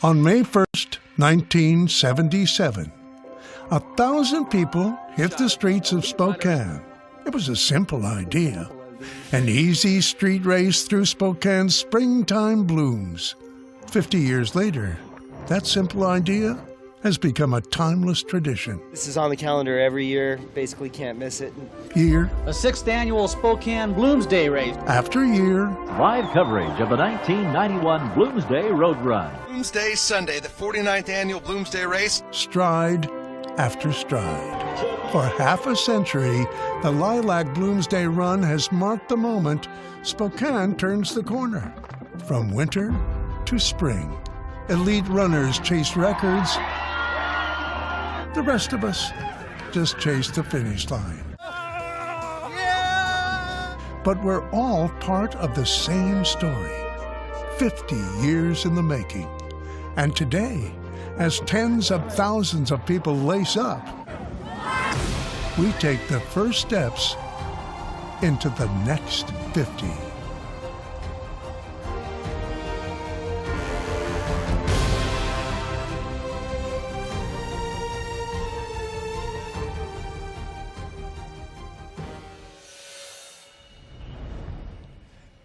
On May 1st, 1977, 1,000 people hit the streets of Spokane. It was a simple idea. An easy street race through Spokane's springtime blooms. 50 years later, that simple idea has become a timeless tradition. This is on the calendar every year. Basically can't miss it. Year A 6th annual Spokane Bloomsday Race. after year, Live coverage of the 1991 Bloomsday Road Run. Bloomsday Sunday, the 49th annual Bloomsday Race. stride after stride. For half a century, the Lilac Bloomsday Run has marked the moment Spokane turns the corner. From winter to spring, elite runners chase records. The rest of us just chase the finish line. But we're all part of the same story. 50 years in the making. And today, as tens of thousands of people lace up, we take the first steps into the next 50.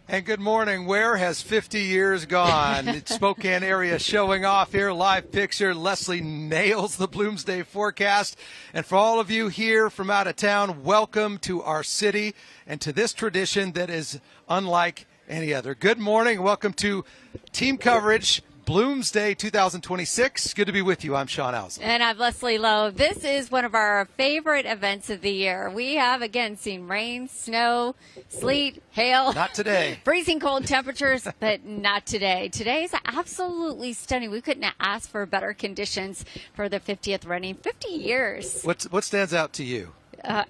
And good morning. Where has 50 years gone? It's Spokane area showing off here. Live picture. Leslie nails the Bloomsday forecast. And for all of you here from out of town, welcome to our city and to this tradition that is unlike any other. Good morning. Welcome to team coverage. Bloomsday 2026. Good to be with you. I'm Sean Owsley. And I'm Leslie Lowe. This is one of our favorite events of the year. We have, again, seen rain, snow, sleet, hail. Not today. Freezing cold temperatures, but not today. Today's absolutely stunning. We couldn't ask for better conditions for the 50th running. 50 years. What stands out to you?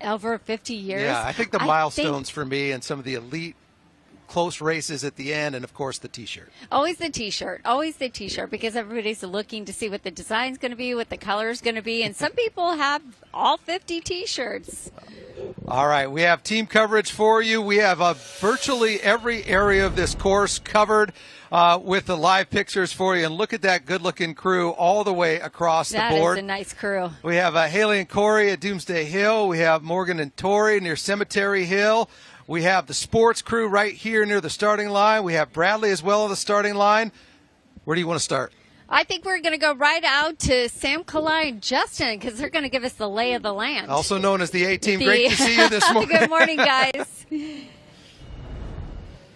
Over 50 years. Yeah, I think the milestones for me and some of the elite close races at the end, and of course the t-shirt. Always the t-shirt, because everybody's looking to see what the design's going to be, what the color's going to be, and some people have all 50 t-shirts. All right, we have team coverage for you. We have virtually every area of this course covered with the live pictures for you. And look at that good-looking crew all the way across the board. That is a nice crew. We have Haley and Corey at Doomsday Hill. We have Morgan and Tori near Cemetery Hill. We have the sports crew right here near the starting line. We have Bradley as well on the starting line. Where do you want to start? I think we're going to go right out to Sam Kalai and Justin because they're going to give us the lay of the land. Also known as the A-Team. Great to see you this morning. Good morning, guys.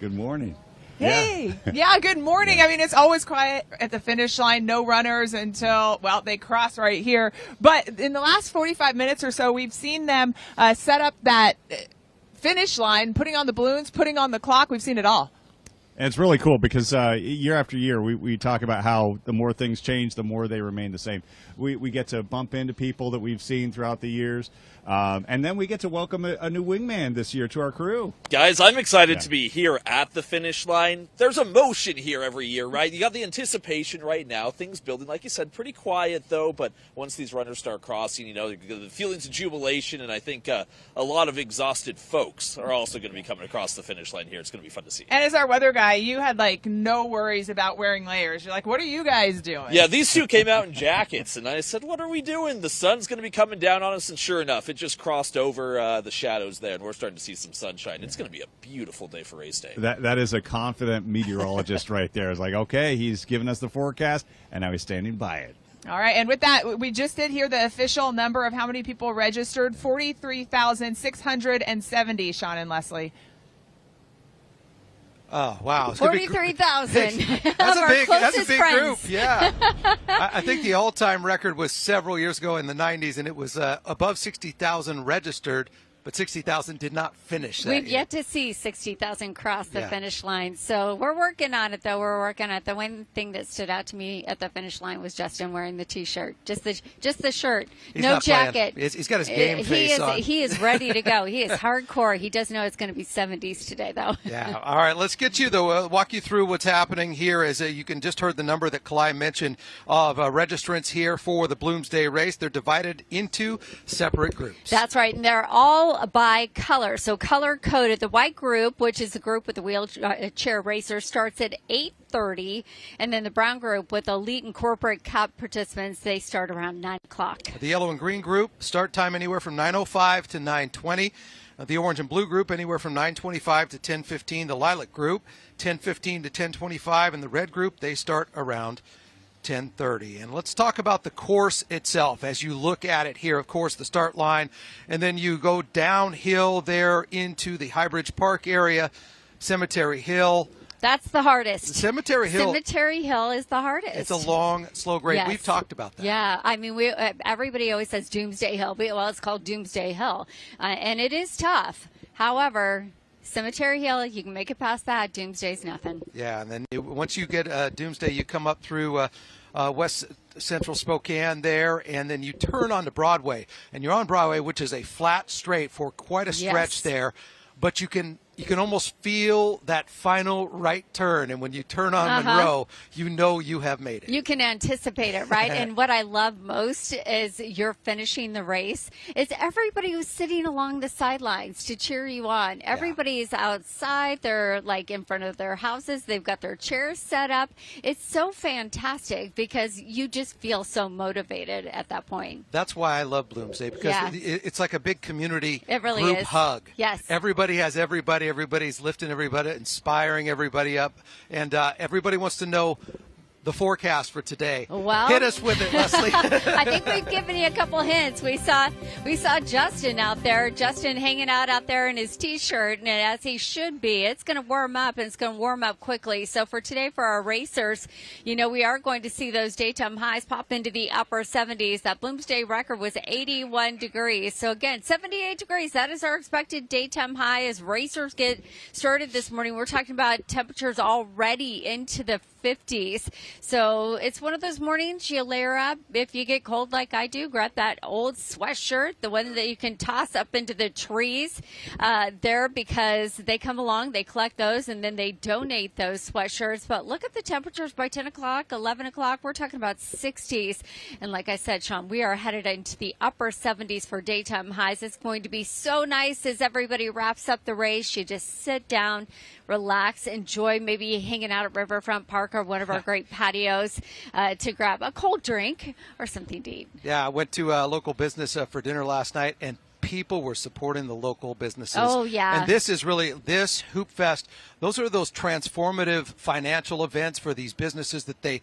Good morning. Hey, yeah, good morning. I mean, it's always quiet at the finish line, no runners until, well, they cross right here. But in the last 45 minutes or so, we've seen them set up that finish line, putting on the balloons, putting on the clock. We've seen it all. And it's really cool because year after year we talk about how the more things change, the more they remain the same. We get to bump into people that we've seen throughout the years. And then we get to welcome a new wingman this year to our crew. Guys, I'm excited to be here at the finish line. There's emotion here every year, right? You got the anticipation right now. Things building, like you said, pretty quiet, though. But once these runners start crossing, you know, the feelings of jubilation. And I think a lot of exhausted folks are also going to be coming across the finish line here. It's going to be fun to see. And as our weather guy, you had, like, no worries about wearing layers. You're like, what are you guys doing? Yeah, these two came out in jackets. And I said, what are we doing? The sun's going to be coming down on us. And sure enough, it just crossed over the shadows there, and we're starting to see some sunshine. It's going to be a beautiful day for race day. That is a confident meteorologist right there. It's like, okay, he's given us the forecast, and now he's standing by it. All right, and with that, we just did hear the official number of how many people registered, 43,670, Sean and Leslie. Oh, wow. 43,000. That's a big group. Yeah. I think the all-time record was several years ago in the 90s, and it was above 60,000 registered, but 60,000 did not finish that We've year. yet to see 60,000 cross the finish line. So we're working on it, though. We're working on it. The one thing that stood out to me at the finish line was Justin wearing the T-shirt. Just the shirt. He's no not jacket. He's got his game face on. He is ready to go. He is hardcore. He does know it's going to be 70s today, though. Yeah. All right. Let's get you, though, walk you through what's happening here. As you can just heard the number that Kalai mentioned of registrants here for the Bloomsday race. They're divided into separate groups. That's right. And they're all all by color. So color coded. The white group, which is the group with the wheelchair racers, starts at 8:30, and then the brown group with elite and corporate cup participants, they start around 9 o'clock. The yellow and green group, start time anywhere from 9:05 to 9:20. The orange and blue group, anywhere from 9:25 to 10:15. The lilac group, 10:15 to 10:25. And the red group, they start around 10:30. And let's talk about the course itself. As you look at it here, of course, the start line, and then you go downhill there into the Highbridge Park area, Cemetery Hill. That's the hardest. Cemetery Hill. Cemetery Hill is the hardest. It's a long, slow grade. Yes. We've talked about that. Yeah, I mean, everybody always says Doomsday Hill. Well, it's called Doomsday Hill, and it is tough. However, Cemetery Hill, you can make it past that. Doomsday's nothing. Yeah, and then once you get Doomsday, you come up through West Central Spokane there, and then you turn onto Broadway, and you're on Broadway, which is a flat straight for quite a stretch there, but you can almost feel that final right turn, and when you turn on Monroe, you know you have made it. You can anticipate it, right? And what I love most is you're finishing the race. It's everybody who's sitting along the sidelines to cheer you on. Everybody's outside. They're like in front of their houses. They've got their chairs set up. It's so fantastic because you just feel so motivated at that point. That's why I love Bloomsday, because it's like a big community group hug. Yes. Everybody has everybody. Everybody's lifting everybody, inspiring everybody up, and everybody wants to know the forecast for today. Well, hit us with it, Leslie. I think we've given you a couple hints. We saw Justin out there, Justin hanging out there in his T-shirt, and as he should be. It's going to warm up, and it's going to warm up quickly. So for today, for our racers, we are going to see those daytime highs pop into the upper 70s. That Bloomsday record was 81 degrees. So again, 78 degrees. That is our expected daytime high as racers get started this morning. We're talking about temperatures already into the 50s. So it's one of those mornings you layer up. If you get cold like I do, grab that old sweatshirt, the one that you can toss up into the trees there, because they come along, they collect those, and then they donate those sweatshirts. But look at the temperatures by 10 o'clock, 11 o'clock. We're talking about 60s. And like I said, Sean, we are headed into the upper 70s for daytime highs. It's going to be so nice as everybody wraps up the race. You just sit down, relax, enjoy maybe hanging out at Riverfront Park or one of our great patios to grab a cold drink or something to eat. Yeah, I went to a local business for dinner last night, and people were supporting the local businesses. Oh, yeah. And this is really, this Hoop Fest, those are those transformative financial events for these businesses that they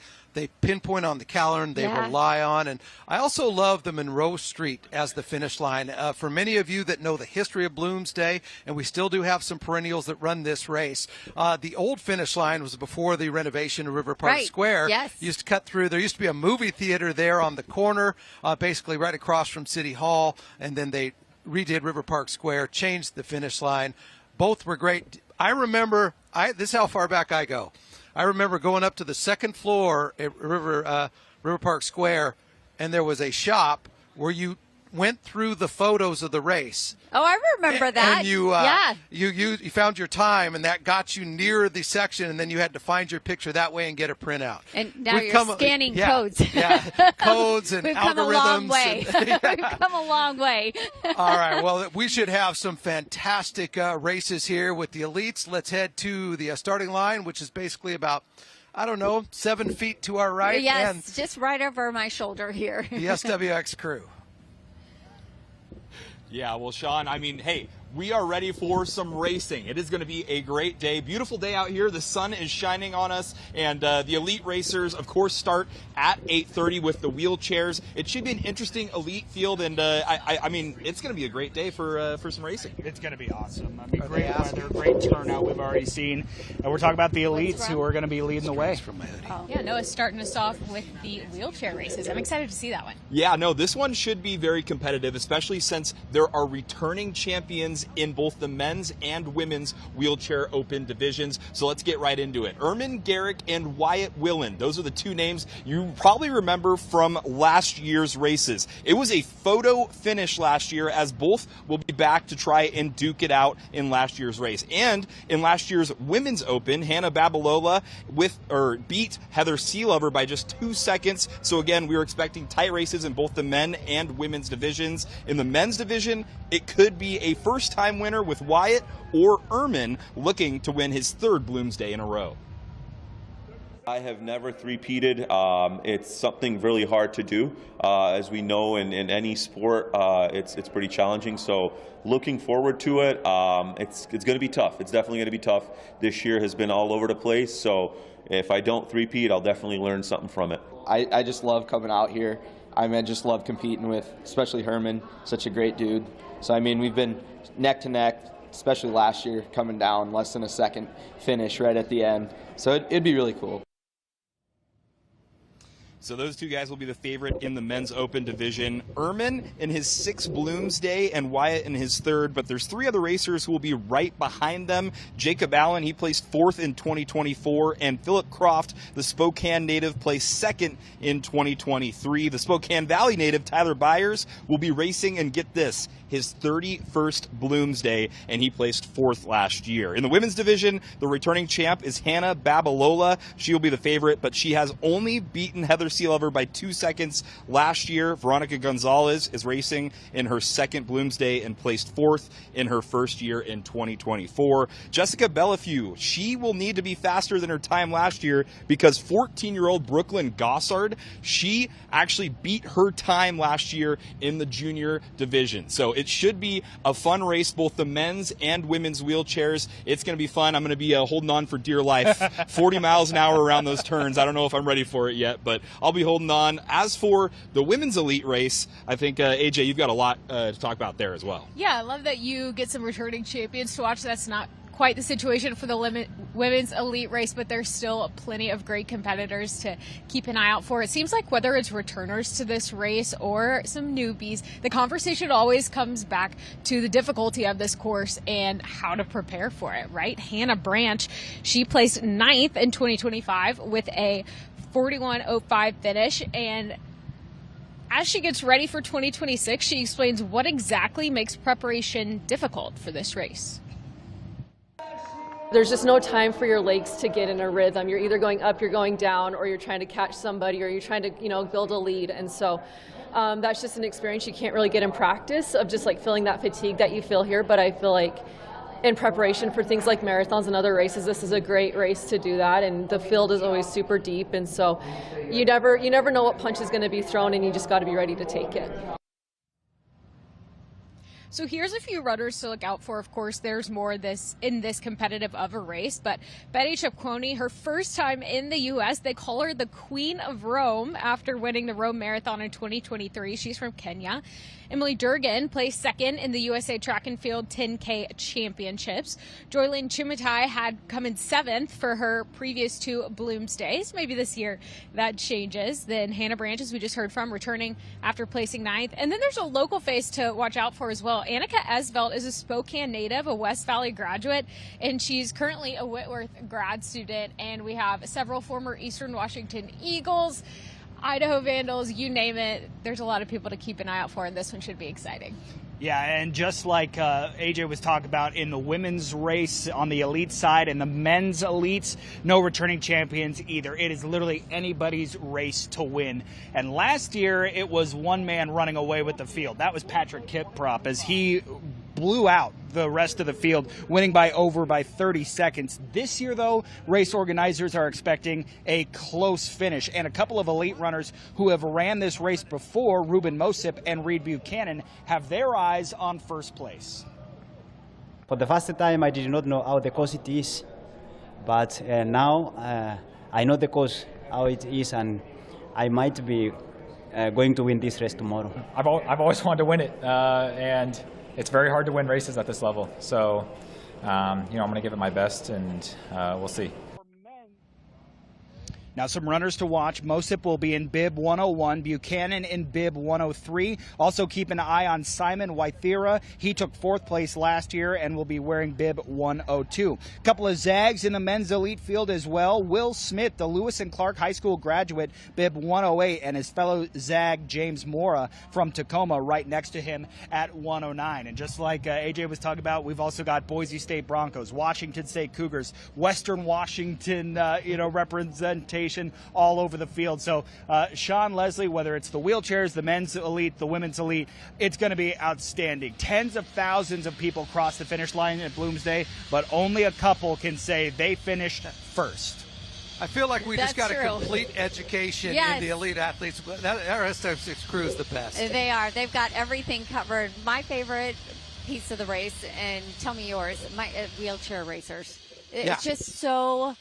pinpoint on the calendar and they rely on. And I also love the Monroe Street as the finish line. For many of you that know the history of Bloomsday, and we still do have some perennials that run this race, the old finish line was before the renovation of River Park Square. Yes. You used to cut through. There used to be a movie theater there on the corner, basically right across from City Hall, and then they redid River Park Square, changed the finish line. Both were great. I remember, this is how far back I go. I remember going up to the second floor at River Park Square, and there was a shop where you went through the photos of the race. Oh, I remember that. And you found your time, and that got you near the section, and then you had to find your picture that way and get a printout. And now you're scanning codes. Yeah, codes and We've algorithms. Come a long way. We've come a long way. All right, well, we should have some fantastic races here with the elites. Let's head to the starting line, which is basically about, 7 feet to our right. Yes, and just right over my shoulder here. the SWX crew. Yeah, well, Sean, hey, we are ready for some racing. It is going to be a great day. Beautiful day out here. The sun is shining on us, and the elite racers, of course, start at 8:30 with the wheelchairs. It should be an interesting elite field, and it's going to be a great day for some racing. It's going to be awesome. Great weather, great turnout we've already seen. And we're talking about the elites who are going to be leading the way. Yeah, Noah's starting us off with the wheelchair races. I'm excited to see that one. Yeah, no, this one should be very competitive, especially since there are returning champions races in both the men's and women's wheelchair open divisions. So let's get right into it. Ermin Garrick and Wyatt Willen. Those are the two names you probably remember from last year's races. It was a photo finish last year, as both will be back to try and duke it out in last year's race. And in last year's women's open, Hannah Babalola beat Heather Sealover by just 2 seconds. So again, we were expecting tight races in both the men and women's divisions. In the men's division, it could be a first-time winner with Wyatt or Ermin looking to win his third Bloomsday in a row. I have never three-peated. It's something really hard to do. As we know, in any sport, it's pretty challenging. So looking forward to it. It's going to be tough. It's definitely going to be tough. This year has been all over the place. So if I don't three-peat, I'll definitely learn something from it. I just love coming out here. I just love competing with, especially Herman, such a great dude. So, we've been neck to neck, especially last year, coming down less than a second finish right at the end. So it'd be really cool. So those two guys will be the favorite in the men's open division. Ermin in his 6th Bloomsday and Wyatt in his 3rd, but there's 3 other racers who will be right behind them. Jacob Allen, he placed 4th in 2024, and Philip Croft, the Spokane native, placed 2nd in 2023. The Spokane Valley native, Tyler Byers, will be racing, and get this, his 31st Bloomsday, and he placed 4th last year. In the women's division, the returning champ is Hannah Babalola. She will be the favorite, but she has only beaten Heather Sealover by 2 seconds last year. Veronica Gonzalez is racing in her 2nd Bloomsday and placed 4th in her 1st year in 2024. Jessica Bellefue, she will need to be faster than her time last year because 14-year-old Brooklyn Gossard, she actually beat her time last year in the junior division. So it should be a fun race, both the men's and women's wheelchairs. It's going to be fun. I'm going to be holding on for dear life. 40 miles an hour around those turns. I don't know if I'm ready for it yet, but I'll be holding on. As for the women's elite race, I think, AJ, you've got a lot to talk about there as well. Yeah, I love that you get some returning champions to watch. That's not quite the situation for the women's elite race, but there's still plenty of great competitors to keep an eye out for. It seems like whether it's returners to this race or some newbies, the conversation always comes back to the difficulty of this course and how to prepare for it, right? Hannah Branch, she placed 9th in 2025 with a 41.05 finish, and as she gets ready for 2026, she explains what exactly makes preparation difficult for this race. There's just no time for your legs to get in a rhythm. You're either going up, you're going down, or you're trying to catch somebody, or you're trying to, build a lead. And so that's just an experience you can't really get in practice, of just like feeling that fatigue that you feel here. But I feel like in preparation for things like marathons and other races, this is a great race to do that. And the field is always super deep. And so you never know what punch is going to be thrown, and you just got to be ready to take it. So here's a few runners to look out for. Of course, there's more in this competitive of a race, but Betty Chepkwony, her first time in the U.S., they call her the Queen of Rome after winning the Rome Marathon in 2023. She's from Kenya. Emily Durgan placed 2nd in the USA Track and Field 10K Championships. Joylyn Chimatai had come in 7th for her previous 2 Bloomsdays. Maybe this year that changes. Then Hannah Branch, as we just heard from, returning after placing 9th. And then there's a local face to watch out for as well. Annika Esvelt is a Spokane native, a West Valley graduate, and she's currently a Whitworth grad student. And we have several former Eastern Washington Eagles, Idaho Vandals, you name it. There's a lot of people to keep an eye out for, and this one should be exciting. Yeah, and just like AJ was talking about in the women's race on the elite side and the men's elites, no returning champions either. It is literally anybody's race to win. And last year, it was one man running away with the field. That was Patrick Kiprop, as he blew out the rest of the field, winning by 30 seconds. This year, though, race organizers are expecting a close finish, and a couple of elite runners who have ran this race before, Ruben Mosip and Reed Buchanan, have their eyes on first place. For the first time, I did not know how the course it is, but now I know the course, how it is, and I might be going to win this race tomorrow. I've always wanted to win it, and it's very hard to win races at this level. So, I'm going to give it my best, and we'll see. Now, some runners to watch. Mosip will be in bib 101, Buchanan in bib 103. Also keep an eye on Simon Waithira. He took 4th place last year and will be wearing bib 102. A couple of zags in the men's elite field as well. Will Smith, the Lewis and Clark High School graduate, bib 108, and his fellow zag James Mora from Tacoma right next to him at 109. And just like AJ was talking about, we've also got Boise State Broncos, Washington State Cougars, Western Washington, representation all over the field. So Sean Leslie, whether it's the wheelchairs, the men's elite, the women's elite, it's going to be outstanding. Tens of thousands of people cross the finish line at Bloomsday, but only a couple can say they finished first. I feel like we just got true. a complete education Yes. in the elite athletes. That SWX crew is the best. They are. They've got everything covered. My favorite piece of the race, and tell me yours, my wheelchair racers. It's just so...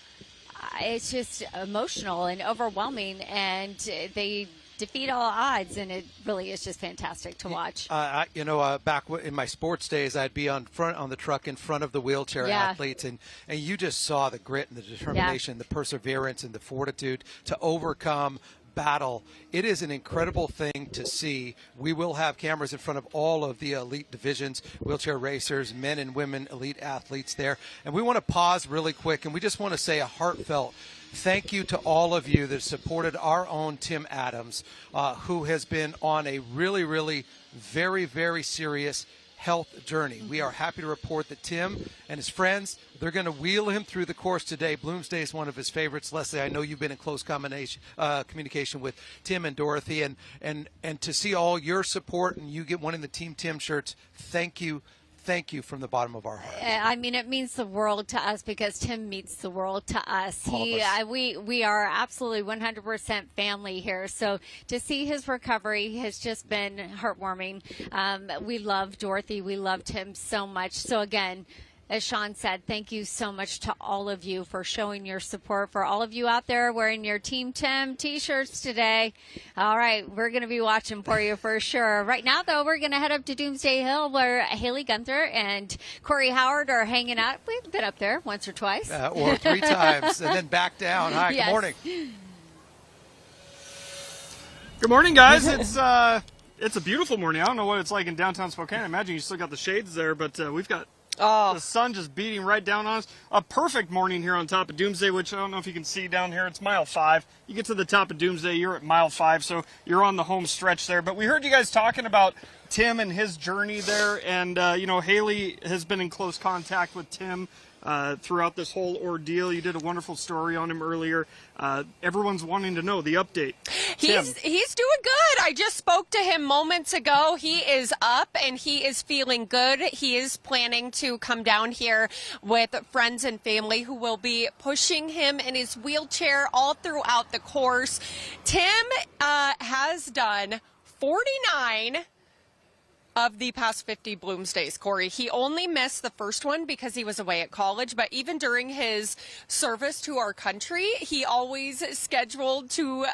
It's just emotional and overwhelming, and they defeat all odds, and it really is just fantastic to watch. Back in my sports days, I'd be on the truck in front of the wheelchair athletes, and you just saw the grit and the determination, the perseverance and the fortitude to overcome battle. It is an incredible thing to see. We will have cameras in front of all of the elite divisions, wheelchair racers, men and women elite athletes there. And we want to pause really quick, and we just want to say a heartfelt thank you to all of you that supported our own Tim Adams, who has been on a really, really very, very serious health journey. We are happy to report that Tim and his friends, they're going to wheel him through the course today. Bloomsday is one of his favorites. Leslie, I know you've been in close communication with Tim and Dorothy, and to see all your support and you get one of the Team Tim shirts, thank you. Thank you from the bottom of our heart. I mean, it means the world to us because Tim means the world to us. All of us. We are absolutely 100% family here. So to see his recovery has just been heartwarming. We love Dorothy. We loved him so much. So again, as Sean said, thank you so much to all of you for showing your support. For all of you out there wearing your Team Tim T-shirts today. All right, we're going to be watching for you for sure. Right now, though, we're going to head up to Doomsday Hill where Haley Gunther and Corey Howard are hanging out. We've been up there once or twice. Or 3 times and then back down. Hi, Yes. Good morning. Good morning, guys. It's a beautiful morning. I don't know what it's like in downtown Spokane. I imagine you still got the shades there, but we've got the sun just beating right down on us. A perfect morning here on top of Doomsday, which I don't know if you can see down here. It's mile 5. You get to the top of Doomsday, you're at mile 5, so you're on the home stretch there. But we heard you guys talking about Tim and his journey there, and Haley has been in close contact with Tim throughout this whole ordeal. You did a wonderful story on him earlier. Everyone's wanting to know the update. He's doing good. I just spoke to him moments ago. He is up and he is feeling good. He is planning to come down here with friends and family who will be pushing him in his wheelchair all throughout the course. Tim has done 49 of the past 50 Bloomsdays, Corey. He only missed the first one because he was away at college, but even during his service to our country, he always scheduled to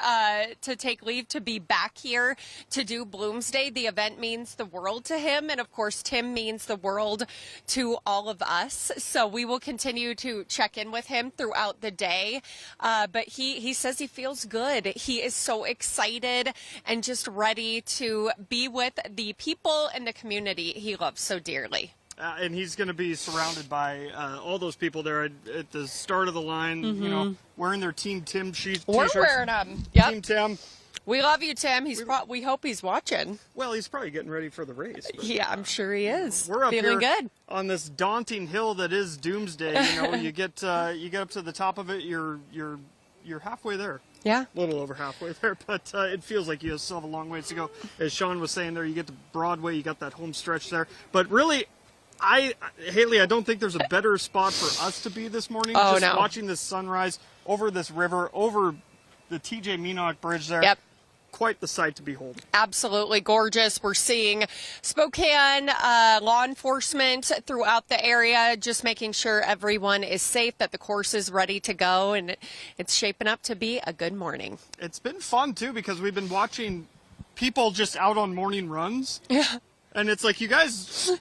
take leave to be back here to do Bloomsday. The event means the world to him, and of course, Tim means the world to all of us. So we will continue to check in with him throughout the day, but he says he feels good. He is so excited and just ready to be with the people and the community he loves so dearly. And he's going to be surrounded by all those people there at the start of the line, wearing their Team Tim T-shirts. We're wearing them. Yep. Team Tim. We love you, Tim. We hope he's watching. Well, he's probably getting ready for the race. But, yeah, I'm sure he is. We're up feeling here good on this daunting hill that is Doomsday. You get up to the top of it. You're halfway there. Yeah. A little over halfway there, but it feels like you still have a long ways to go. As Sean was saying there, you get to Broadway, you got that home stretch there. But really, Haley, I don't think there's a better spot for us to be this morning. Oh, just no. watching this sunrise over this river, over the TJ Menock Bridge there. Yep. Quite the sight to behold. Absolutely gorgeous. We're seeing Spokane law enforcement throughout the area, just making sure everyone is safe, that the course is ready to go, and it's shaping up to be a good morning. It's been fun, too, because we've been watching people just out on morning runs. Yeah. And it's like, you guys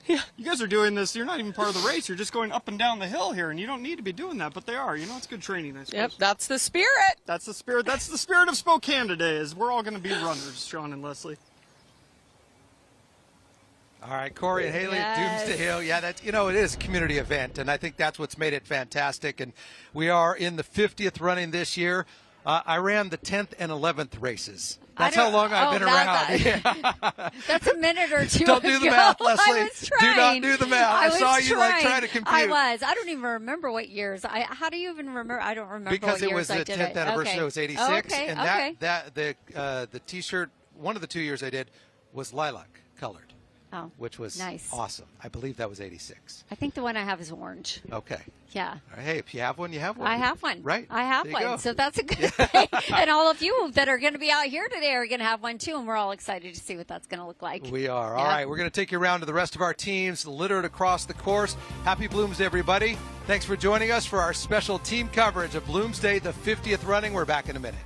are doing this. You're not even part of the race. You're just going up and down the hill here, and you don't need to be doing that, but they are. You know, it's good training, I suppose. Yep, that's the spirit. That's the spirit. That's the spirit of Spokane today, is we're all going to be runners, Sean and Leslie. All right, Corey and Haley at Doomsday Hill. Yeah, that's, you know, it is a community event, and I think that's what's made it fantastic. And we are in the 50th running this year. I ran the 10th and 11th races. That's how long I've been around. Yeah. That's a minute or two Don't do the ago. math, Leslie. I was trying. Do not do the math. I saw you trying to compute. I was. I don't even remember what years. How do you even remember? I don't remember because what it was years the I did 10th anniversary. Okay. It was 86. Oh, okay. And the T-shirt, one of the 2 years I did was lilac colored. Oh, which was nice. Awesome. I believe that was 86. I think the one I have is orange. Okay. Yeah. All right, hey, if you have one, you have one. I have one. Right. I have There you go. one. So that's a good thing. And all of you that are going to be out here today are going to have one too. And we're all excited to see what that's going to look like. We are. All right. We're going to take you around to the rest of our teams littered across the course. Happy Bloomsday, everybody. Thanks for joining us for our special team coverage of Bloomsday, the 50th running. We're back in a minute.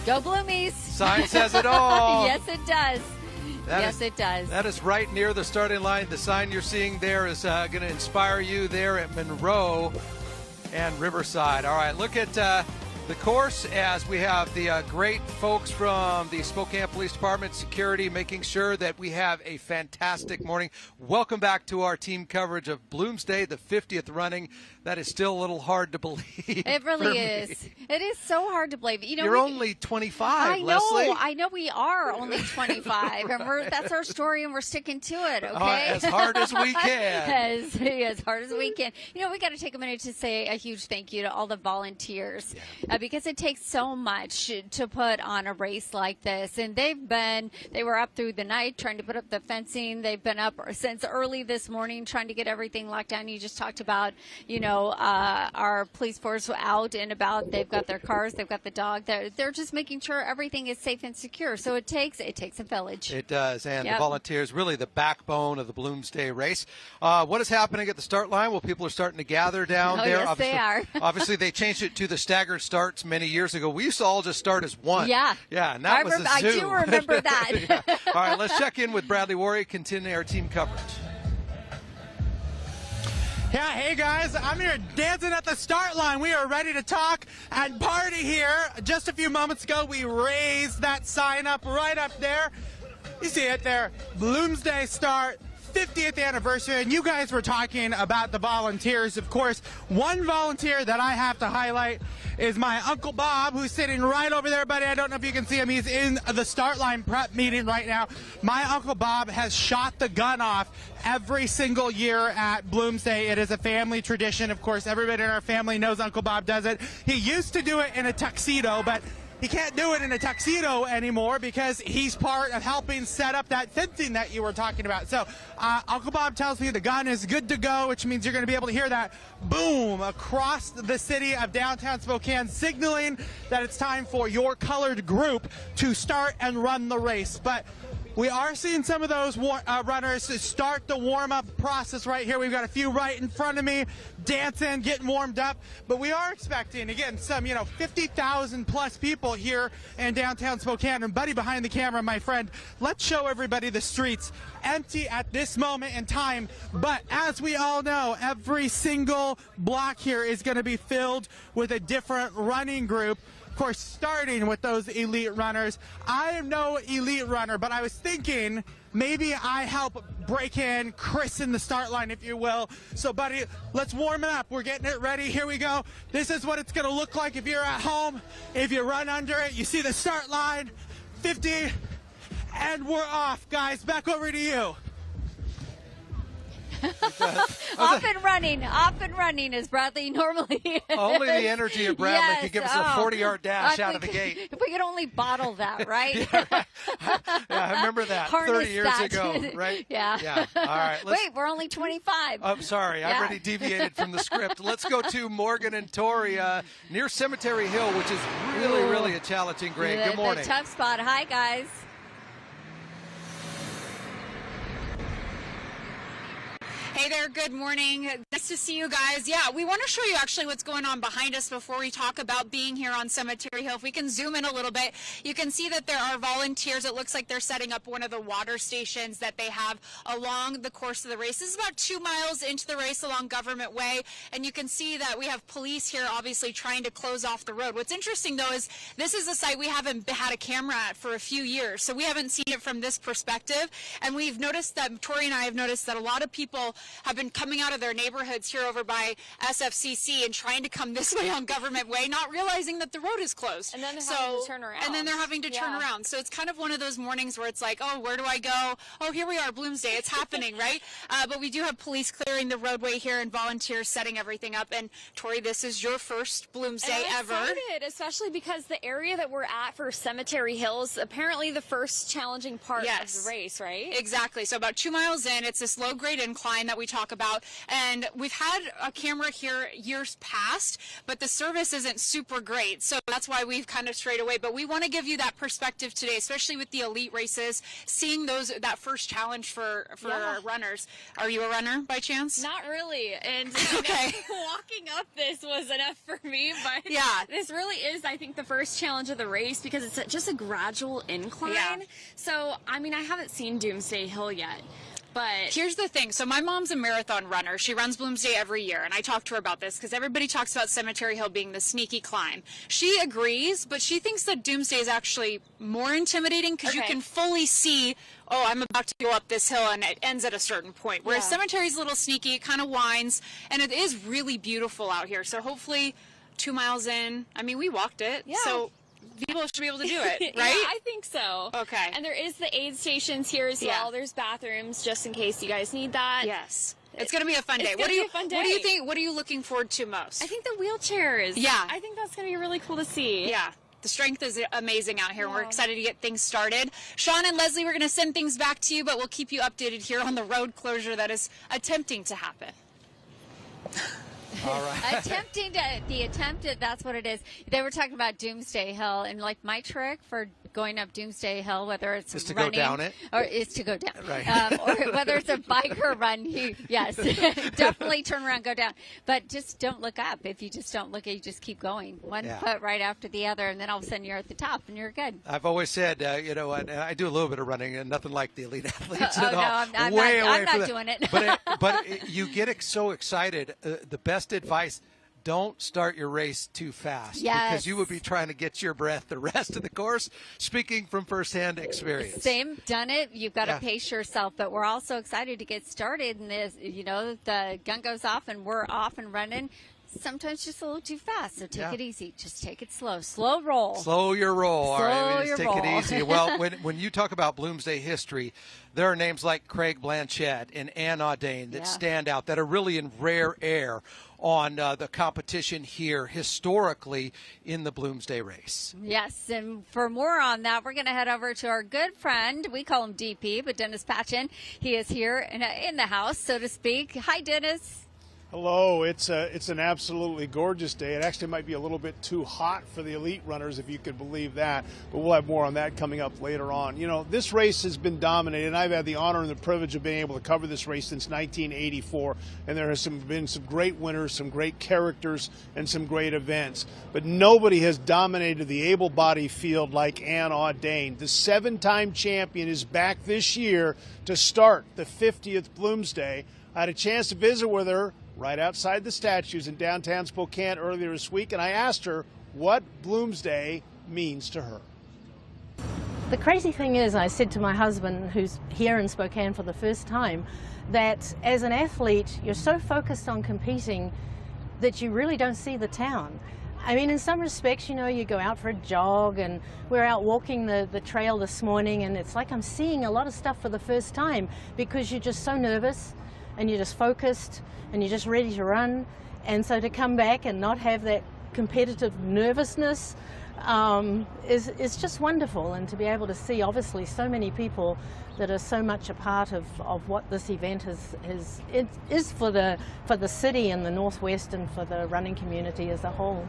Go Bloomies. Sign says it all. Yes, it does. It does. That is right near the starting line. The sign you're seeing there is going to inspire you there at Monroe and Riverside. All right, look at the course as we have the great folks from the Spokane Police Department security making sure that we have a fantastic morning. Welcome back to our team coverage of Bloomsday, the 50th running. That is still a little hard to believe. It really is. It is so hard to believe. You know, you're only 25, I know. Leslie. I know we are only 25, and that's our story, and we're sticking to it. Okay, as hard as we can. as hard as we can. You know, we got to take a minute to say a huge thank you to all the volunteers because it takes so much to put on a race like this, and they were up through the night trying to put up the fencing. They've been up since early this morning trying to get everything locked down. You just talked about, you know, our police force out and about. They've got their cars, they've got the dog. They're just making sure everything is safe and secure. So it takes a village. It does, and the volunteers really the backbone of the Bloomsday race. What is happening at the start line? Well, people are starting to gather down there. Yes, obviously, they are. Obviously, they changed it to the staggered starts many years ago. We used to all just start as one. Yeah, and that was a zoo. I do remember that. All right, let's check in with Bradley Warrior, continuing our team coverage. Yeah, hey guys, I'm here dancing at the start line. We are ready to talk and party here. Just a few moments ago, we raised that sign up right up there. You see it there, Bloomsday Start, 50th anniversary, and you guys were talking about the volunteers. Of course, one volunteer that I have to highlight is my Uncle Bob, who's sitting right over there, buddy. I don't know if you can see him. He's in the start line prep meeting right now. My Uncle Bob has shot the gun off every single year at Bloomsday. It is a family tradition. Of course, everybody in our family knows Uncle Bob does it. He used to do it in a tuxedo, but he can't do it in a tuxedo anymore because he's part of helping set up that fencing that you were talking about. So Uncle Bob tells me the gun is good to go, which means you're going to be able to hear that boom across the city of downtown Spokane, signaling that it's time for your colored group to start and run the race. But we are seeing some of those runners start the warm-up process right here. We've got a few right in front of me, dancing, getting warmed up. But we are expecting, again, some, 50,000 plus people here in downtown Spokane. And buddy behind the camera, my friend, let's show everybody the streets empty at this moment in time. But as we all know, every single block here is going to be filled with a different running group. Of course, starting with those elite runners. I am no elite runner, but I was thinking maybe I help break in, christen the start line, if you will. So, buddy, let's warm it up. We're getting it ready. Here we go. This is what it's going to look like if you're at home. If you run under it, you see the start line, 50, and we're off, guys. Back over to you. Off and running as Bradley normally is. Only the energy of Bradley could give us a 40-yard dash out of the gate. If we could only bottle that, right? Yeah, I remember that 30 years ago, right? Yeah. Yeah. All right. Wait, we're only 25. I'm sorry. I already deviated from the script. Let's go to Morgan and Tori near Cemetery Hill, which is really a challenging grade. Good morning. The tough spot. Hi, guys. Hey there, good morning. Nice to see you guys. Yeah, we want to show you actually what's going on behind us before we talk about being here on Cemetery Hill. If we can zoom in a little bit, you can see that there are volunteers. It looks like they're setting up one of the water stations that they have along the course of the race. This is about 2 miles into the race along Government Way, and you can see that we have police here obviously trying to close off the road. What's interesting, though, is this is a site we haven't had a camera at for a few years, so we haven't seen it from this perspective, and we've noticed that, Tori and I have noticed that a lot of people have been coming out of their neighborhoods here over by SFCC and trying to come this way on Government Way, not realizing that the road is closed. And then they're having to turn around. And then they're having to turn around. So it's kind of one of those mornings where it's like, oh, where do I go? Oh, here we are, Bloomsday. It's happening, right? But we do have police clearing the roadway here and volunteers setting everything up. And Tori, this is your first Bloomsday ever. I'm excited, especially because the area that we're at for Cemetery Hill is apparently the first challenging part of the race, right? Exactly. So about 2 miles in, it's this low-grade incline that we talk about, and we've had a camera here years past, but the service isn't super great, so that's why we've kind of strayed away. But we want to give you that perspective today, especially with the elite races, seeing that first challenge for our runners. Are you a runner by chance? Not really, and okay. Walking up this was enough for me, but this really is, I think, the first challenge of the race because it's just a gradual incline. Yeah. So, I mean, I haven't seen Doomsday Hill yet. But here's the thing. So my mom's a marathon runner. She runs Bloomsday every year, and I talked to her about this because everybody talks about Cemetery Hill being the sneaky climb. She agrees, but she thinks that Doomsday is actually more intimidating because you can fully see, oh, I'm about to go up this hill, and it ends at a certain point. Whereas Cemetery's a little sneaky, it kind of winds, and it is really beautiful out here. So hopefully 2 miles in, I mean, we walked it. Yeah. So people should be able to do it, right? Yeah, I think so. Okay. And there is the aid stations here as well. There's bathrooms just in case you guys need that. Yes. It's going to be a fun day. What do you think? What are you looking forward to most? I think the wheelchairs. Yeah. I think that's going to be really cool to see. Yeah. The strength is amazing out here. Yeah. We're excited to get things started. Sean and Leslie, we're going to send things back to you, but we'll keep you updated here on the road closure that is attempting to happen. All right. Attempted, that's what it is. They were talking about Doomsday Hill, and like my trick for going up Doomsday Hill, whether it's Just to running go down it? or it's to go down, Right. or whether it's a bike or run, yes, definitely turn around, go down. But just don't look up. If you just don't look, you just keep going, one foot right after the other, and then all of a sudden you're at the top and you're good. I've always said, I do a little bit of running, and nothing like the elite athletes Oh, at no, all. I'm Way not, away I'm from not that. doing it. But you get so excited. The best advice: don't start your race too fast, because you would be trying to get your breath the rest of the course. Speaking from firsthand experience. Same, done it. You've got to pace yourself, but we're all so excited to get started. And this, the gun goes off and we're off and running. Sometimes just a little too fast, so take it easy. Just take it slow. Slow roll. Slow your roll. All right, Slow just your take roll. it easy. Well, when you talk about Bloomsday history, there are names like Craig Blanchett and Ann Audane that stand out, that are really in rare air on the competition here historically in the Bloomsday race. Yes, and for more on that, we're going to head over to our good friend. We call him DP, but Dennis Patchen. He is here in the house, so to speak. Hi, Dennis. Hello. It's an absolutely gorgeous day. It actually might be a little bit too hot for the elite runners, if you could believe that, but we'll have more on that coming up later on. This race has been dominated, and I've had the honor and the privilege of being able to cover this race since 1984, and there has been some great winners, some great characters, and some great events. But nobody has dominated the able-bodied field like Ann Audane. The 7-time champion is back this year to start the 50th Bloomsday. I had a chance to visit with her right outside the statues in downtown Spokane earlier this week, and I asked her what Bloomsday means to her. The crazy thing is, I said to my husband, who's here in Spokane for the first time, that as an athlete, you're so focused on competing that you really don't see the town. I mean, in some respects, you go out for a jog, and we're out walking the trail this morning, and it's like I'm seeing a lot of stuff for the first time, because you're just so nervous and you're just focused and you're just ready to run. And so to come back and not have that competitive nervousness is just wonderful. And to be able to see, obviously, so many people that are so much a part of what this event is for the city and the Northwest, and for the running community as a whole.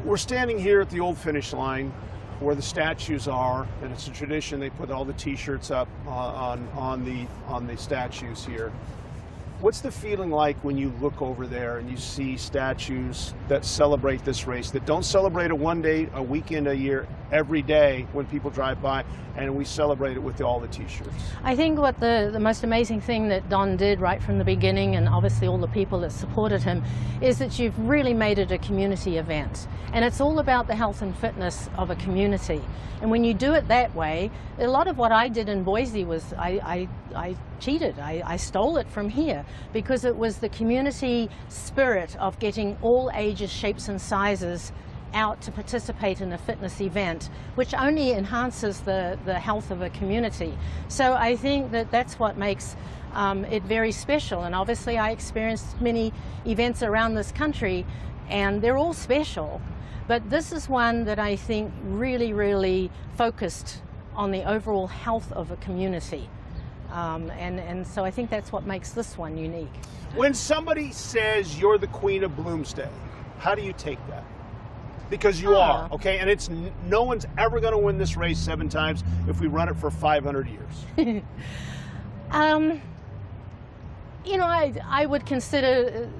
We're standing here at the old finish line where the statues are, and it's a tradition. They put all the T-shirts up on the statues here. What's the feeling like when you look over there and you see statues that celebrate this race, that don't celebrate it one day, a weekend, a year, every day when people drive by, and we celebrate it with all the T-shirts? I think what the most amazing thing that Don did right from the beginning, and obviously all the people that supported him, is that you've really made it a community event. And it's all about the health and fitness of a community. And when you do it that way, a lot of what I did in Boise was I cheated. I stole it from here, because it was the community spirit of getting all ages, shapes and sizes out to participate in a fitness event, which only enhances the health of a community. So I think that's what makes it very special. And obviously I experienced many events around this country, and they're all special. But this is one that I think really, really focused on the overall health of a community. And so I think that's what makes this one unique. When somebody says you're the Queen of Bloomsday, how do you take that? Because you are, okay? And it's no one's ever going to win this race 7 times if we run it for 500 years. I would consider,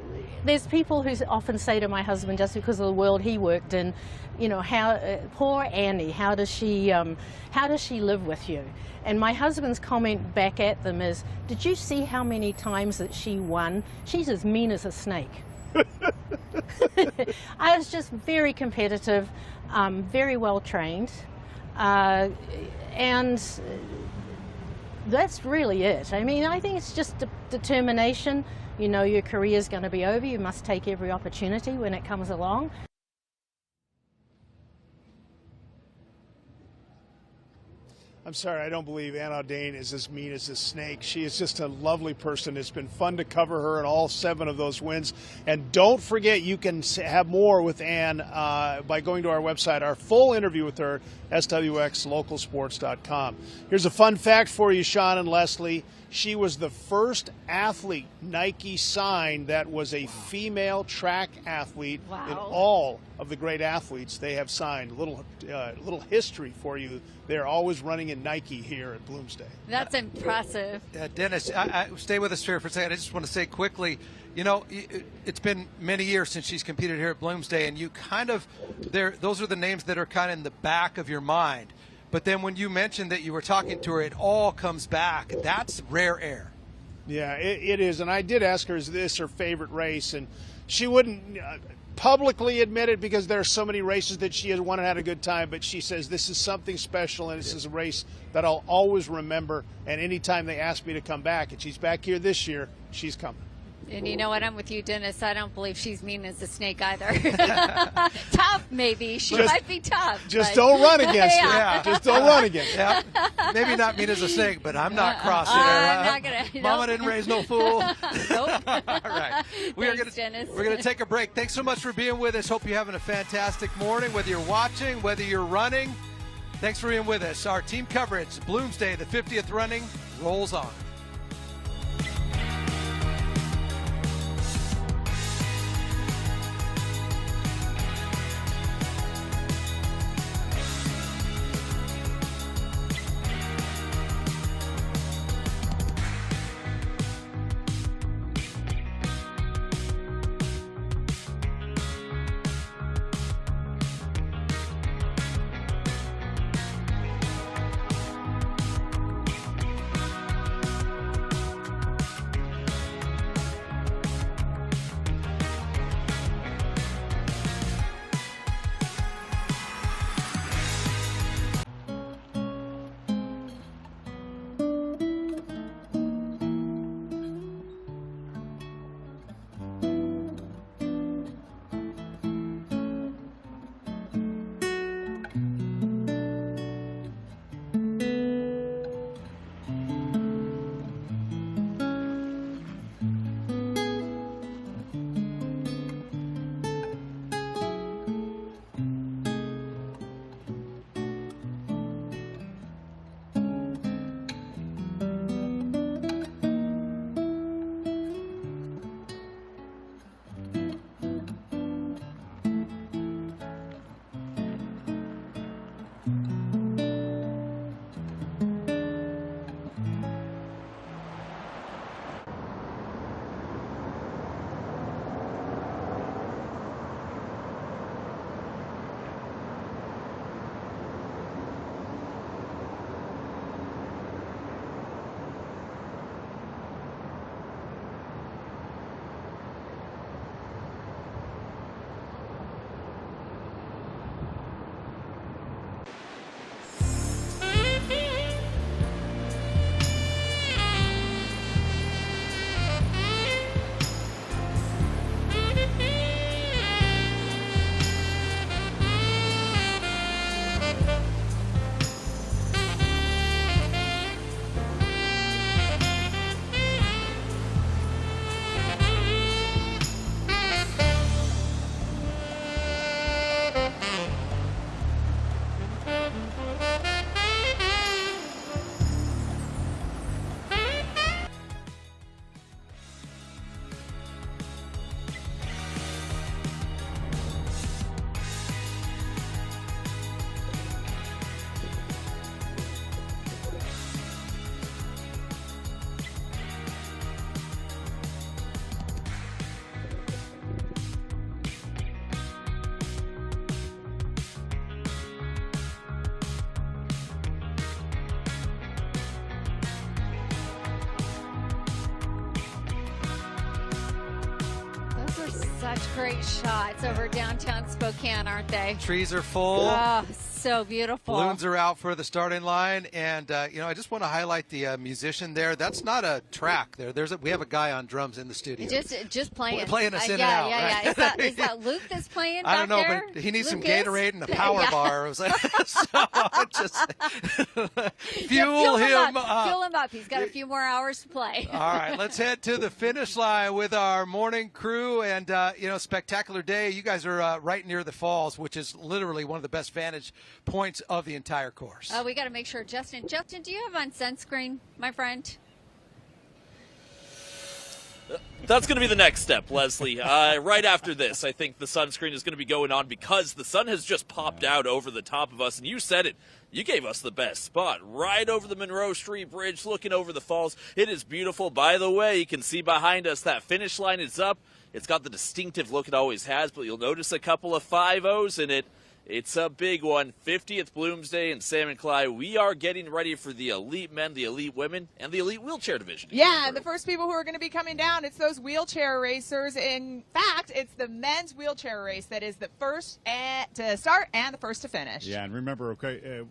there's people who often say to my husband, just because of the world he worked in, how poor Annie, how does she live with you? And my husband's comment back at them is, did you see how many times that she won? She's as mean as a snake. I was just very competitive, very well trained, and that's really it. I mean, I think it's just determination. Your career is going to be over. You must take every opportunity when it comes along. I'm sorry, I don't believe Ann Audane is as mean as a snake. She is just a lovely person. It's been fun to cover her in all 7 of those wins. And don't forget, you can have more with Ann by going to our website. Our full interview with her, SWXLocalsports.com. Here's a fun fact for you, Sean and Leslie. She was the first athlete Nike signed that was a female track athlete. Wow. In all of the great athletes they have signed. Little history for you. They're always running in Nike here at Bloomsday. That's impressive. Dennis, I stay with us here for a second. I just want to say quickly, you know, it's been many years since she's competed here at Bloomsday, and you kind of, those are the names that are kind of in the back of your mind. But then when you mentioned that you were talking to her, it all comes back. That's rare air. Yeah, it is. And I did ask her, is this her favorite race? And she wouldn't publicly admit it because there are so many races that she has won and had a good time. But she says this is something special, and this is a race that I'll always remember. And anytime they ask me to come back, and she's back here this year, she's coming. And you know what? I'm with you, Dennis. I don't believe she's mean as a snake either. Tough, maybe. She might be tough. Just don't run against her. Yeah. Just don't run against her. Yeah. Maybe not mean as a snake, but I'm not crossing her. I'm not going to. Mama didn't raise no fool. Nope. All right. We're going to take a break. Thanks so much for being with us. Hope you're having a fantastic morning, whether you're watching, whether you're running. Thanks for being with us. Our team coverage, Bloomsday, the 50th running, rolls on. Such great shots over downtown Spokane, aren't they? Trees are full. Oh, so beautiful. Balloons are out for the starting line, and you know, I just want to highlight the musician there. That's not a track. We have a guy on drums in the studio. Just playing. Playing us in and out. Yeah. Right? Is that Luke that's playing? I don't know, there? but he needs some Lucas? Gatorade and a power bar. I was like, so just fuel him up. Fuel him up. He's got a few more hours to play. All right, let's head to the finish line with our morning crew, and you know, spectacular day. You guys are right near the falls, which is literally one of the best vantage points of the entire course. We got to make sure, Justin, do you have on sunscreen, my friend? That's going to be the next step, Leslie. Right after this, I think the sunscreen is going to be going on because the sun has just popped out over the top of us. And you said it. You gave us the best spot right over the Monroe Street Bridge, looking over the falls. It is beautiful. By the way, you can see behind us that finish line is up. It's got the distinctive look it always has, but you'll notice a couple of 5-0s in it. It's a big one. 50th Bloomsday in Salmon Cly. We are getting ready for the elite men, the elite women, and the elite wheelchair division. Yeah, the first people who are going to be coming down, it's those wheelchair racers. In fact, it's the men's wheelchair race that is the first to start and the first to finish. Yeah, and remember,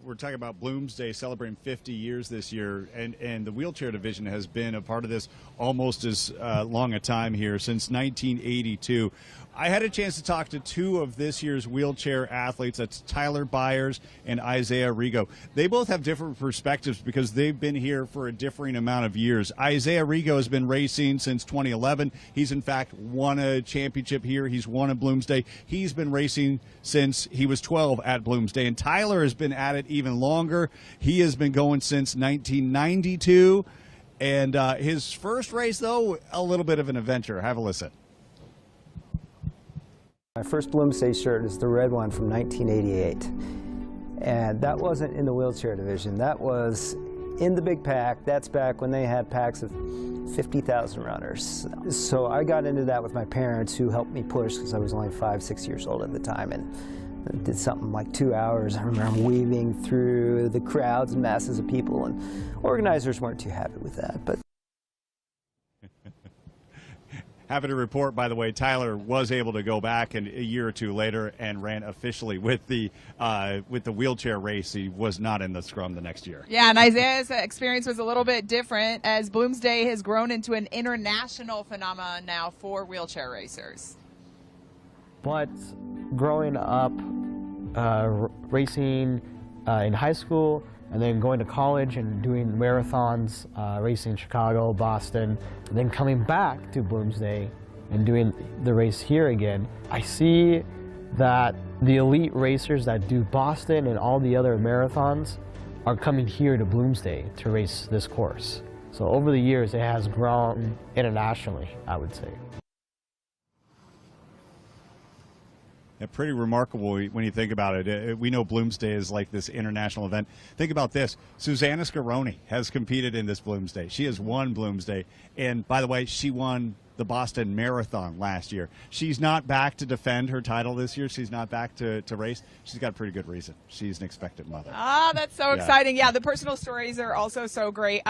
we're talking about Bloomsday celebrating 50 years this year, and the wheelchair division has been a part of this almost as long a time here, since 1982. I had a chance to talk to two of this year's wheelchair athletes. That's Tyler Byers and Isaiah Rigo. They both have different perspectives because they've been here for a differing amount of years. Isaiah Rigo has been racing since 2011. He's, in fact, won a championship here. He's won a Bloomsday. He's been racing since he was 12 at Bloomsday. And Tyler has been at it even longer. He has been going since 1992. And his first race, though, a little bit of an adventure. Have a listen. My first Bloomsday shirt is the red one from 1988, and that wasn't in the wheelchair division. That was in the big pack. That's back when they had packs of 50,000 runners. So I got into that with my parents, who helped me push because I was only 5-6 years old at the time, and did something like 2 hours. I remember weaving through the crowds and masses of people, and organizers weren't too happy with that. But happy to report, by the way, Tyler was able to go back and a year or two later and ran officially with the wheelchair race. He was not in the scrum the next year. Yeah, and Isaiah's experience was a little bit different, as Bloomsday has grown into an international phenomenon now for wheelchair racers. But growing up, racing in high school, and then going to college and doing marathons, racing in Chicago, Boston, and then coming back to Bloomsday and doing the race here again, I see that the elite racers that do Boston and all the other marathons are coming here to Bloomsday to race this course. So over the years, it has grown internationally, I would say. Pretty remarkable when you think about it. We know Bloomsday is like this international event. Think about this. Susanna Scaroni has competed in this Bloomsday. She has won Bloomsday. And by the way, she won the Boston Marathon last year. She's not back to defend her title this year. She's not back to race. She's got a pretty good reason. She's an expectant mother. Ah, that's so exciting. Yeah, the personal stories are also so great.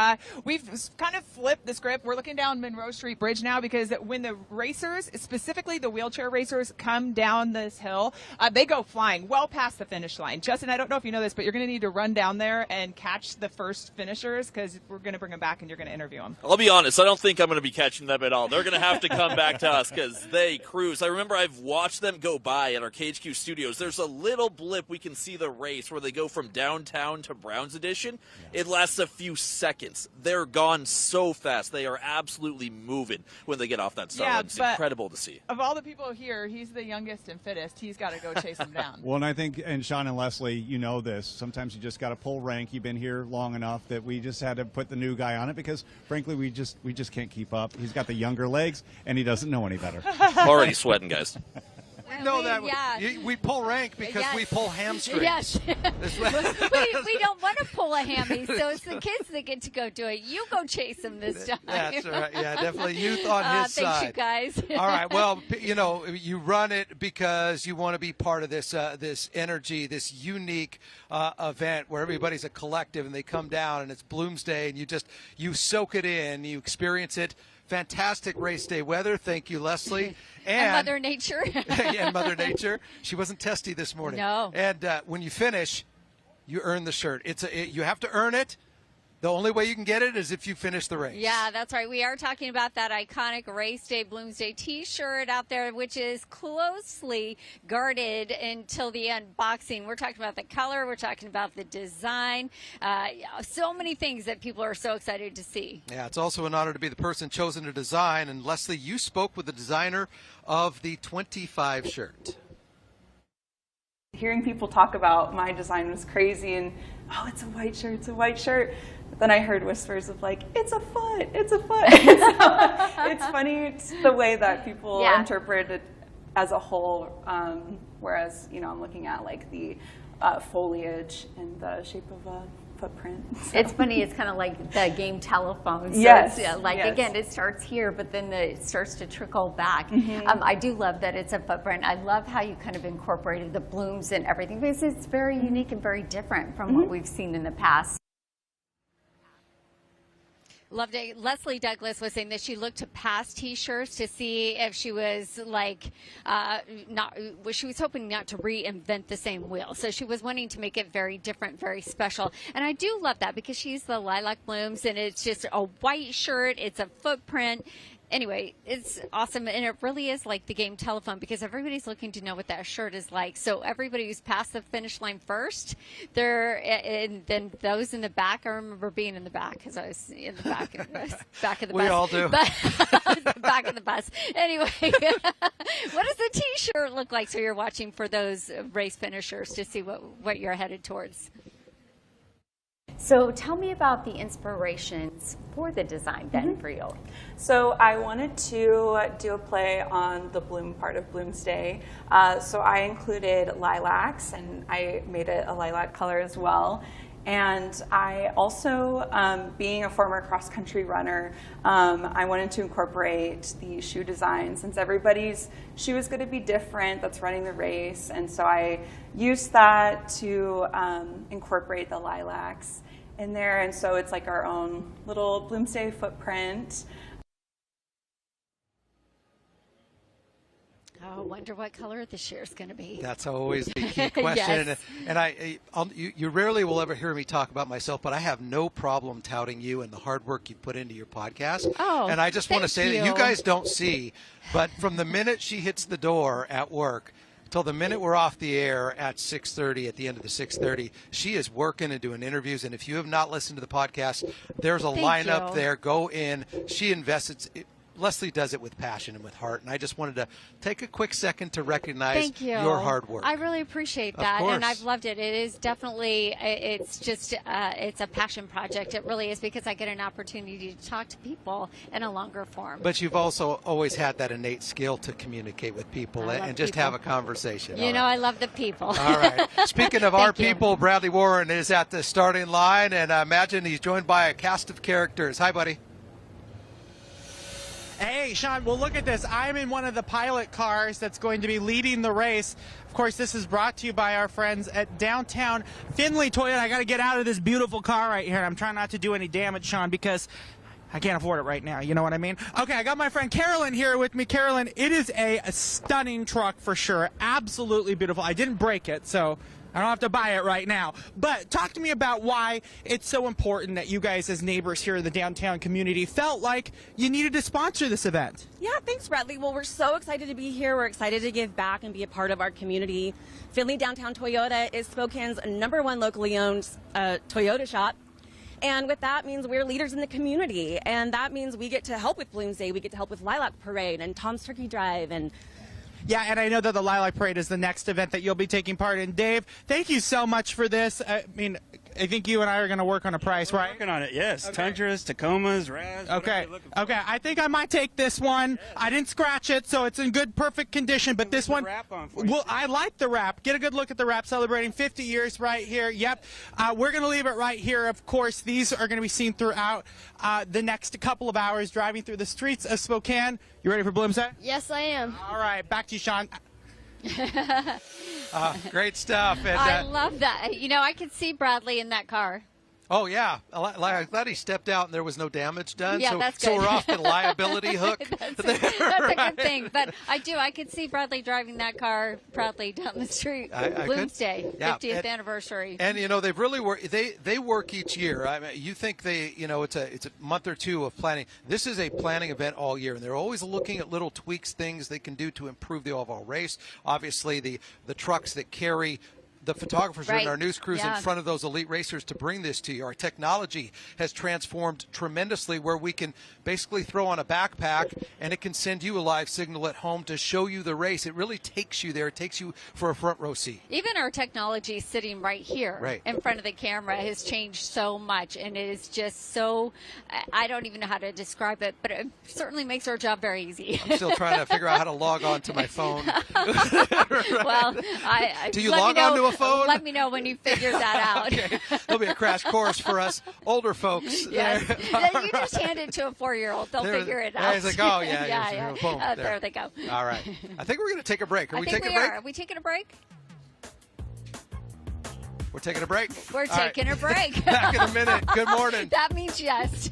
We've kind of flipped the script. We're looking down Monroe Street Bridge now, because when the racers, specifically the wheelchair racers, come down this hill, they go flying well past the finish line. Justin, I don't know if you know this, but you're going to need to run down there and catch the first finishers, because we're going to bring them back and you're going to interview them. I'll be honest, I don't think I'm going to be catching them at all. They're going to have to come back to us because they cruise. I remember I've watched them go by at our KHQ studios. There's a little blip we can see the race where they go from downtown to Browns Edition. It lasts a few seconds. They're gone so fast. They are absolutely moving when they get off that start line. It's incredible to see. Of all the people here, he's the youngest and fittest. He's got to go chase them down. Well, and I think, and Sean and Leslie, you know this, sometimes you just got to pull rank. You've been here long enough that we just had to put the new guy on it because, frankly, we just can't keep up. He's got the younger legs, and he doesn't know any better. Already sweating, guys. We know that we pull rank because we pull hamstrings. Yes. we don't want to pull a hammy, so it's the kids that get to go do it. You go chase them this time. That's right. Yeah, definitely youth on his thanks, side. you guys. All right. Well, you run it because you want to be part of this this energy, this unique event where everybody's a collective and they come down and it's Bloomsday and you soak it in, you experience it. Fantastic race day weather. Thank you, Leslie. And Mother Nature. And Mother Nature. She wasn't testy this morning. No. And when you finish, you earn the shirt. You have to earn it. The only way you can get it is if you finish the race. Yeah, that's right. We are talking about that iconic Race Day Bloomsday T-shirt out there, which is closely guarded until the unboxing. We're talking about the color. We're talking about the design. So many things that people are so excited to see. Yeah, it's also an honor to be the person chosen to design. And Leslie, you spoke with the designer of the 25 shirt. hearing people talk about my design was crazy, and oh, it's a white shirt, it's a white shirt. But then I heard whispers of like, it's a foot, it's a foot. So it's funny, it's the way that people interpret it as a whole, whereas, you know, I'm looking at like the foliage and the shape of a footprint. So. It's funny, it's kind of like the game telephone. So yes. Again, it starts here, but then it starts to trickle back. I do love that it's a footprint. I love how you kind of incorporated the blooms and everything, because it's very unique and very different from what we've seen in the past. Loved it. Leslie Douglas was saying that she looked to past T-shirts to see if she was like she was hoping not to reinvent the same wheel. So she was wanting to make it very different, very special. And I do love that because she's the Lilac Blooms, and it's just a white shirt. It's a footprint. Anyway, it's awesome, and it really is like the game telephone because everybody's looking to know what that shirt is like. So everybody who's past the finish line first, and then those in the back. I remember being in the back because I was in the back of the bus. We all do. The back of the bus. Anyway, what does the T-shirt look like? So you're watching for those race finishers to see what you're headed towards. So tell me about the inspirations for the design then for you. So I wanted to do a play on the bloom part of Bloomsday. So I included lilacs, and I made it a lilac color as well. And I also, being a former cross-country runner, I wanted to incorporate the shoe design since everybody's shoe is going to be different that's running the race. And so I used that to incorporate the lilacs in there. And so it's like our own little Bloomsday footprint. Oh, I wonder what color this year is going to be. That's always the key question. Yes. And you rarely will ever hear me talk about myself, but I have no problem touting you and the hard work you put into your podcast. Oh, and I just want to say that you guys don't see, but from the minute she hits the door at work till the minute we're off the air at 6:30, at the end of the 6:30, she is working and doing interviews. And if you have not listened to the podcast, there's a lineup there. Go in. She invests. Leslie does it with passion and with heart, and I just wanted to take a quick second to recognize your hard work. I really appreciate that, and I've loved it. It is definitely, it's just, it's a passion project. It really is, because I get an opportunity to talk to people in a longer form. But you've also always had that innate skill to communicate with people and just have a conversation. You know, I love the people. All right. Speaking of our people, Bradley Warren is at the starting line, and I imagine he's joined by a cast of characters. Hi, buddy. Hey, Sean, well, look at this. I'm in one of the pilot cars that's going to be leading the race. Of course, this is brought to you by our friends at downtown Findlay Toyota. I got to get out of this beautiful car right here. I'm trying not to do any damage, Sean, because I can't afford it right now. You know what I mean? Okay, I got my friend Carolyn here with me. Carolyn, it is a stunning truck for sure. Absolutely beautiful. I didn't break it, so I don't have to buy it right now. But talk to me about why it's so important that you guys as neighbors here in the downtown community felt like you needed to sponsor this event. Yeah, thanks, Bradley. Well, we're so excited to be here. We're excited to give back and be a part of our community. Findlay Downtown Toyota is Spokane's #1 locally owned Toyota shop. And with that means we're leaders in the community. And that means we get to help with Bloomsday. We get to help with Lilac Parade and Tom's Turkey Drive. And yeah, and I know that the Lilac Parade is the next event that you'll be taking part in. Dave, thank you so much for this. I mean, I think you and I are going to work on a price, right? Working on it, yes. Okay. Tundras, Tacomas, Raz. Okay. Okay. I think I might take this one. Yeah. I didn't scratch it, so it's in good, perfect condition. But this one, wrap on for you. Well, I like the wrap. Get a good look at the wrap, celebrating 50 years right here. Yep. We're going to leave it right here. Of course, these are going to be seen throughout the next couple of hours, driving through the streets of Spokane. You ready for Bloomsday? Yes, I am. All right. Back to you, Sean. Great stuff. And, I love that. You know, I could see Bradley in that car. Oh, yeah. I'm glad he stepped out and there was no damage done. Yeah, that's good. So we're off the liability hook. That's a good thing. But I could see Bradley driving that car proudly down the street. Bloomsday, 50th anniversary. And, you know, they've really worked. They work each year. I mean, you think it's a month or two of planning. This is a planning event all year, and they're always looking at little tweaks, things they can do to improve the overall race. Obviously, the trucks that carry the photographers are in Right. our news crews Yeah. in front of those elite racers to bring this to you. Our technology has transformed tremendously where we can basically throw on a backpack and it can send you a live signal at home to show you the race. It really takes you there. It takes you for a front row seat. Even our technology sitting right here Right. in front of the camera has changed so much, and it is just so, I don't even know how to describe it, but it certainly makes our job very easy. I'm still trying to figure out how to log on to my phone. Well, Do you let me log know- onto a phone? Let me know when you figure that out. Okay. There'll be a crash course for us older folks. Yes. Then you just hand it to a 4-year-old. They'll There- figure it yeah, out. he's like, oh, yeah, yeah, yeah, yeah. boom, There there. they go. All right. I think we're going to take a break. Are we I think taking we a break? are. Are we taking a break? We're taking a break. We're All right. taking a break. Back in a minute. Good morning. That means yes.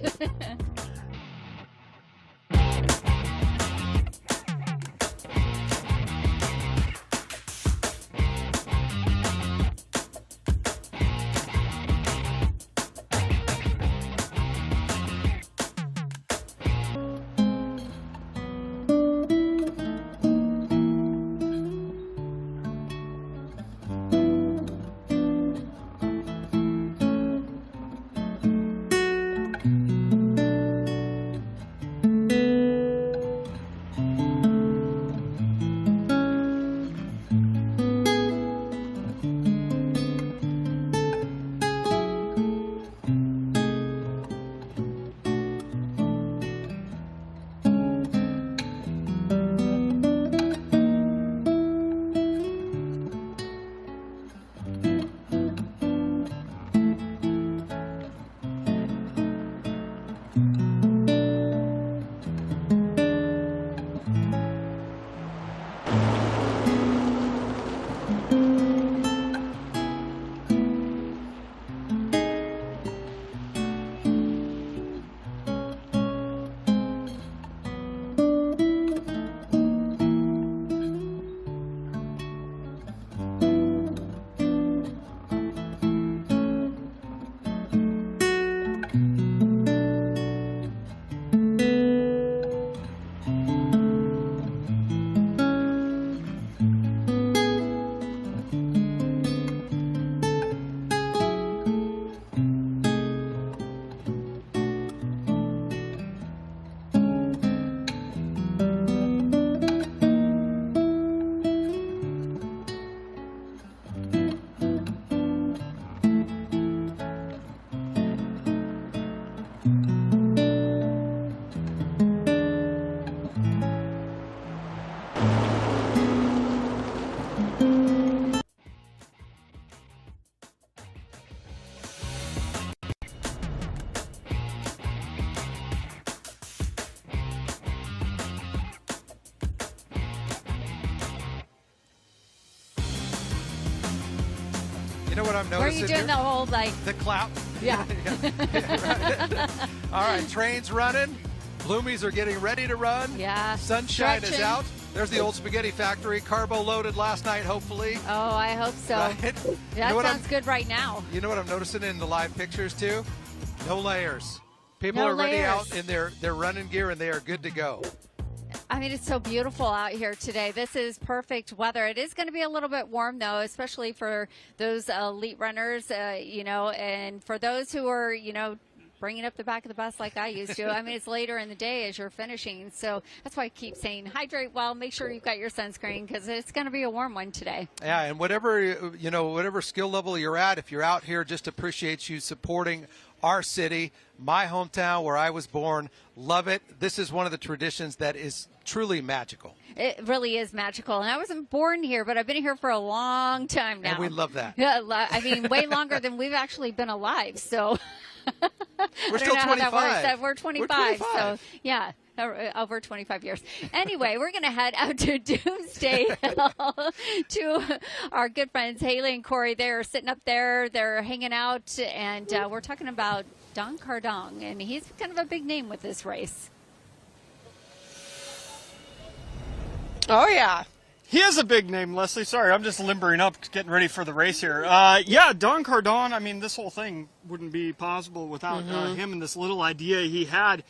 You know what I'm Were you noticing doing here? the whole like The clap. Yeah. All right, train's running. Bloomies are getting ready to run. Yeah. Sunshine is Stretching. out. There's the old spaghetti factory. Carbo loaded last night, hopefully. Oh, I hope so. Right? That You know what sounds good right now. You know what I'm noticing in the live pictures too? No layers. People No are already layers. out in their running gear and they are good to go. I mean, it's so beautiful out here today. This is perfect weather. It is going to be a little bit warm, though, especially for those elite runners, and for those who are, bringing up the back of the bus like I used to. I mean, it's later in the day as you're finishing. So that's why I keep saying hydrate well. Make sure you've got your sunscreen because it's going to be a warm one today. Yeah, and whatever skill level you're at, if you're out here, just appreciate you supporting our city, my hometown where I was born. Love it. This is one of the traditions that is truly magical. It really is magical. And I wasn't born here, but I've been here for a long time now. And we love that. Yeah, I mean, way longer than we've actually been alive. So We're still 25. We're 25. So, yeah. Over 25 years. Anyway, we're going to head out to Doomsday Hill to our good friends Haley and Corey. They're sitting up there. They're hanging out, and we're talking about Don Kardong, and he's kind of a big name with this race. Oh, yeah. He is a big name, Leslie. Sorry, I'm just limbering up, getting ready for the race here. Yeah, Don Kardong, I mean, this whole thing wouldn't be possible without him and this little idea he had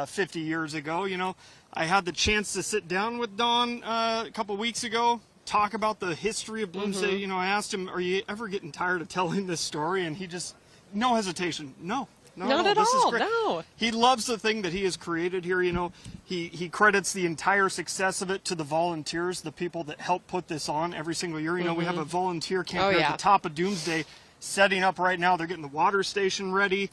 50 years ago. You know, I had the chance to sit down with Don a couple weeks ago, talk about the history of Bloomsday. You know, I asked him, are you ever getting tired of telling this story? And he just, no hesitation. No. Not at This is all, great. no. He loves the thing that he has created here. You know, he credits the entire success of it to the volunteers, the people that help put this on every single year. You know, we have a volunteer camp here at the top of Doomsday setting up right now. They're getting the water station ready.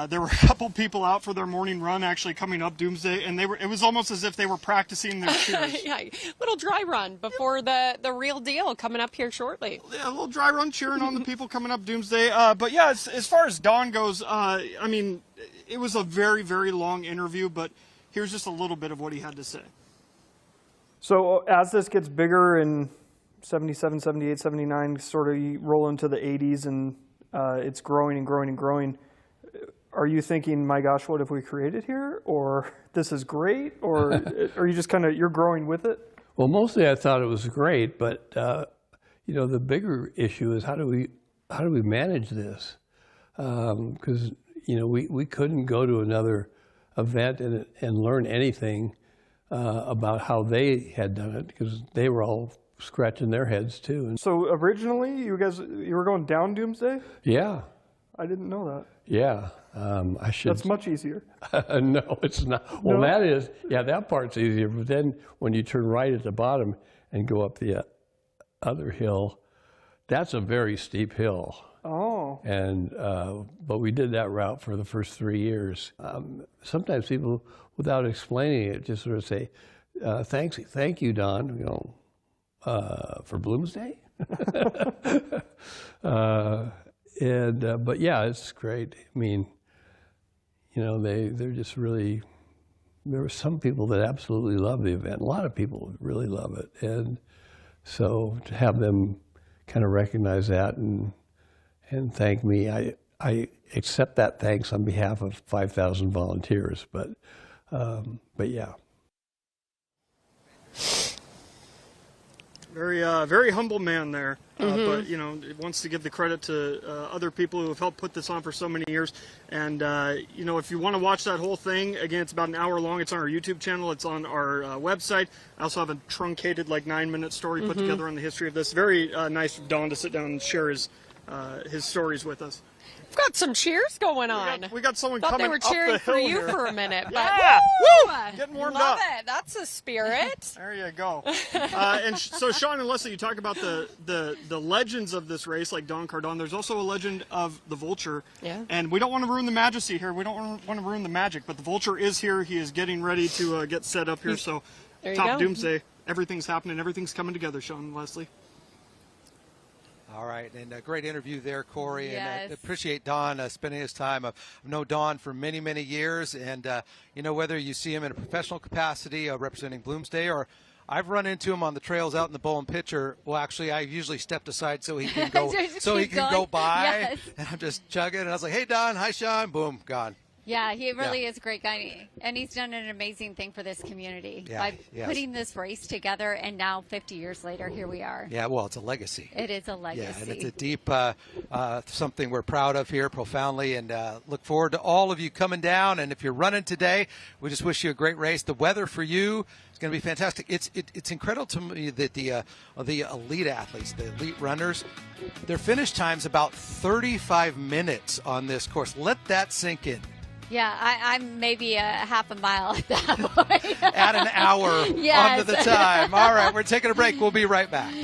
There were a couple people out for their morning run actually coming up Doomsday, and it was almost as if they were practicing their cheers. Yeah, little dry run before the real deal coming up here shortly. Yeah, a little dry run cheering on the people coming up Doomsday. But yeah, as far as Don goes, I mean, it was a very, very long interview, but here's just a little bit of what he had to say. So as this gets bigger in 77, 78, 79, sort of you roll into the 80s and it's growing and growing and growing, are you thinking, my gosh, what have we created here? Or this is great? Or are you just kind of, you're growing with it? Well, mostly I thought it was great, but you know, the bigger issue is how do we manage this? Because you know, we couldn't go to another event and learn anything about how they had done it, because they were all scratching their heads too. And so originally, you were going down Doomsday? Yeah. I didn't know that. Yeah. I should. That's much easier. No, it's not. Well, that is, yeah, that part's easier. But then when you turn right at the bottom and go up the other hill, that's a very steep hill. Oh. And but we did that route for the first 3 years. Sometimes people, without explaining it, just sort of say, "Thank you, Don," you know, for Bloomsday. But yeah, it's great. I mean, you know, they're just really. There were some people that absolutely love the event. A lot of people really love it, and so to have them kind of recognize that and thank me, I accept that thanks on behalf of 5,000 volunteers. But yeah. Very humble man there, but you know, wants to give the credit to other people who have helped put this on for so many years. And you know, if you want to watch that whole thing, again, it's about an hour long. It's on our YouTube channel. It's on our website. I also have a truncated, like 9-minute story put together on the history of this. Very nice of Don to sit down and share his stories with us. We've got some cheers going on. We got someone Thought coming they were up the cheering for hill you here. for a minute. Yeah! But Woo! Getting warmed love up. it. That's a spirit. There you go. And so Sean and Leslie, you talk about the legends of this race, like Don Kardong. There's also a legend of the Vulture. Yeah. And we don't want to ruin the majesty here. We don't want to ruin the magic, but the Vulture is here. He is getting ready to get set up here. So There you top go. Doomsday, everything's happening. Everything's coming together, Sean and Leslie. All right, and a great interview there, Corey, Yes. and I appreciate Don spending his time. I've known Don for many, many years, and you know, whether you see him in a professional capacity representing Bloomsday, or I've run into him on the trails out in the Bowl and Pitcher. Well, actually, I usually stepped aside so he can go, go by, Yes. and I'm just chugging, and I was like, "Hey, Don, hi, Sean," boom, gone. Yeah, he really is a great guy, and he's done an amazing thing for this community by putting this race together, and now 50 years later, here we are. Yeah, well, it's a legacy. It is a legacy. Yeah, and it's a deep something we're proud of here profoundly, and look forward to all of you coming down. And if you're running today, we just wish you a great race. The weather for you is going to be fantastic. It's incredible to me that the elite athletes, the elite runners, their finish time's about 35 minutes on this course. Let that sink in. Yeah, I'm maybe a half a mile at that point. Add an hour Yes. onto the time. All right, we're taking a break. We'll be right back.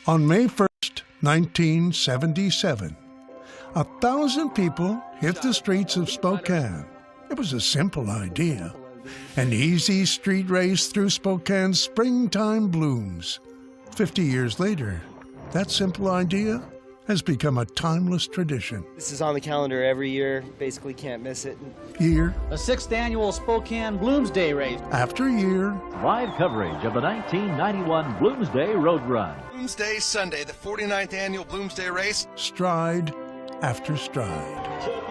On May 1st, 1977, 1,000 people hit the streets of Spokane. It was a simple idea. An easy street race through Spokane's springtime blooms. 50 years later, that simple idea has become a timeless tradition. This is on the calendar every year. Basically can't miss it. Year The 6th annual Spokane Bloomsday Race. after year, Live coverage of the 1991 Bloomsday Road Run. Bloomsday Sunday, the 49th annual Bloomsday race. stride after stride.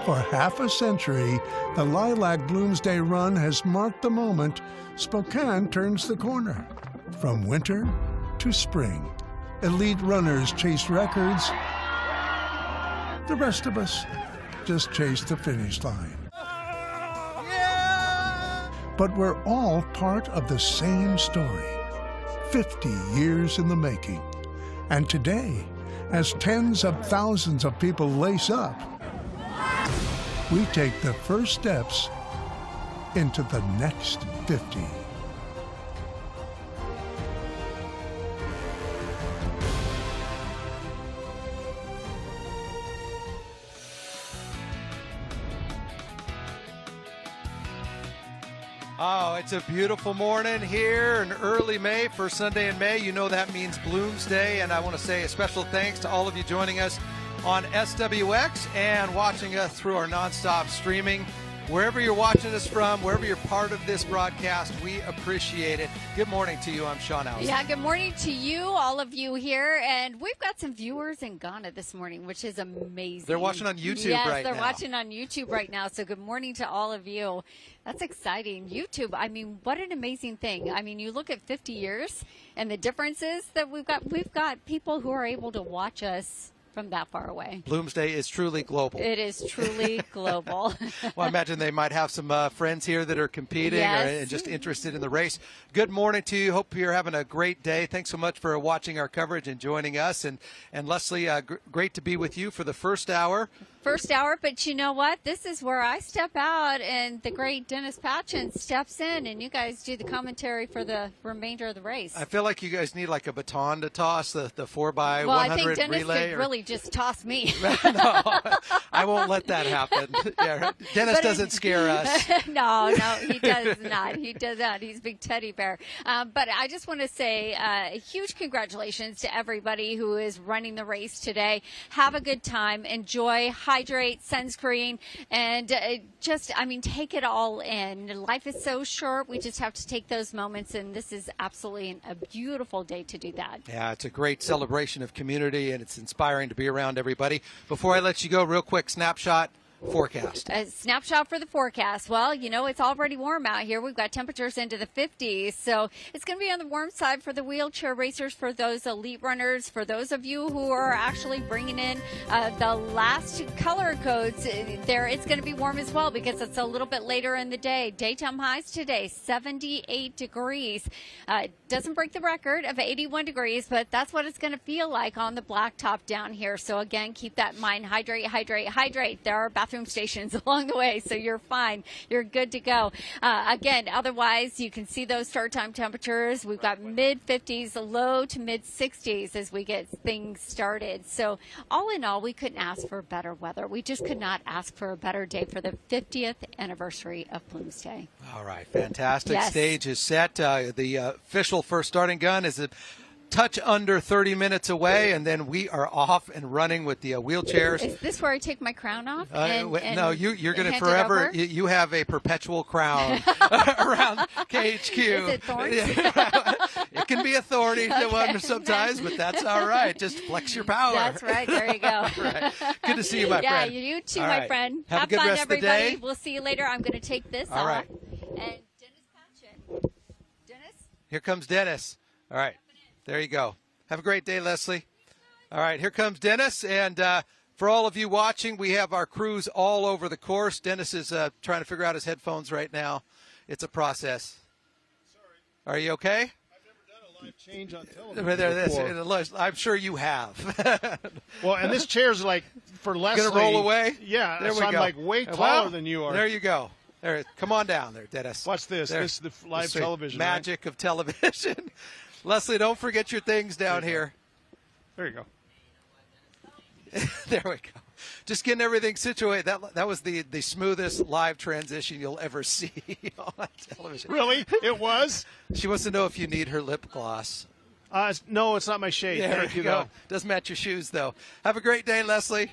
For half a century, the Lilac Bloomsday Run has marked the moment Spokane turns the corner. From winter to spring, elite runners chase records. The rest of us just chase the finish line. But we're all part of the same story. 50 years in the making. And today, as tens of thousands of people lace up, we take the first steps into the next 50. Oh, it's a beautiful morning here in early May, first Sunday in May. You know that means Bloomsday, and I want to say a special thanks to all of you joining us on SWX and watching us through our NonStop streaming. Wherever you're watching us from, wherever you're part of this broadcast, we appreciate it. Good morning to you. I'm Sean Hauser. Yeah, good morning to you, all of you here. And we've got some viewers in Ghana this morning, which is amazing. They're watching on YouTube yes, right now. Yes, they're watching on YouTube right now. So good morning to all of you. That's exciting. YouTube, I mean, what an amazing thing. I mean, you look at 50 years and the differences that we've got people who are able to watch us from that far away. Bloomsday is truly global. It is truly global. Well, I imagine they might have some friends here that are competing Yes. or just interested in the race. Good morning to you. Hope you're having a great day. Thanks so much for watching our coverage and joining us. And Leslie, great to be with you for the first hour. First hour, but you know what? This is where I step out and the great Dennis Patchen steps in and you guys do the commentary for the remainder of the race. I feel like you guys need like a baton to toss, the 4x100 well, I think Dennis relay. could really just toss me. No, I won't let that happen. Yeah, Dennis doesn't scare us. No, he does not. He does not. He's a big teddy bear. But I just want to say a huge congratulations to everybody who is running the race today. Have a good time. Enjoy. Hydrate, sunscreen, and take it all in. Life is so short. We just have to take those moments, and this is absolutely a beautiful day to do that. Yeah, it's a great celebration of community, and it's inspiring to be around everybody. Before I let you go, real quick snapshot. Forecast. A snapshot for the forecast. Well, you know, it's already warm out here. We've got temperatures into the 50s. So it's going to be on the warm side for the wheelchair racers, for those elite runners, for those of you who are actually bringing in the last color codes there. It's going to be warm as well because it's a little bit later in the day. Daytime highs today, 78 degrees. Doesn't break the record of 81 degrees, but that's what it's going to feel like on the blacktop down here. So again, keep that in mind. Hydrate, hydrate, hydrate. There are bathroom stations along the way, so you're fine. You're good to go. Again, otherwise, you can see those start time temperatures. We've got mid-50s, low to mid-60s as we get things started. So all in all, we couldn't ask for better weather. We just could not ask for a better day for the 50th anniversary of Bloomsday. All right, fantastic. Yes. Stage is set. The official first starting gun is a touch under 30 minutes away, and then we are off and running with the wheelchairs. Is this where I take my crown off? No, you're going to hand it forever. over? You have a perpetual crown around KHQ. Is it thorns? It can be a thorny one sometimes, but that's all right. Just flex your power. That's right. There you go. Right. Good to see you, my friend. Yeah, you too, All my right. friend. Have a good fun, rest of the everybody. day. We'll see you later. I'm going to take this All off. right. And Dennis Patchen. Dennis? Here comes Dennis. All right. There you go. Have a great day, Leslie. All right, here comes Dennis. And for all of you watching, we have our crews all over the course. Dennis is trying to figure out his headphones right now. It's a process. Sorry. Are you okay? I've never done a live change on television before. I'm sure you have. Well, and this chair's like for Leslie. Gonna roll away? Yeah, There so we I'm go. like way taller Well, than you are. There you go. There, come on down there, Dennis. Watch this. There. This is the live This is television. magic of television. Leslie, don't forget your things down here. There you go. There we go. Just getting everything situated. That was the smoothest live transition you'll ever see on television. Really? It was? She wants to know if you need her lip gloss. No, it's not my shade. There Thank you go. Doesn't match your shoes, though. Have a great day, Leslie.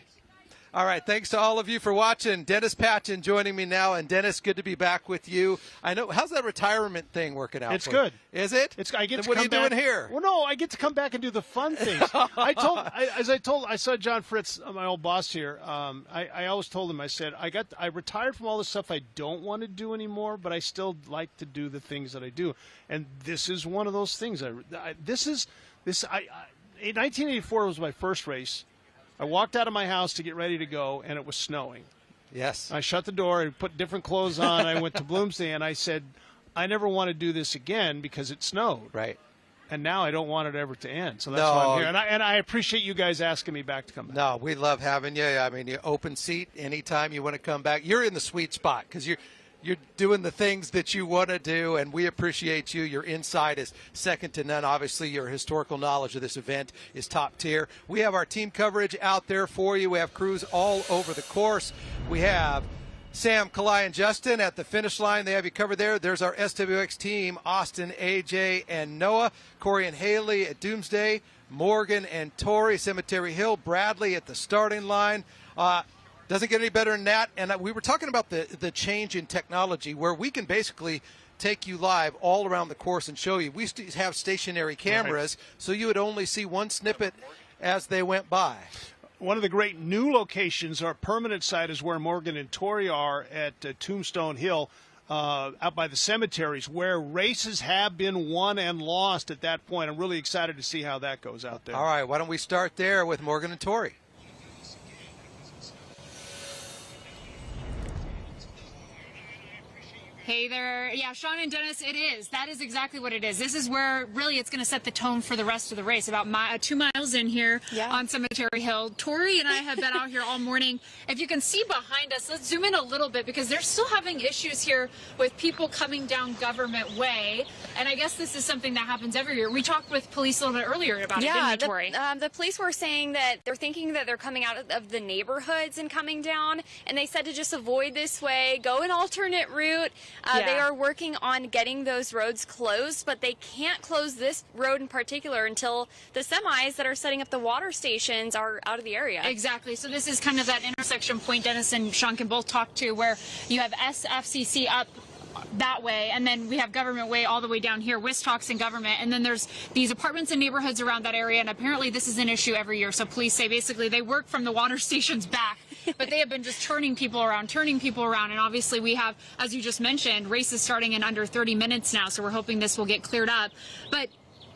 All right, thanks to all of you for watching. Dennis Patchen joining me now. And Dennis, good to be back with you. I know, how's that retirement thing working out? It's for good. You? Is it? I get then to what come are you back. doing here? Well, no, I get to come back and do the fun things. I saw John Fritz, my old boss here. I always told him, I said, I retired from all the stuff I don't want to do anymore, but I still like to do the things that I do. And this is one of those things. 1984 was my first race. I walked out of my house to get ready to go, and it was snowing. Yes. I shut the door and put different clothes on. I went to Bloomsday, and I said, I never want to do this again because it snowed. Right. And now I don't want it ever to end. So that's why I'm here. And I appreciate you guys asking me back to come back. No, we love having you. I mean, you open seat anytime you want to come back. You're in the sweet spot because you're doing the things that you want to do, and we appreciate you. Your insight is second to none. Obviously, your historical knowledge of this event is top tier. We have our team coverage out there for you. We have crews all over the course. We have Sam, Kalai, and Justin at the finish line. They have you covered there. There's our SWX team, Austin, AJ, and Noah. Corey and Haley at Doomsday. Morgan and Tori, Cemetery Hill. Bradley at the starting line. Doesn't get any better than that. And we were talking about the change in technology where we can basically take you live all around the course and show you. We used to have stationary cameras, so you would only see one snippet as they went by. One of the great new locations, our permanent site, is where Morgan and Tori are at Tombstone Hill, out by the cemeteries, where races have been won and lost at that point. I'm really excited to see how that goes out there. All right, why don't we start there with Morgan and Tori? Hey there. Yeah, Sean and Dennis, it is. That is exactly what it is. This is where really it's going to set the tone for the rest of the race. About 2 miles in here on Cemetery Hill. Tori and I have been out here all morning. If you can see behind us, let's zoom in a little bit because they're still having issues here with people coming down Government Way. And I guess this is something that happens every year. We talked with police a little bit earlier about it, didn't we, Tori? The police were saying that they're thinking that they're coming out of the neighborhoods and coming down. And they said to just avoid this way, go an alternate route. They are working on getting those roads closed, but they can't close this road in particular until the semis that are setting up the water stations are out of the area. Exactly. So this is kind of that intersection point Dennis and Sean can both talk to where you have SFCC up that way, and then we have Government Way all the way down here, Wistox and Government, and then there's these apartments and neighborhoods around that area, and apparently this is an issue every year. So police say basically they work from the water stations back, but they have been just turning people around, and obviously we have, as you just mentioned, races starting in under 30 minutes now, so we're hoping this will get cleared up. But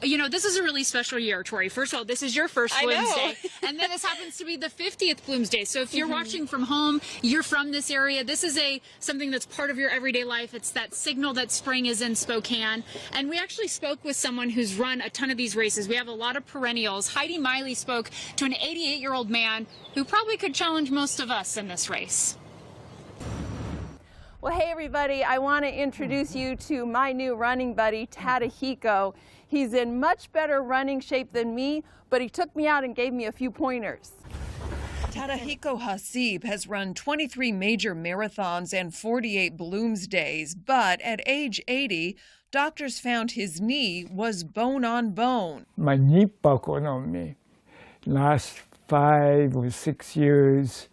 you know, this is a really special year, Tori. First of all, this is your first Bloomsday, and then this happens to be the 50th Bloomsday. So if you're watching from home, you're from this area, this is something that's part of your everyday life. It's that signal that spring is in Spokane. And we actually spoke with someone who's run a ton of these races. We have a lot of perennials. Heidi Miley spoke to an 88-year-old man who probably could challenge most of us in this race. Well, hey, everybody. I want to introduce you to my new running buddy, Tadahiko. He's in much better running shape than me, but he took me out and gave me a few pointers. Tadahiko Hasib has run 23 major marathons and 48 Bloomsdays, but at age 80, doctors found his knee was bone on bone. My knee buckled on me. Last 5 or 6 years,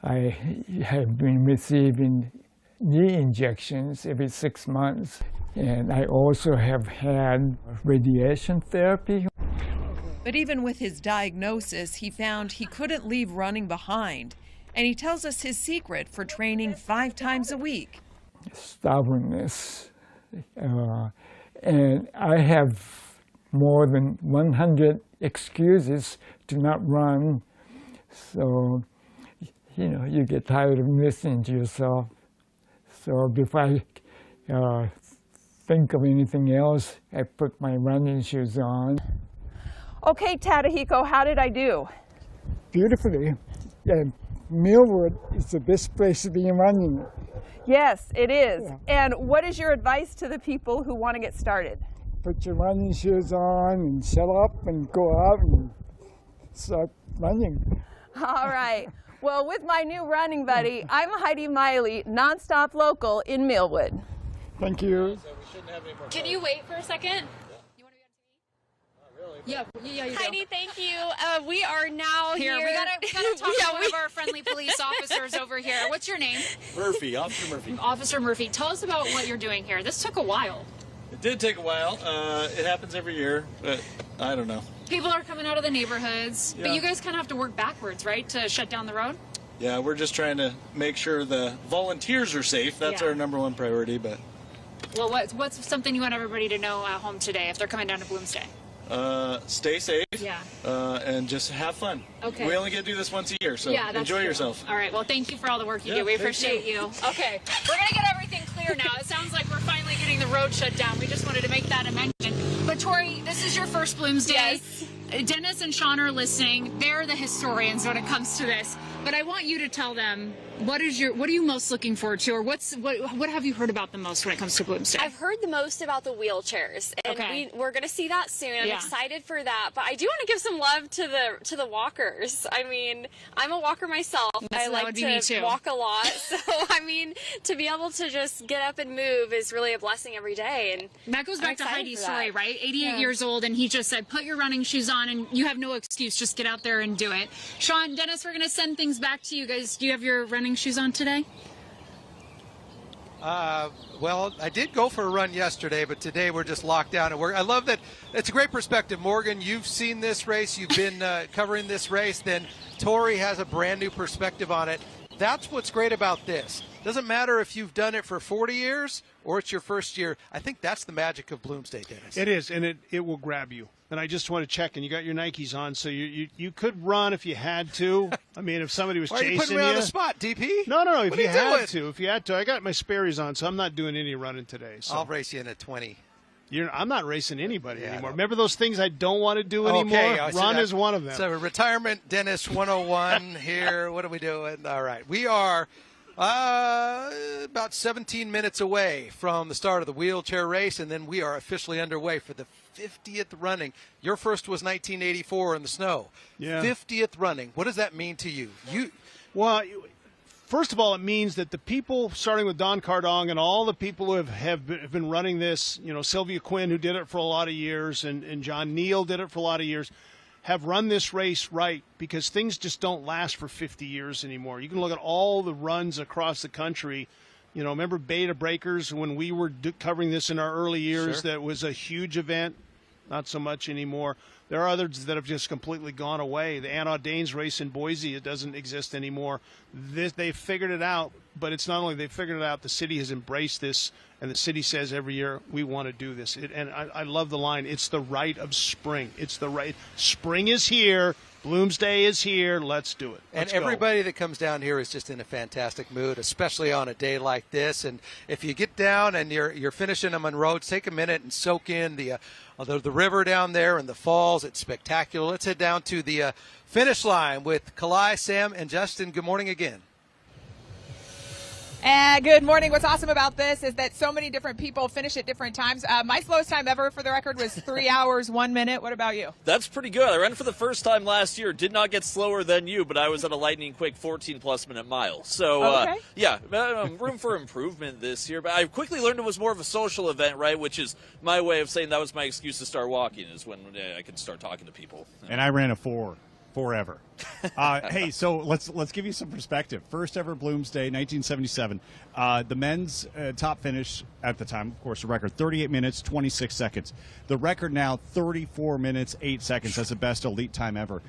I have been receiving knee injections every 6 months. And I also have had radiation therapy. But even with his diagnosis, he found he couldn't leave running behind. And he tells us his secret for training 5 times a week. Stubbornness. And I have more than 100 excuses to not run. So, you know, you get tired of listening to yourself. So before I think of anything else, I put my running shoes on. Okay, Tadahiko, how did I do? Beautifully. And Millwood is the best place to be running. Yes, it is. Yeah. And what is your advice to the people who want to get started? Put your running shoes on and shut up and go out and start running. All right. Well, with my new running buddy, I'm Heidi Miley, NonStop local in Millwood. Thank you. Can you wait for a second? Yeah, you Heidi, thank you. We are now here. We gotta talk to one of our friendly police officers over here. What's your name? Murphy, Officer Murphy. Officer Murphy. Tell us about what you're doing here. This took a while. It did take a while. It happens every year, but I don't know. People are coming out of the neighborhoods, Yeah. but you guys kind of have to work backwards, right, to shut down the road? Yeah, we're just trying to make sure the volunteers are safe. That's Yeah. our number one priority, but Well, what's something you want everybody to know at home today if they're coming down to Bloomsday? stay safe. Yeah. And just have fun. Okay. We only get to do this once a year, so Yeah, that's enjoy true. yourself. All right. Well, thank you for all the work you Yeah, do. We thank appreciate you. you. Okay. We're going to get everything clear now. It sounds like we're finally getting the road shut down. We just wanted to make that amendment. But, Tori, this is your first Bloomsday. Yes. Dennis and Sean are listening. They're the historians when it comes to this. But I want you to tell them what are you most looking forward to, or what have you heard about the most when it comes to Bloomsday? I've heard the most about the wheelchairs, and Okay. we're going to see that soon. I'm Yeah. excited for that, but I do want to give some love to the walkers. I mean, I'm a walker myself. I that like would be me to too. walk a lot, so I mean, to be able to just get up and move is really a blessing every day. And that goes I'm back to excited Heidi's for that. story, right? 88 Yeah. years old, and he just said, put your running shoes on, and you have no excuse. Just get out there and do it. Sean, Dennis, we're going to send things back to you guys. Do you have your running shoes on today? Well, I did go for a run yesterday, but today we're just locked down at work. I love that. It's a great perspective. Morgan, you've seen this race. You've been covering this race. Then Tori has a brand new perspective on it. That's what's great about this. Doesn't matter if you've done it for 40 years or it's your first year. I think that's the magic of Bloomsday, Dennis. It is, and it will grab you. And I just want to check, and you got your Nikes on, so you could run if you had to. I mean, if somebody was Why are you chasing putting me on the spot, DP? No. If What you are you had doing? to, I got my Sperry's on, so I'm not doing any running today. So I'll race you in a 20. I'm not racing anybody anymore. Remember those things I don't want to do anymore? Okay, I see Run that. is one of them. So retirement Dennis 101 here. What are we doing? All right. We are about 17 minutes away from the start of the wheelchair race, and then we are officially underway for the 50th running. Your first was 1984 in the snow. Yeah. 50th running. What does that mean to you? Well, first of all, it means that the people, starting with Don Kardong and all the people who have been running this, Sylvia Quinn, who did it for a lot of years, and John Neal did it for a lot of years, have run this race right, because things just don't last for 50 years anymore. You can look at all the runs across the country. Remember Beta Breakers when we were covering this in our early years? Sure. That was a huge event. Not so much anymore. There are others that have just completely gone away. The Anna Danes race in Boise, it doesn't exist anymore. They've figured it out, but it's not only they've figured it out, the city has embraced this, and the city says every year, we want to do this. And I love the line, it's the right of spring. It's the right. Spring is here. Bloomsday is here. Let's do it. And Let's go. everybody that comes down here is just in a fantastic mood, especially on a day like this. And if you get down and you're finishing them on roads, take a minute and soak in the river down there and the falls. It's spectacular. Let's head down to the finish line with Kalai, Sam, and Justin. Good morning again. And good morning. What's awesome about this is that so many different people finish at different times. My slowest time ever, for the record, was 3 hours, 1 minute. What about you? That's pretty good. I ran for the first time last year. Did not get slower than you, but I was at a lightning quick 14-plus minute mile. So, Okay. yeah, room for improvement this year. But I quickly learned it was more of a social event, right, which is my way of saying that was my excuse to start walking, is when I could start talking to people. And I ran a 4 forever. Hey, so let's give you some perspective. First ever Bloomsday, 1977. The men's top finish at the time, of course, the record 38 minutes 26 seconds. The record now 34 minutes 8 seconds. That's the best elite time ever.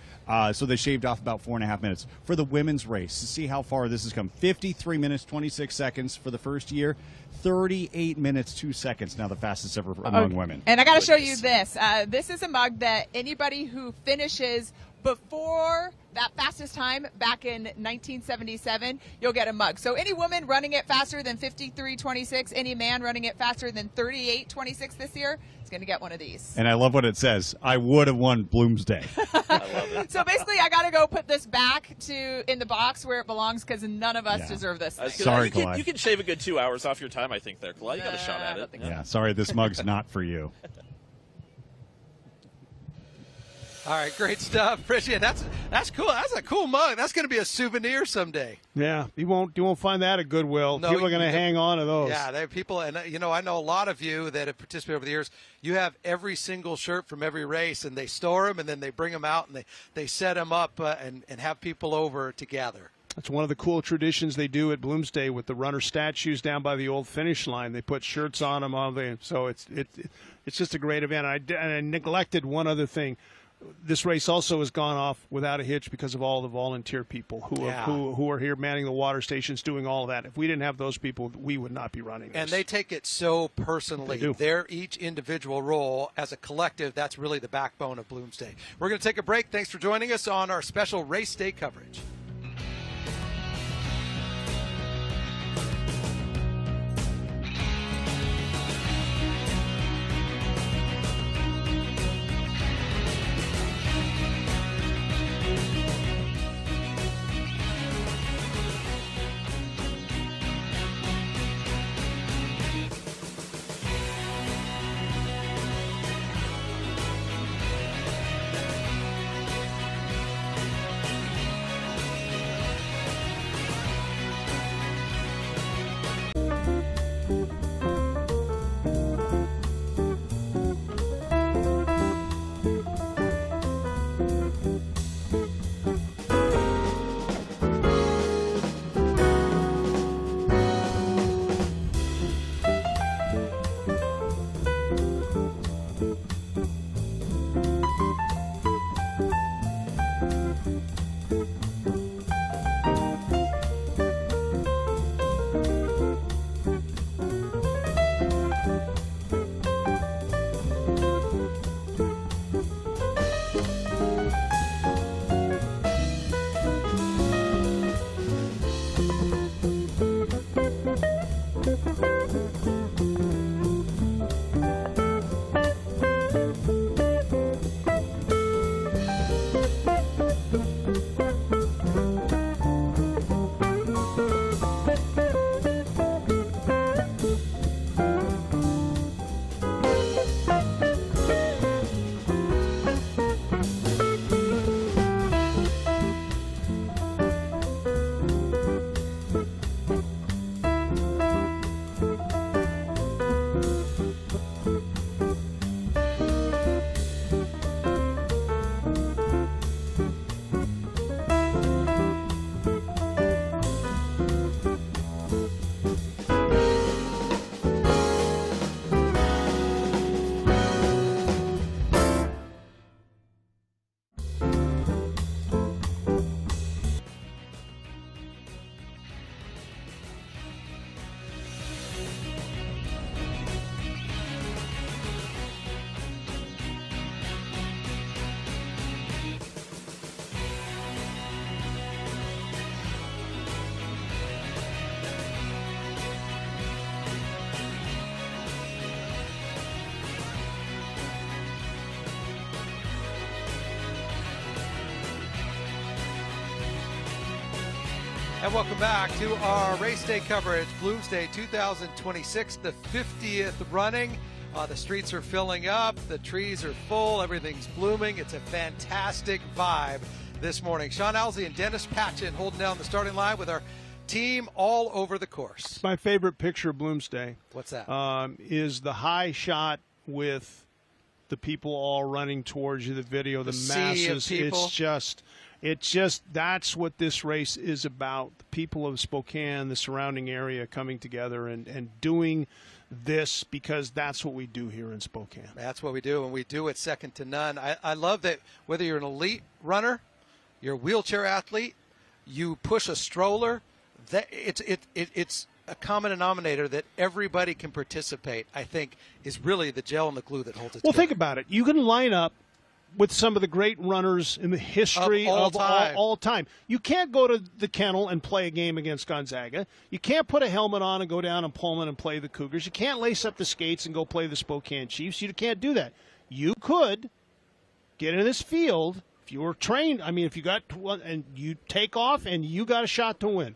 So they shaved off about 4.5 minutes for the women's race. To see how far this has come, 53 minutes 26 seconds for the first year. 38 minutes 2 seconds. Now the fastest ever among women. And I got to show you this. This is a mug that anybody who finishes before that fastest time back in 1977, you'll get a mug. So any woman running it faster than 53.26, any man running it faster than 38.26 this year is going to get one of these. And I love what it says. I would have won Bloomsday. So basically, I got to go put this back in the box where it belongs, because none of us deserve this thing. Sorry, you Kalai. can shave a good 2 hours off your time, I think, there, Kalai. You got a shot at it. Yeah, sorry, this mug's not for you. All right, great stuff. Appreciate it. That's cool. That's a cool mug. That's going to be a souvenir someday. Yeah, you won't find that at Goodwill. No, people are going to hang on to those. Yeah, there are people, and I know a lot of you that have participated over the years. You have every single shirt from every race, and they store them, and then they bring them out, and they set them up and have people over to gather. That's one of the cool traditions they do at Bloomsday with the runner statues down by the old finish line. They put shirts on them, so it's just a great event. And I neglected one other thing. This race also has gone off without a hitch because of all the volunteer people who are here manning the water stations, doing all of that. If we didn't have those people, we would not be running this. And they take it so personally. They do. Their each individual role as a collective, that's really the backbone of Bloomsday. We're going to take a break. Thanks for joining us on our special race day coverage. And welcome back to our race day coverage, Bloomsday 2026, the 50th running. The streets are filling up, the trees are full, everything's blooming. It's a fantastic vibe this morning. Sean Alsey and Dennis Patchen holding down the starting line with our team all over the course. My favorite picture of Bloomsday. What's that? Is the high shot with the people all running towards you, the video, the masses. Sea of people. It's just that's what this race is about. The people of Spokane, the surrounding area coming together and doing this because that's what we do here in Spokane. That's what we do, and we do it second to none. I love that whether you're an elite runner, you're a wheelchair athlete, you push a stroller, that it's a common denominator that everybody can participate, I think, is really the gel and the glue that holds it together. Well, think about it. You can line up with some of the great runners in the history of all time. You can't go to the kennel and play a game against Gonzaga. You can't put a helmet on and go down in Pullman and play the Cougars. You can't lace up the skates and go play the Spokane Chiefs. You can't do that. You could get in this field if you were trained. I mean, if you got one and you take off and you got a shot to win.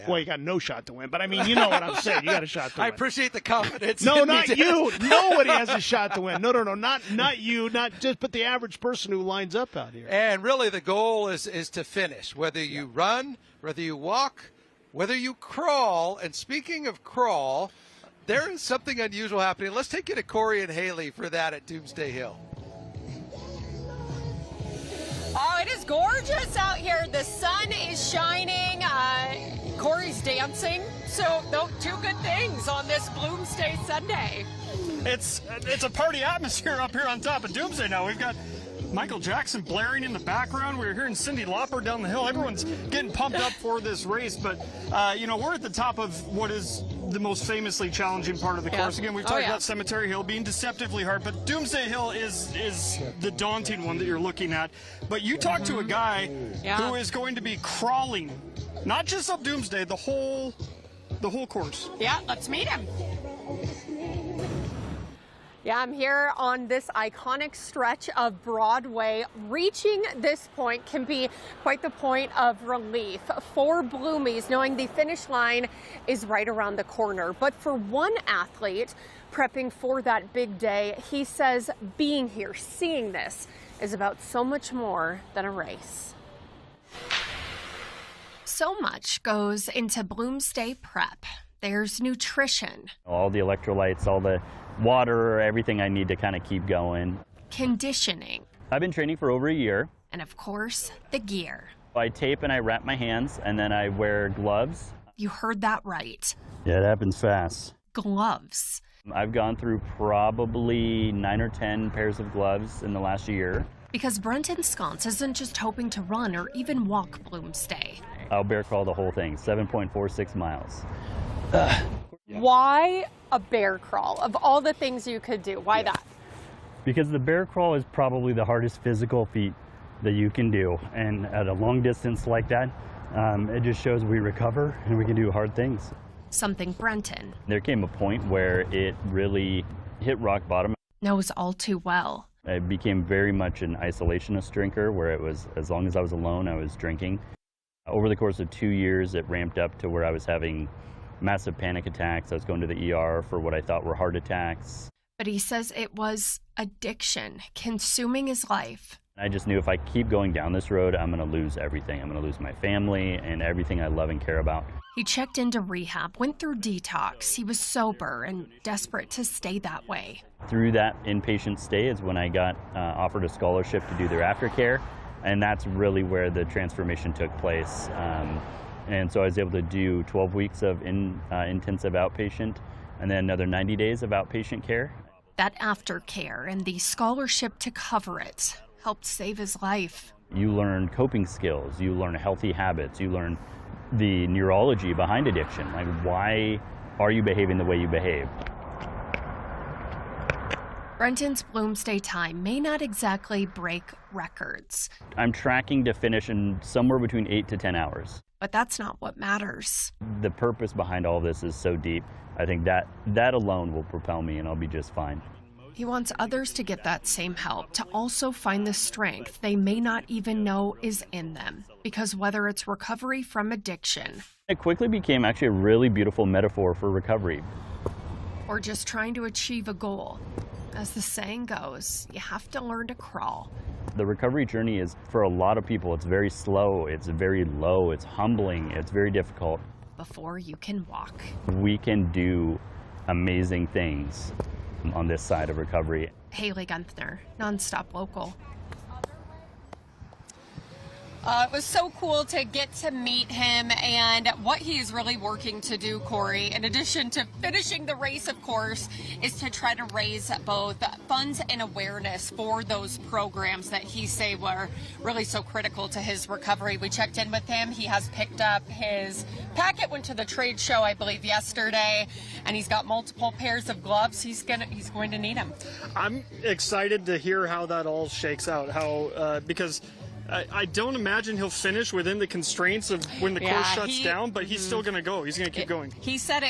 Well, you got no shot to win, but I mean, you know what I'm saying. You got a shot to win. I appreciate the confidence. No, in me, not Dennis. you. Nobody has a shot to win. No, not you. Not just, but the average person who lines up out here. And really, the goal is to finish. Whether you run, whether you walk, whether you crawl. And speaking of crawl, there is something unusual happening. Let's take you to Corey and Haley for that at Doomsday Hill. Oh, it is gorgeous out here. The sun is shining. Corey's dancing. So, two good things on this Bloomsday Sunday. It's a party atmosphere up here on top of Doomsday now. We've got Michael Jackson blaring in the background. We're hearing Cyndi Lauper down the hill. Everyone's getting pumped up for this race. But, we're at the top of what is the most famously challenging part of the course. Again, we've talked about Cemetery Hill being deceptively hard, but Doomsday Hill is the daunting one that you're looking at. But you talk to a guy who is going to be crawling, not just up Doomsday, the whole course. Yeah, let's meet him. Yeah, I'm here on this iconic stretch of Broadway. Reaching this point can be quite the point of relief for Bloomies, knowing the finish line is right around the corner. But for one athlete prepping for that big day, he says being here, seeing this, is about so much more than a race. So much goes into Bloomsday prep. There's nutrition. All the electrolytes, all the water, everything I need to kind of keep going. Conditioning. I've been training for over a year. And of course, the gear. I tape and I wrap my hands, and then I wear gloves. You heard that right. Yeah, it happens fast. Gloves. I've gone through probably 9 or 10 pairs of gloves in the last year. Because Brenton Sconce isn't just hoping to run or even walk Bloomsday. I'll bear crawl the whole thing, 7.46 miles. Why a bear crawl? Of all the things you could do, why that? Because the bear crawl is probably the hardest physical feat that you can do. And at a long distance like that, it just shows we recover and we can do hard things. Something Brenton There came a point where it really hit rock bottom. knows all too well. I became very much an isolationist drinker, where it was as long as I was alone, I was drinking. Over the course of 2 years, it ramped up to where I was having massive panic attacks. I was going to the ER for what I thought were heart attacks. But he says it was addiction, consuming his life. I just knew if I keep going down this road, I'm going to lose everything. I'm going to lose my family and everything I love and care about. He checked into rehab, went through detox. He was sober and desperate to stay that way. Through that inpatient stay is when I got offered a scholarship to do their aftercare, and that's really where the transformation took place. And so I was able to do 12 weeks of intensive outpatient and then another 90 days of outpatient care. That aftercare and the scholarship to cover it helped save his life. You learn coping skills, you learn healthy habits, you learn the neurology behind addiction. Like, why are you behaving the way you behave? Brenton's Bloomsday time may not exactly break records. I'm tracking to finish in somewhere between 8 to 10 hours. But that's not what matters. The purpose behind all this is so deep. I think that alone will propel me and I'll be just fine. He wants others to get that same help, to also find the strength they may not even know is in them. Because whether it's recovery from addiction, It quickly became actually a really beautiful metaphor for recovery. or just trying to achieve a goal, as the saying goes, you have to learn to crawl. The recovery journey is, for a lot of people, it's very slow, it's very low, it's humbling, it's very difficult. Before you can walk. We can do amazing things on this side of recovery. Haley Gunther, NonStop Local. It was so cool to get to meet him and what he is really working to do, Corey, in addition to finishing the race, of course, is to try to raise both funds and awareness for those programs that he say were really so critical to his recovery. We checked in with him. He has picked up his packet, went to the trade show, I believe, yesterday, and he's got multiple pairs of gloves. He's going to need them. I'm excited to hear how that all shakes out, because I don't imagine he'll finish within the constraints of when the course shuts down, but he's still going to go. He's going to keep going. He said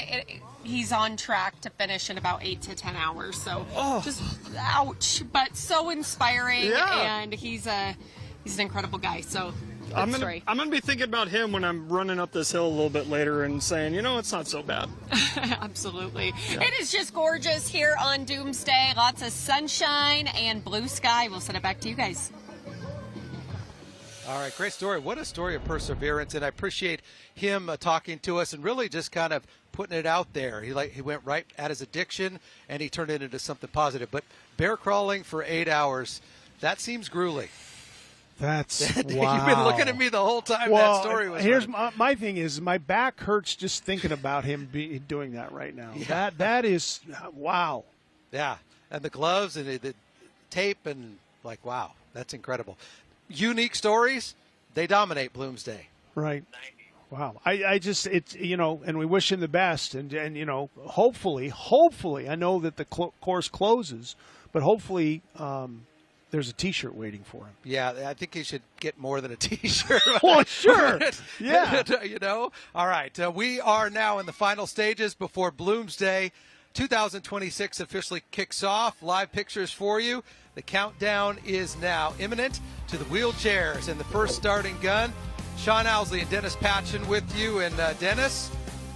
he's on track to finish in about 8 to 10 hours. So just ouch, but so inspiring. Yeah. And he's a he's an incredible guy. So I'm good gonna story. be thinking about him when I'm running up this hill a little bit later and saying, it's not so bad. Absolutely. Yeah. It is just gorgeous here on Doomsday. Lots of sunshine and blue sky. We'll send it back to you guys. All right, great story. What a story of perseverance, and I appreciate him talking to us and really just kind of putting it out there. He went right at his addiction, and he turned it into something positive. But bear crawling for 8 hours, that seems grueling. That's wow. You've been looking at me the whole time that story was here's running. my thing is my back hurts just thinking about him doing that right now. Yeah. That is wow. Yeah, and the gloves and the tape and wow, that's incredible. Unique stories, they dominate Bloomsday. Right. Wow. I just, it's, and we wish him the best. And hopefully, I know that the course closes, but hopefully there's a T-shirt waiting for him. Yeah, I think he should get more than a T-shirt. Well, sure. Yeah. All right. We are now in the final stages before Bloomsday 2026 officially kicks off. Live pictures for you. The countdown is now imminent to the wheelchairs and the first starting gun. Sean Owsley and Dennis Patchen with you. And Dennis,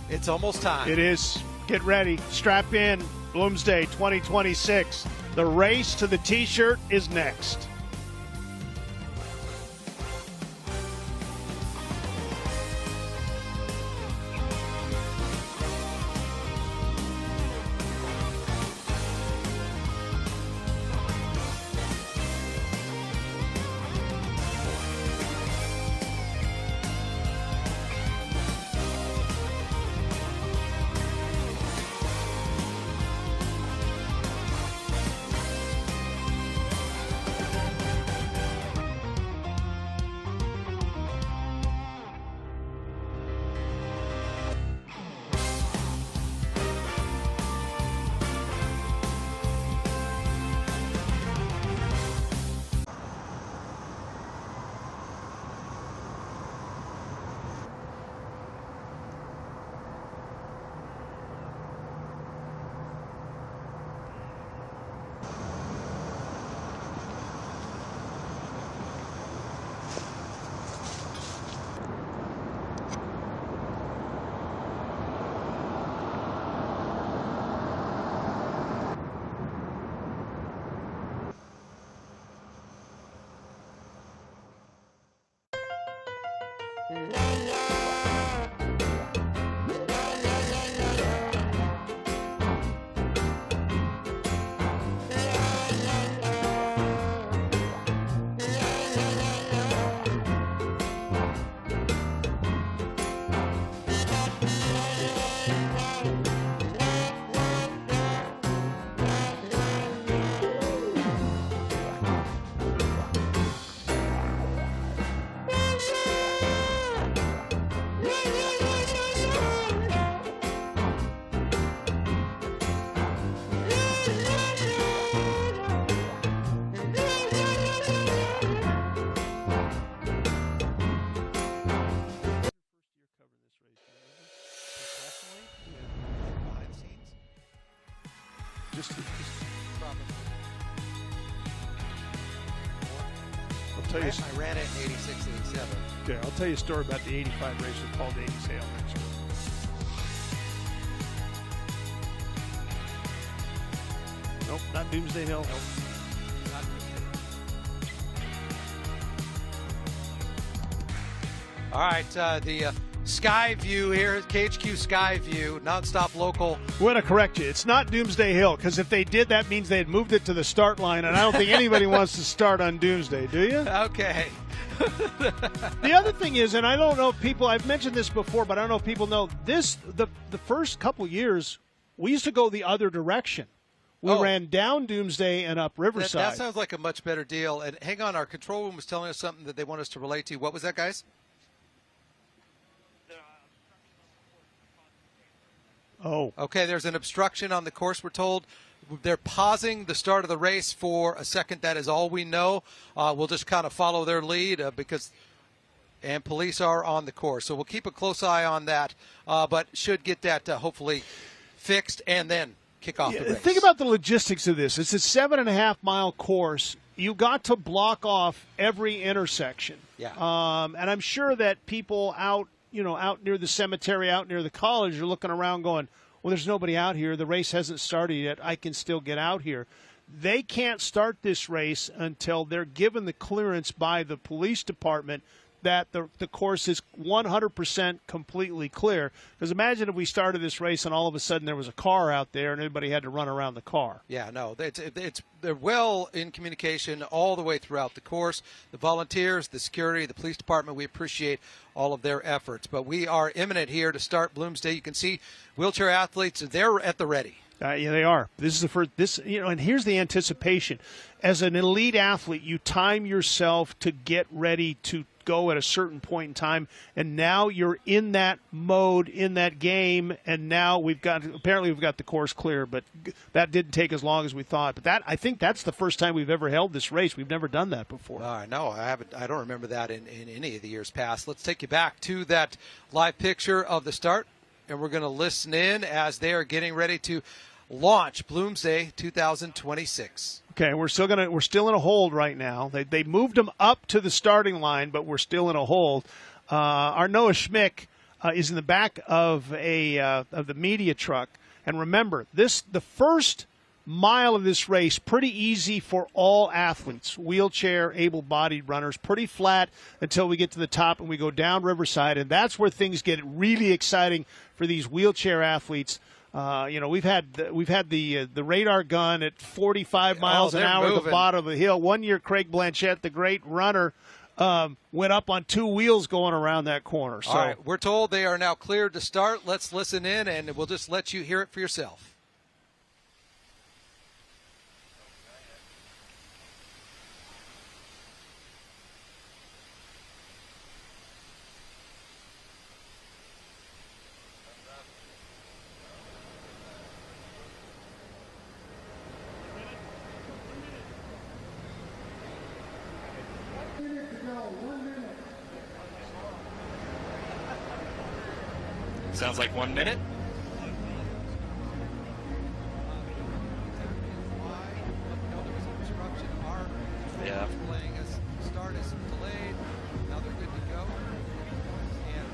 it's almost time. It is. Get ready. Strap in. Bloomsday 2026. The race to the T-shirt is next. I ran it in 86, 87. Okay, I'll tell you a story about the 85 race with Paul Davies Hale next week. Nope, not Doomsday Hill. Nope. All right, the Sky View here, KHQ Sky View, nonstop local. I'm going to correct you. It's not Doomsday Hill, because if they did, that means they had moved it to the start line, and I don't think anybody wants to start on Doomsday, do you? Okay. The other thing is, and I don't know if people, I've mentioned this before, but I don't know if people know, this, the first couple years, we used to go the other direction. We ran down Doomsday and up Riverside. That sounds like a much better deal. And hang on, our control room was telling us something that they want us to relate to. What was that, guys? Oh. Okay, there's an obstruction on the course, we're told. They're pausing the start of the race for a second. That is all we know. We'll just kind of follow their lead and police are on the course. So we'll keep a close eye on that, but should get that hopefully fixed and then kick off the race. Think about the logistics of this. It's a 7.5 mile course. you got to block off every intersection. Yeah. And I'm sure that people out near the cemetery, out near the college, are looking around going, well, there's nobody out here. The race hasn't started yet. I can still get out here. They can't start this race until they're given the clearance by the police department that the course is 100% completely clear. Because imagine if we started this race and all of a sudden there was a car out there and everybody had to run around the car. Yeah, no, they're well in communication all the way throughout the course. The volunteers, the security, the police department, we appreciate all of their efforts. But we are imminent here to start Bloomsday. You can see wheelchair athletes, they're at the ready. Yeah, they are. This is the first. And here's the anticipation. As an elite athlete, you time yourself to get ready to go at a certain point in time, and now you're in that mode, in that game, and now we've got the course clear, but that didn't take as long as we thought. But I think that's the first time we've ever held this race. We've never done that before. No, I haven't. I don't remember that in any of the years past. Let's take you back to that live picture of the start, and we're going to listen in as they are getting ready to launch Bloomsday 2026. Okay, we're still in a hold right now. They moved them up to the starting line, but we're still in a hold. Our Noah Schmick is in the back of the media truck, and remember the first mile of this race pretty easy for all athletes, wheelchair, able-bodied runners, pretty flat until we get to the top and we go down Riverside, and that's where things get really exciting for these wheelchair athletes. We've had the radar gun at 45 miles an hour at the bottom of the hill. One year, Craig Blanchette, the great runner, went up on two wheels going around that corner. So. All right, we're told they are now cleared to start. Let's listen in, and we'll just let you hear it for yourself. Sounds like 1 minute. Yeah. Start is delayed. Now they're good to go. And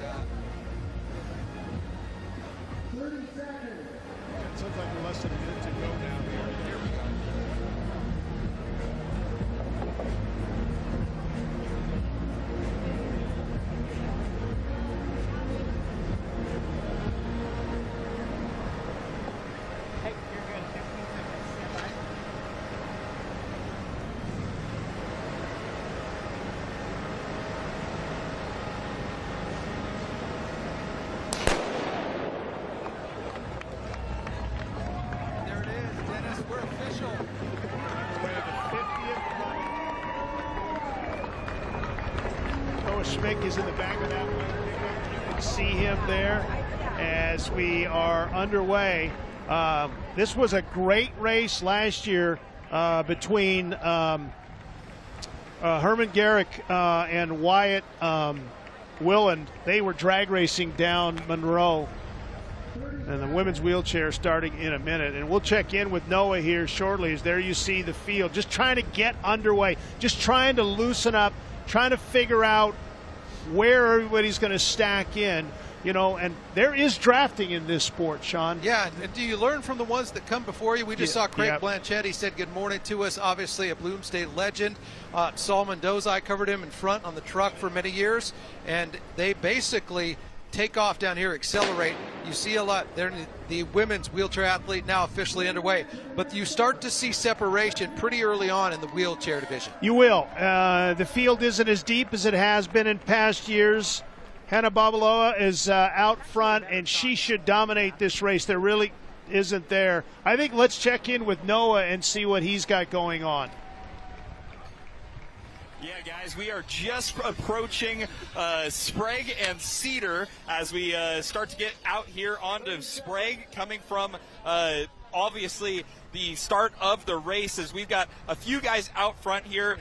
30 seconds. It sounds like we're less than a minute to go now. Here we go. Schmick is in the back of that one. You can see him there as we are underway. This was a great race last year between Herman Garrick and Wyatt Willand. They were drag racing down Monroe. And the women's wheelchair starting in a minute. And we'll check in with Noah here shortly. As there you see the field. Just trying to get underway. Just trying to loosen up. Trying to figure out where everybody's going to stack in, and there is drafting in this sport, Sean. Yeah, and do you learn from the ones that come before you? We just saw Craig Blanchette. He said good morning to us, obviously a Bloomsday legend. Saul Mendoza, I covered him in front on the truck for many years, and they basically take off down here, accelerate. You see a lot. They're the women's wheelchair athlete now officially underway, but you start to see separation pretty early on in the wheelchair division. You will. The field isn't as deep as it has been in past years. Hannah Babaloa is out front, and she should dominate this race. There really isn't there. I think let's check in with Noah and see what he's got going on. Yeah, guys, we are just approaching Sprague and Cedar as we start to get out here onto Sprague, coming from obviously the start of the races. We've got a few guys out front here.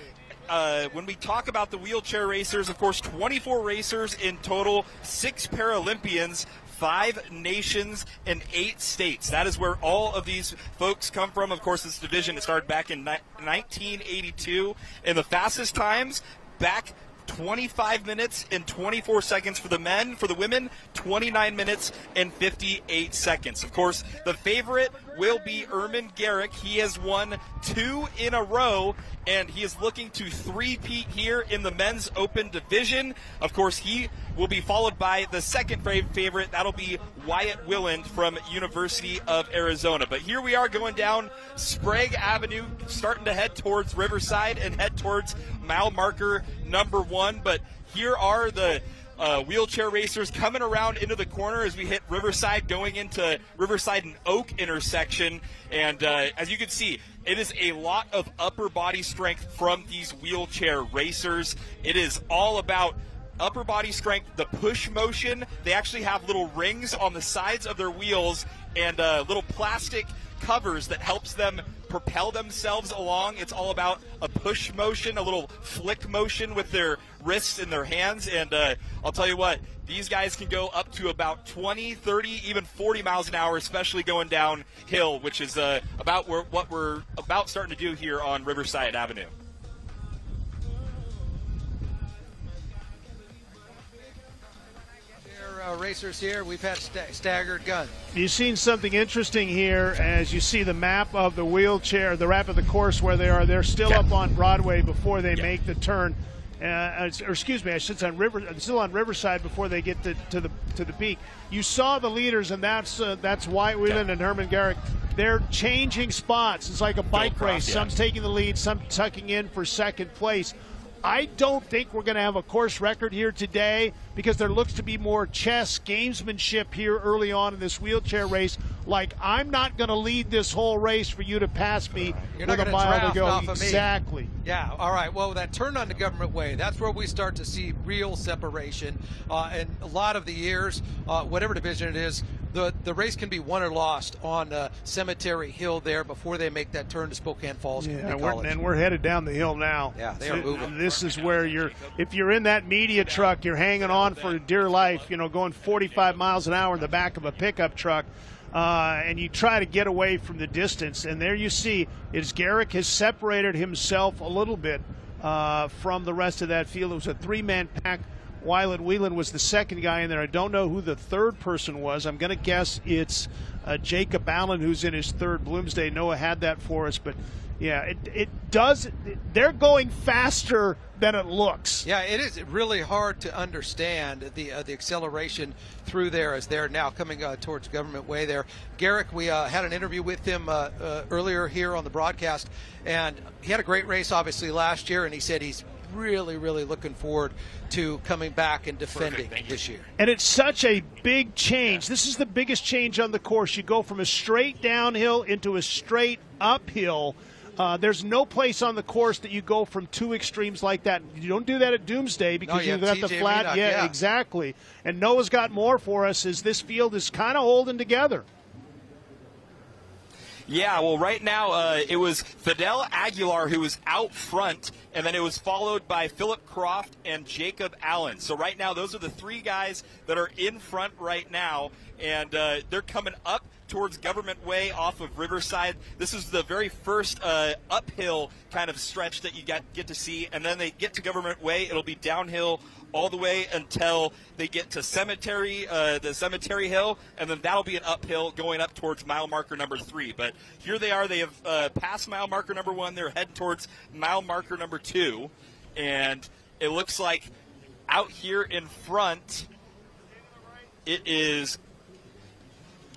When we talk about the wheelchair racers, of course, 24 racers in total, 6 Paralympians, 5 nations and 8 states. That is where all of these folks come from. Of course, this division started back in 1982, and the fastest times back 25 minutes and 24 seconds for the men. For the women, 29 minutes and 58 seconds. Of course, the favorite will be Ermin Garrick. He has won 2 in a row, and he is looking to three-peat here in the men's open division. Of course, he will be followed by the second favorite. That'll be Wyatt Willand from University of Arizona. But here we are going down Sprague Avenue, starting to head towards Riverside and head towards mile marker number 1. But here are the wheelchair racers coming around into the corner as we hit Riverside, going into Riverside and Oak intersection. And as you can see, it is a lot of upper body strength from these wheelchair racers. It is all about upper body strength, the push motion. They actually have little rings on the sides of their wheels and little plastic covers that helps them propel themselves along. It's all about a push motion, a little flick motion with their wrists and their hands. And I'll tell you what, these guys can go up to about 20, 30, even 40 miles an hour, especially going downhill, which is about what we're about starting to do here on Riverside Avenue. Racers here, we've had staggered guns. You've seen something interesting here as you see the map of the wheelchair, the map of the course where they are. They're still up on Broadway before they make the turn. Or excuse me, I should say still on Riverside before they get to the peak. You saw the leaders, and that's Wyatt Whelan and Ermin Garrick. They're changing spots. It's like a bike race. Some taking the lead, some tucking in for second place. I don't think we're going to have a course record here today because there looks to be more chess gamesmanship here early on in this wheelchair race. Like, I'm not going to lead this whole race for you to pass me You're with not a mile to go. off of me. Exactly. Yeah, all right. Well, that turn on the Government Way, that's where we start to see real separation. And a lot of the years, whatever division it is, the race can be won or lost on Cemetery Hill there before they make that turn to Spokane Falls Community College. And we're headed down the hill now. Yeah, they are moving. This is where if you're in that media truck, you're hanging on for dear life, going 45 miles an hour in the back of a pickup truck. And you try to get away from the distance. And there you see is Garrick has separated himself a little bit from the rest of that field. It was a 3-man pack. Wyatt Whelan was the second guy in there. I don't know who the third person was. I'm going to guess it's Jacob Allen, who's in his third Bloomsday. Noah had that for us. But, yeah, they're going faster than it looks. Yeah, it is really hard to understand the acceleration through there as they're now coming towards Government Way there. Garrick, we had an interview with him earlier here on the broadcast, and he had a great race, obviously, last year, and he said he's really, really looking forward to coming back and defending this year. And it's such a big change. This is the biggest change on the course. You go from a straight downhill into a straight uphill. There's no place on the course that you go from two extremes like that. You don't do that at Doomsday because you've got the flat. Yeah, exactly. And Noah's got more for us as this field is kind of holding together. Yeah, well, right now it was Fidel Aguilar who was out front, and then it was followed by Philip Croft and Jacob Allen. So right now those are the three guys that are in front right now, and they're coming up towards Government Way off of Riverside. This is the very first uphill kind of stretch that you get to see, and then they get to Government Way. It'll be downhill all the way until they get to the Cemetery Hill, and then that'll be an uphill going up towards mile marker number 3. But here they are. They have passed mile marker number 1. They're heading towards mile marker number 2, and it looks like out here in front it is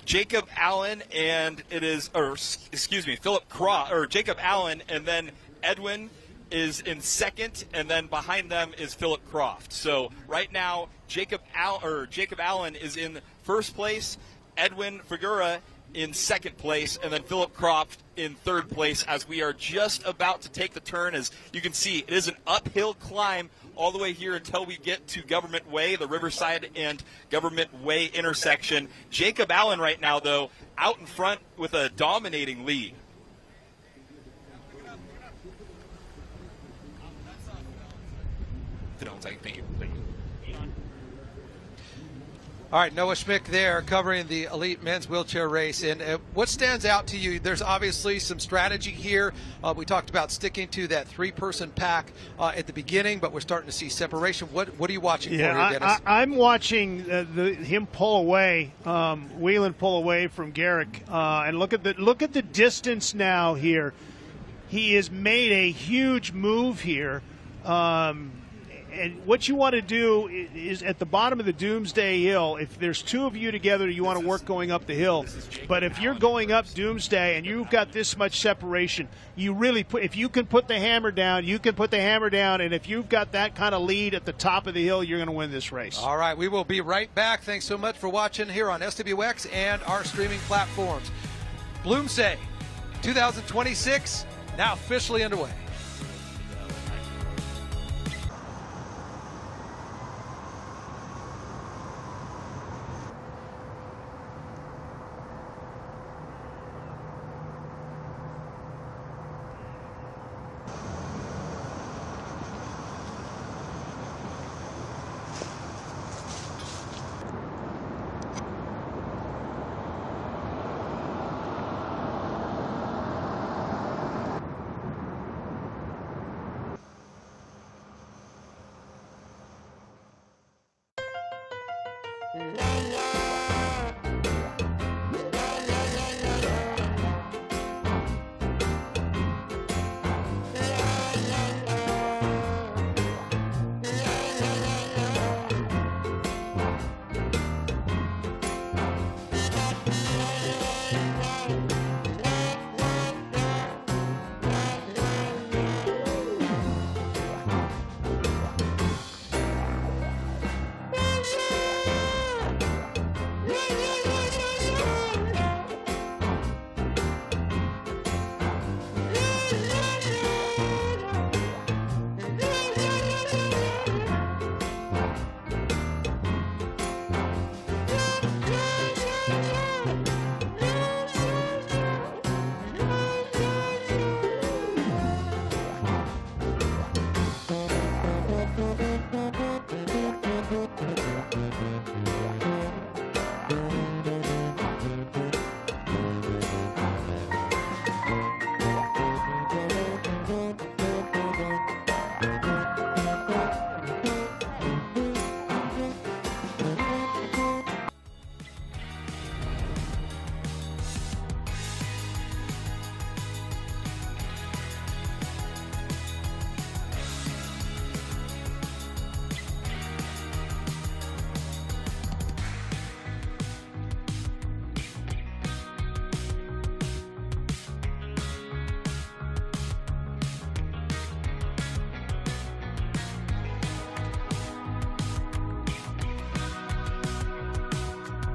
Jacob Allen, and it is, Philip Croft, or Jacob Allen, and then Edwin is in second, and then behind them is Philip Croft. So right now, Jacob Allen is in first place, Edwin Figura in second place, and then Philip Croft in third place as we are just about to take the turn. As you can see, it is an uphill climb all the way here until we get to Government Way, the Riverside and Government Way intersection. Jacob Allen right now, though, out in front with a dominating lead. Thank you. All right, Noah Schmick there covering the elite men's wheelchair race. And what stands out to you? There's obviously some strategy here. We talked about sticking to that 3-person pack at the beginning, but we're starting to see separation. What are you watching for here, Dennis? I'm watching him pull away, Whelan pull away from Garrick, and look at the distance now here. He has made a huge move here. And what you want to do is at the bottom of the Doomsday Hill, if there's 2 of you together, you want to work going up the hill. But if you're going up Doomsday and you've got this much separation, you really if you can put the hammer down, you can put the hammer down. And if you've got that kind of lead at the top of the hill, you're going to win this race. All right, we will be right back. Thanks so much for watching here on SWX and our streaming platforms. Bloomsday 2026 now officially underway.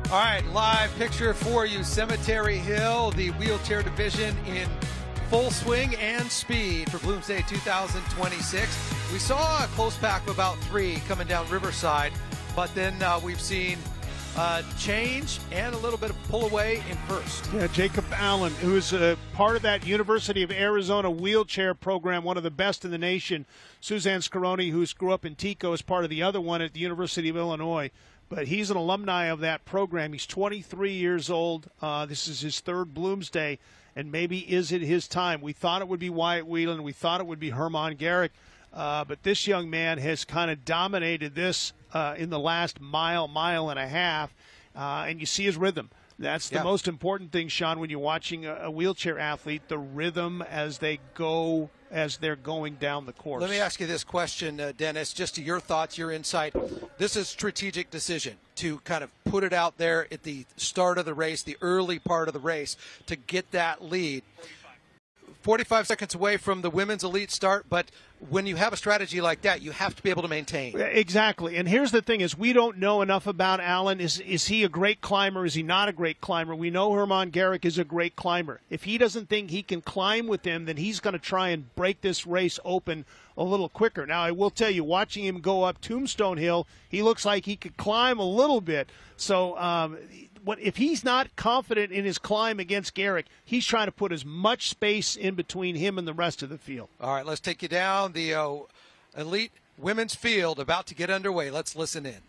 All right, live picture for you. Cemetery Hill, the wheelchair division in full swing and speed for Bloomsday 2026. We saw a close pack of about 3 coming down Riverside, but then we've seen change and a little bit of pull away in first. Yeah, Jacob Allen, who is a part of that University of Arizona wheelchair program, one of the best in the nation. Suzanne Scaroni, who grew up in Tico, is part of the other one at the University of Illinois. But he's an alumni of that program. He's 23 years old. This is his 3rd Bloomsday, and maybe is it his time? We thought it would be Wyatt Whelan. We thought it would be Herman Garrick. But this young man has kind of dominated this in the last mile and a half, and you see his rhythm. That's the most important thing, Sean, when you're watching a wheelchair athlete, the rhythm as they go, as they're going down the course. Let me ask you this question, Dennis, just to your thoughts, your insight. This is a strategic decision to kind of put it out there at the start of the race, the early part of the race, to get that lead. 45 seconds away from the women's elite start, but when you have a strategy like that, you have to be able to maintain. Exactly. And here's the thing is we don't know enough about Allen. Is he a great climber? Is he not a great climber? We know Herman Garrick is a great climber. If he doesn't think he can climb with him, then he's going to try and break this race open a little quicker. Now, I will tell you, watching him go up Tombstone Hill, he looks like he could climb a little bit. So if he's not confident in his climb against Garrick, he's trying to put as much space in between him and the rest of the field. All right, let's take you down the elite women's field about to get underway. Let's listen in.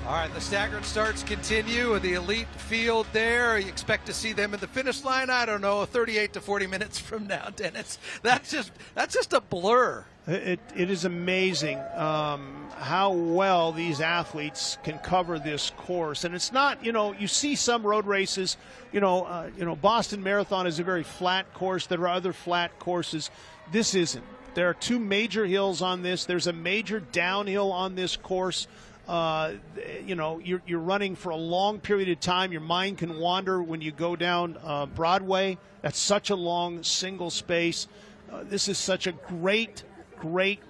All right, the staggered starts continue with the elite field there. You expect to see them at the finish line, I don't know, 38 to 40 minutes from now, Dennis. That's just a blur. It is amazing how well these athletes can cover this course. And it's not, you see some road races, Boston Marathon is a very flat course. There are other flat courses. This isn't. There are two major hills on this. There's a major downhill on this course. You're running for a long period of time. Your mind can wander when you go down Broadway. That's such a long single space. This is such a great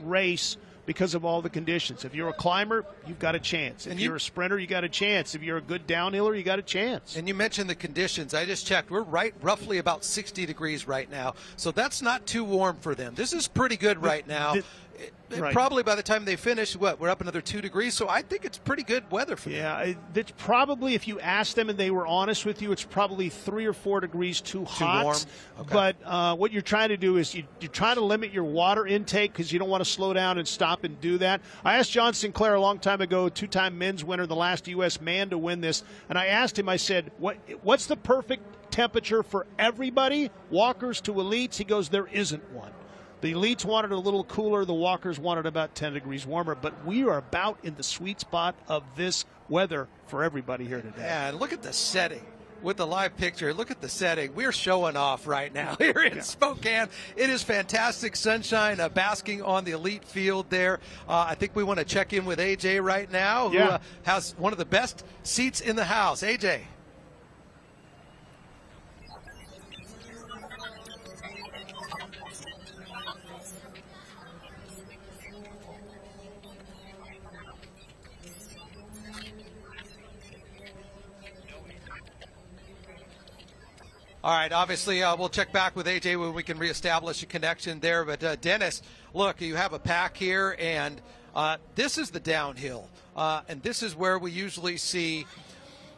race because of all the conditions. If you're a climber, you've got a chance. If you're a sprinter, you got a chance. If you're a good downhiller, you got a chance. And you mentioned the conditions. I just checked. We're roughly about 60 degrees right now. So that's not too warm for them. This is pretty good right now. Right. Probably by the time they finish, we're up another 2 degrees. So I think it's pretty good weather for them. Yeah, it's probably, if you asked them and they were honest with you, it's probably 3 or 4 degrees too hot. warm? Okay. But what you're trying to do is you're trying to limit your water intake because you don't want to slow down and stop and do that. I asked John Sinclair a long time ago, 2-time men's winner, the last U.S. man to win this, and I asked him, I said, what's the perfect temperature for everybody, walkers to elites? He goes, there isn't one. The elites wanted a little cooler. The walkers wanted about 10 degrees warmer. But we are about in the sweet spot of this weather for everybody here today. Yeah, and look at the setting. With the live picture, look at the setting. We're showing off right now here in Spokane. It is fantastic sunshine, basking on the elite field there. I think we want to check in with AJ right now, who has one of the best seats in the house. AJ. All right, obviously, we'll check back with AJ when we can reestablish a connection there. But, Dennis, look, you have a pack here, and this is the downhill. And this is where we usually see,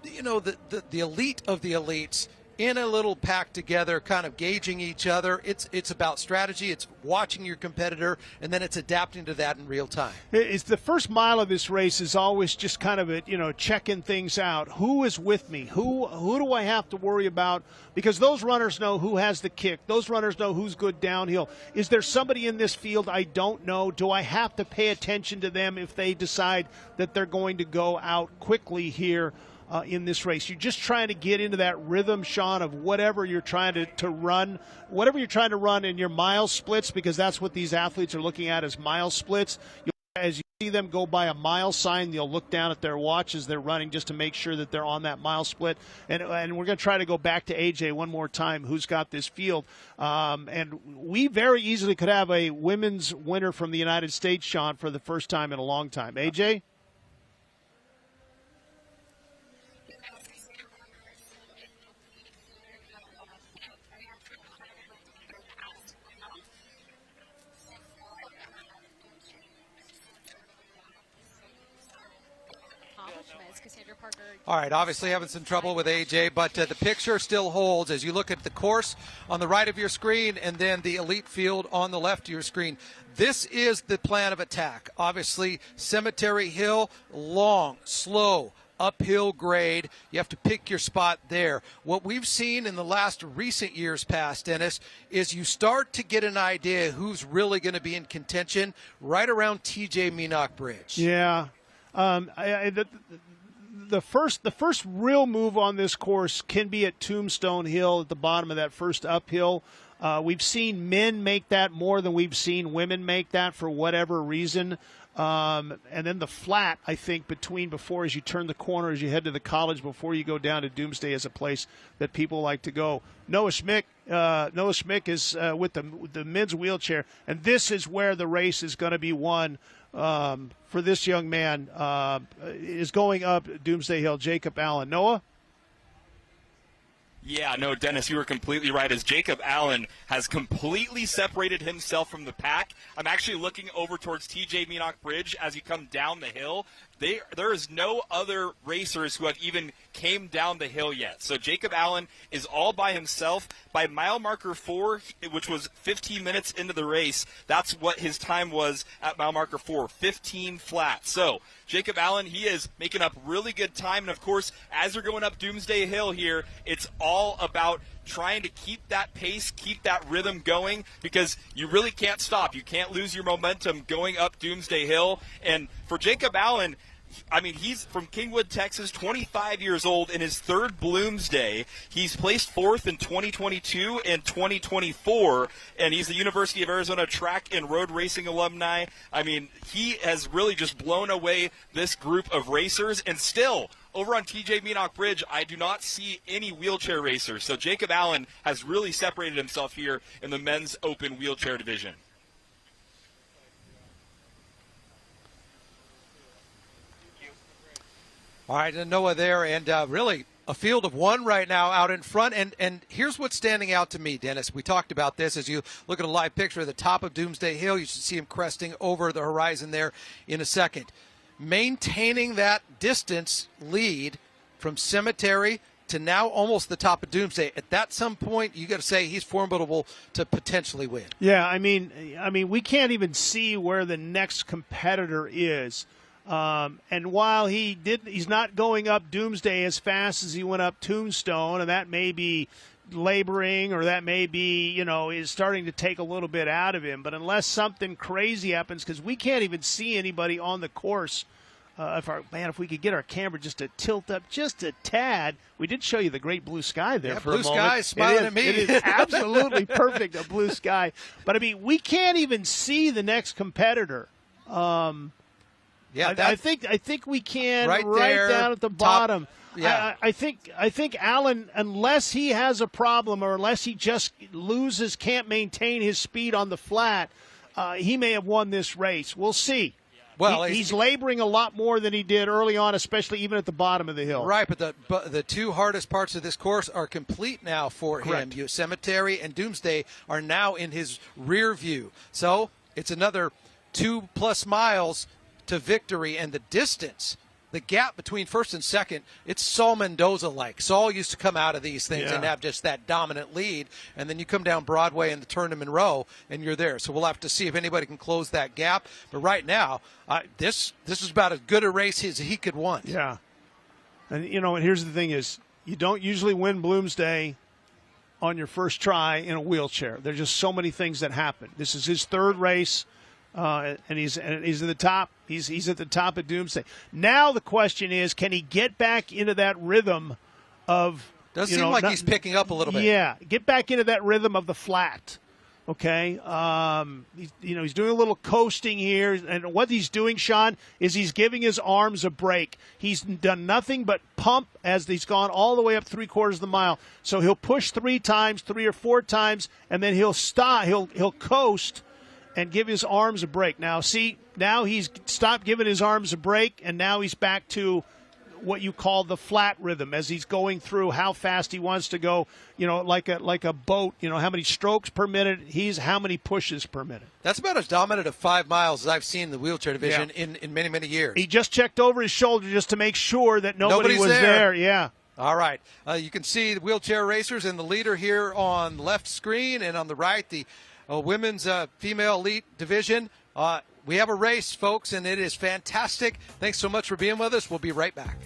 the elite of the elites in a little pack together, kind of gauging each other. It's about strategy. It's watching your competitor, and then it's adapting to that in real time. It's the first mile of this race is always just kind of checking things out. Who is with me? Who do I have to worry about? Because those runners know who has the kick. Those runners know who's good downhill. Is there somebody in this field I don't know? Do I have to pay attention to them if they decide that they're going to go out quickly here in this race? You're just trying to get into that rhythm, Sean, of whatever you're trying to run, whatever you're trying to run in your mile splits, because that's what these athletes are looking at as mile splits. As you see them go by a mile sign, you'll look down at their watch as they're running just to make sure that they're on that mile split. And we're going to try to go back to AJ one more time, who's got this field. And we very easily could have a women's winner from the United States, Sean, for the first time in a long time. AJ? All right, obviously having some trouble with AJ, but the picture still holds as you look at the course on the right of your screen and then the elite field on the left of your screen. This is the plan of attack. Obviously, Cemetery Hill, long, slow, uphill grade. You have to pick your spot there. What we've seen in the last recent years past, Dennis, is you start to get an idea who's really going to be in contention right around TJ Minock Bridge. Yeah. The first real move on this course can be at Tombstone Hill at the bottom of that first uphill. We've seen men make that more than we've seen women make that for whatever reason. And then the flat, I think, before as you turn the corner, as you head to the college, before you go down to Doomsday, is a place that people like to go. Noah Schmick is with the men's wheelchair, and this is where the race is going to be won. For this young man is going up Doomsday Hill, Jacob Allen. Noah? Yeah, no, Dennis, you were completely right. As Jacob Allen has completely separated himself from the pack, I'm actually looking over towards TJ Minock Bridge as you come down the hill. there is no other racers who have even came down the hill yet. So Jacob Allen is all by himself. By mile marker 4, which was 15 minutes into the race, that's what his time was at mile marker 4, 15 flat. So Jacob Allen, he is making up really good time. And, of course, as you're going up Doomsday Hill here, it's all about trying to keep that pace, keep that rhythm going, because you really can't stop. You can't lose your momentum going up Doomsday Hill. And for Jacob Allen, I mean, he's from Kingwood, Texas, 25 years old, in his third Bloomsday. He's placed 4th in 2022 and 2024, and he's the University of Arizona track and road racing alumni. I mean, he has really just blown away this group of racers, and still, over on TJ Meanock Bridge, I do not see any wheelchair racers. So Jacob Allen has really separated himself here in the men's open wheelchair division. All right, and Noah there, and really a field of one right now out in front. And here's what's standing out to me, Dennis. We talked about this. As you look at a live picture at the top of Doomsday Hill, you should see him cresting over the horizon there in a second. Maintaining that distance lead from Cemetery to now almost the top of Doomsday. At that some point, you got to say he's formidable to potentially win. Yeah, I mean, we can't even see where the next competitor is. And while he's not going up Doomsday as fast as he went up Tombstone, and that may be laboring, or that may be, is starting to take a little bit out of him. But unless something crazy happens, because we can't even see anybody on the course. If we could get our camera just to tilt up just a tad. We did show you the great blue sky there for a moment. Blue sky smiling at me. It is absolutely perfect, a blue sky. But, I mean, we can't even see the next competitor. Yeah, I think we can right down at the bottom. Yeah. I think Allen, unless he has a problem or unless he just can't maintain his speed on the flat, he may have won this race. We'll see. Well, he's laboring a lot more than he did early on, especially even at the bottom of the hill. Right, but the two hardest parts of this course are complete now for Correct. him. Cemetery and Doomsday are now in his rear view. So it's another 2+ miles to victory, and the distance, the gap between first and second, it's Saul Mendoza-like. Saul used to come out of these things and have just that dominant lead, and then you come down Broadway in the Tournament Row, and you're there. So we'll have to see if anybody can close that gap. But right now, this is about as good a race as he could want. Yeah. And, and here's the thing is, you don't usually win Bloomsday on your first try in a wheelchair. There's just so many things that happen. This is his third race. And he's at the top. He's at the top of Doomsday. Now the question is, can he get back into that rhythm of? Does seem like he's picking up a little bit. Yeah, get back into that rhythm of the flat. Okay, he's doing a little coasting here, and what he's doing, Sean, is he's giving his arms a break. He's done nothing but pump as he's gone all the way up 3/4 of the mile. So he'll push 3 or 4 times, and then he'll stop. He'll coast and give his arms a break. Now he's stopped giving his arms a break, and now he's back to what you call the flat rhythm as he's going through how fast he wants to go, like a boat, how many strokes per minute, how many pushes per minute. That's about as dominant of 5 miles as I've seen in the wheelchair division in many, many years. He just checked over his shoulder just to make sure that nobody was there. Yeah. All right. You can see the wheelchair racers and the leader here on the left screen, and on the right, the women's female elite division. We have a race, folks, and it is fantastic. Thanks so much for being with us. We'll be right back.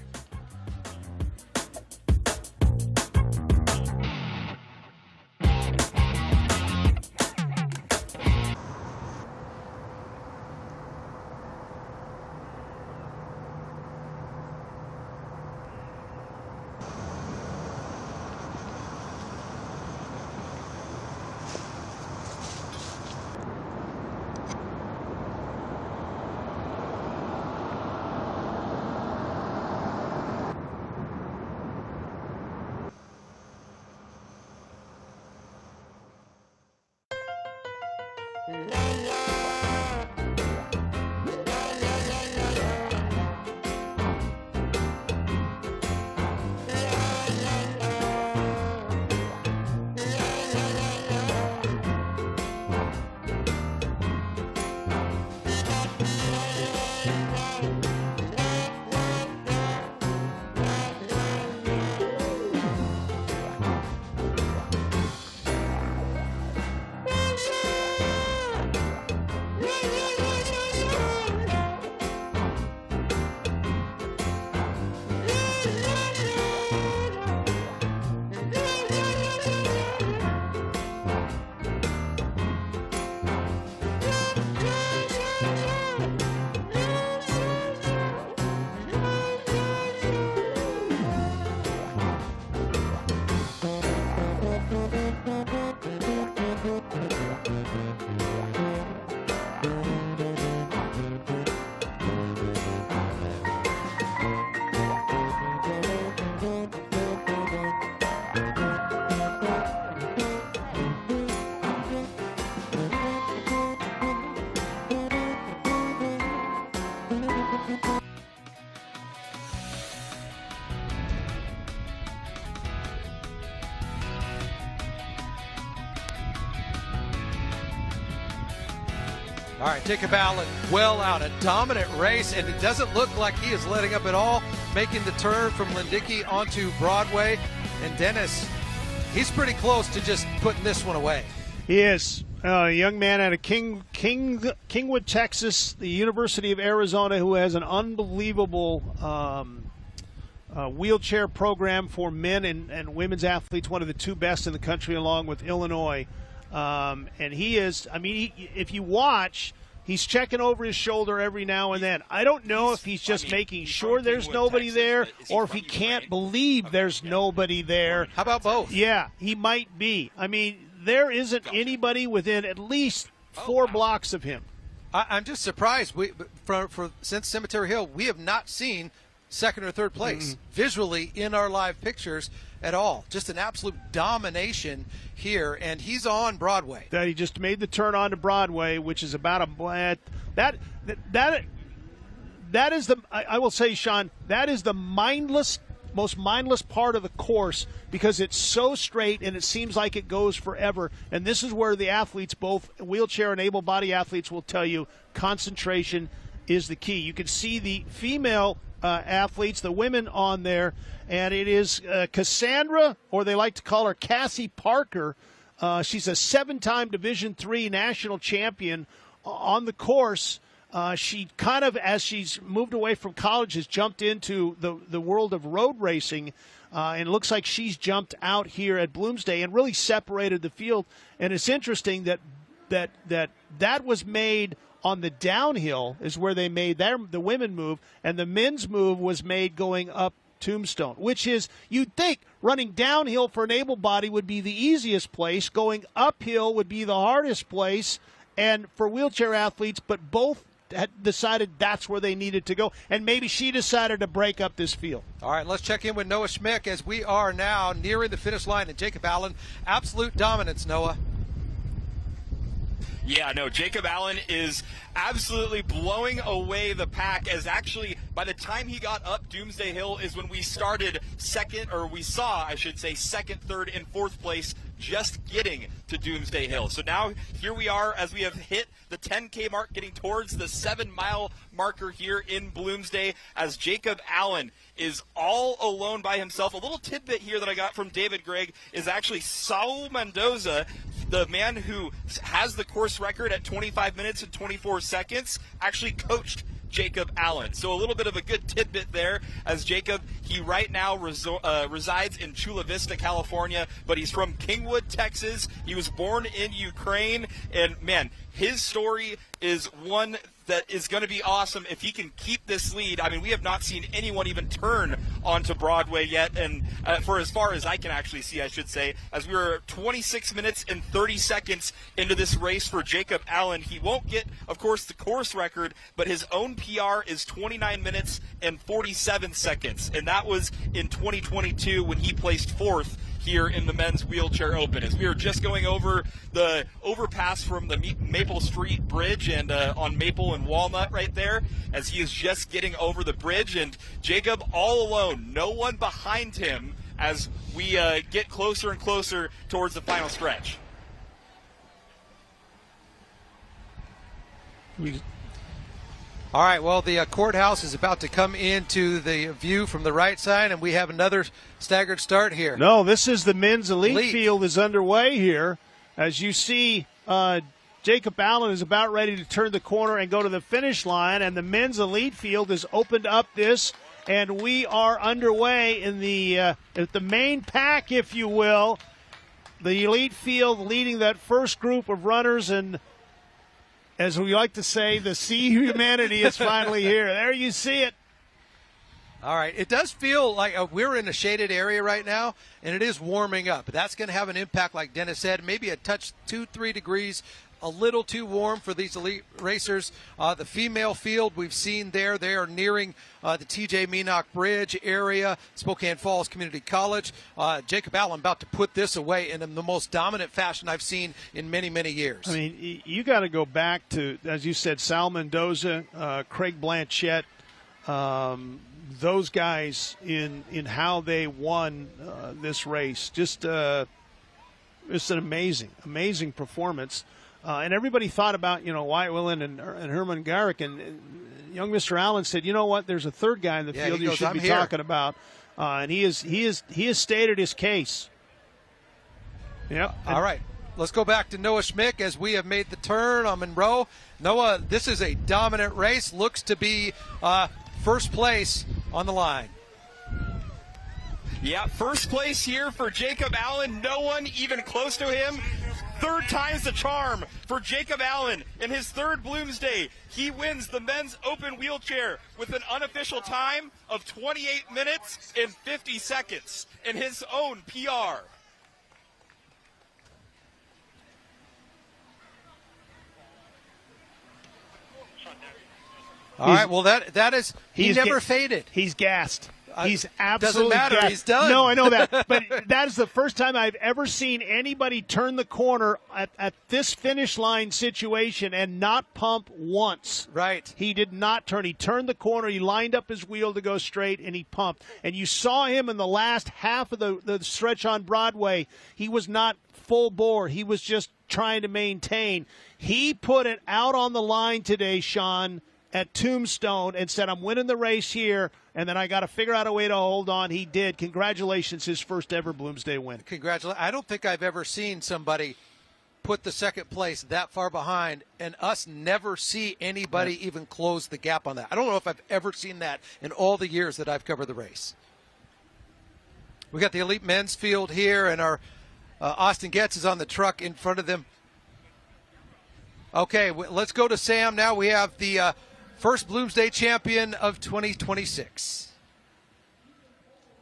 All right, Jacob Allen well out, a dominant race, and it doesn't look like he is letting up at all, making the turn from Lindicki onto Broadway. And Dennis, he's pretty close to just putting this one away. He is. A young man out of Kingwood, Texas, the University of Arizona, who has an unbelievable wheelchair program for men and women's athletes, one of the two best in the country, along with Illinois. And he is, I mean, if you watch, he's checking over his shoulder every now and then. I don't know if he's just making sure there's nobody there or if he can't believe there's nobody there. How about both? Yeah, he might be. I mean, there isn't anybody within at least 4 blocks of him. I'm just surprised. Since Cemetery Hill, we have not seen second or third place visually in our live pictures at all. Just an absolute domination here, and he's on Broadway. That he just made the turn onto Broadway, which is about a that is the, I will say, Sean, that is the most mindless part of the course because it's so straight and it seems like it goes forever. And this is where the athletes, both wheelchair and able-body athletes, will tell you concentration is the key. You can see the female athletes, the women on there, and it is Cassandra, or they like to call her Cassie Parker. She's a 7-time Division III national champion on the course. She kind of, as she's moved away from college, has jumped into the world of road racing, and it looks like she's jumped out here at Bloomsday and really separated the field. And it's interesting that was made on the downhill is where they made the women move, and the men's move was made going up Tombstone, which is, you'd think running downhill for an able body would be the easiest place, going uphill would be the hardest place, and for wheelchair athletes, but both had decided that's where they needed to go, and maybe she decided to break up this field. All right, let's check in with Noah Schmick as we are now nearing the finish line, and Jacob Allen, absolute dominance, Noah. Yeah, no, Jacob Allen is absolutely blowing away the pack, as actually by the time he got up Doomsday Hill is when we started second, third, and fourth place just getting to Doomsday Hill. So now here we are as we have hit the 10K mark, getting towards the 7-mile marker here in Bloomsday, as Jacob Allen is all alone by himself. A little tidbit here that I got from David Gregg is actually Saul Mendoza, the man who has the course record at 25 minutes and 24 seconds, actually coached Jacob Allen. So a little bit of a good tidbit there, as Jacob, he right now resides in Chula Vista, California, but he's from Kingwood, Texas. He was born in Ukraine, and man, his story is one that is going to be awesome if he can keep this lead. I mean, we have not seen anyone even turn onto Broadway yet, and for as far as I can actually see, I should say, as we were 26 minutes and 30 seconds into this race for Jacob Allen. He won't get, of course, the course record, but his own PR is 29 minutes and 47 seconds, and that was in 2022 when he placed fourth here in the men's wheelchair open. As we were just going over the overpass from the Maple Street Bridge and on Maple and Walnut right there, as he is just getting over the bridge, and Jacob all alone, no one behind him, as we get closer and closer towards the final stretch. All right, well, the courthouse is about to come into the view from the right side, and we have another staggered start here. No, this is the men's elite field is underway here. As you see, Jacob Allen is about ready to turn the corner and go to the finish line, and the men's elite field has opened up this, and we are underway in the main pack, if you will. The elite field leading that first group of runners, and as we like to say, the sea humanity is finally here. There you see it. All right. It does feel like we're in a shaded area right now, and it is warming up. That's going to have an impact, like Dennis said, maybe a touch 2-3 degrees, a little too warm for these elite racers. The female field we've seen there, they are nearing the TJ Meenock Bridge area, Spokane Falls Community College. Jacob Allen about to put this away in the most dominant fashion I've seen in many, many years. I mean, you got to go back to, as you said, Sal Mendoza, Craig Blanchett, those guys in how they won this race. Just an amazing performance. And everybody thought about, Wyatt Willen and Herman Garrick, and young Mr. Allen said, you know what, there's a third guy in the field you should be talking about. And he has stated his case. Yep. All right. Let's go back to Noah Schmick as we have made the turn on Monroe. Noah, this is a dominant race. Looks to be first place on the line. Yeah, first place here for Jacob Allen. No one even close to him. Third time's the charm for Jacob Allen in his third Bloomsday. He wins the men's open wheelchair with an unofficial time of 28 minutes and 50 seconds in his own PR. All right, well, that is, he never faded. He's gassed. He's absolutely doesn't matter. gassed. He's done. No, I know that. But that is the first time I've ever seen anybody turn the corner at this finish line situation and not pump once. Right. He did not turn. He turned the corner. He lined up his wheel to go straight, and he pumped. And you saw him in the last half of the stretch on Broadway. He was not full bore. He was just trying to maintain. He put it out on the line today, Sean, at Tombstone, and said, I'm winning the race here, and then I got to figure out a way to hold on. He did. Congratulations, his first ever Bloomsday win. Congratulations. I don't think I've ever seen somebody put the second place that far behind and us never see anybody even close the gap on that. I don't know if I've ever seen that in all the years that I've covered the race. We got the elite men's field here, and our Austin Getz is on the truck in front of them. Okay, let's go to Sam now. We have the first Bloomsday champion of 2026.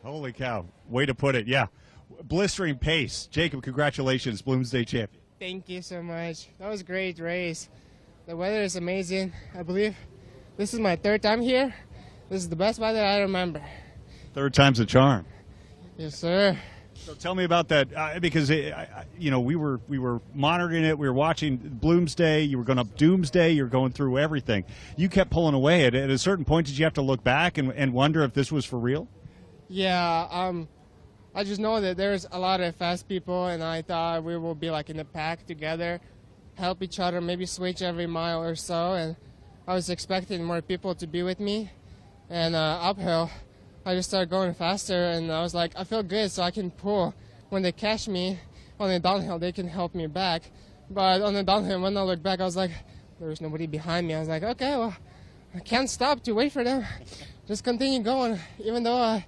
Holy cow. Way to put it. Yeah. Blistering pace. Jacob, congratulations, Bloomsday champion. Thank you so much. That was a great race. The weather is amazing. I believe this is my third time here. This is the best weather I remember. Third time's a charm. Yes, sir. So tell me about that, because we were monitoring it. We were watching Bloomsday. You were going up Doomsday. You were going through everything. You kept pulling away. At a certain point, did you have to look back and wonder if this was for real? Yeah. I just know that there's a lot of fast people, and I thought we will be like in a pack together, help each other, maybe switch every mile or so. And I was expecting more people to be with me. And uphill, I just started going faster, and I was like, I feel good, so I can pull. When they catch me on the downhill, they can help me back. But on the downhill, when I looked back, I was like, there was nobody behind me. I was like, okay, well, I can't stop to wait for them. Just continue going. Even though I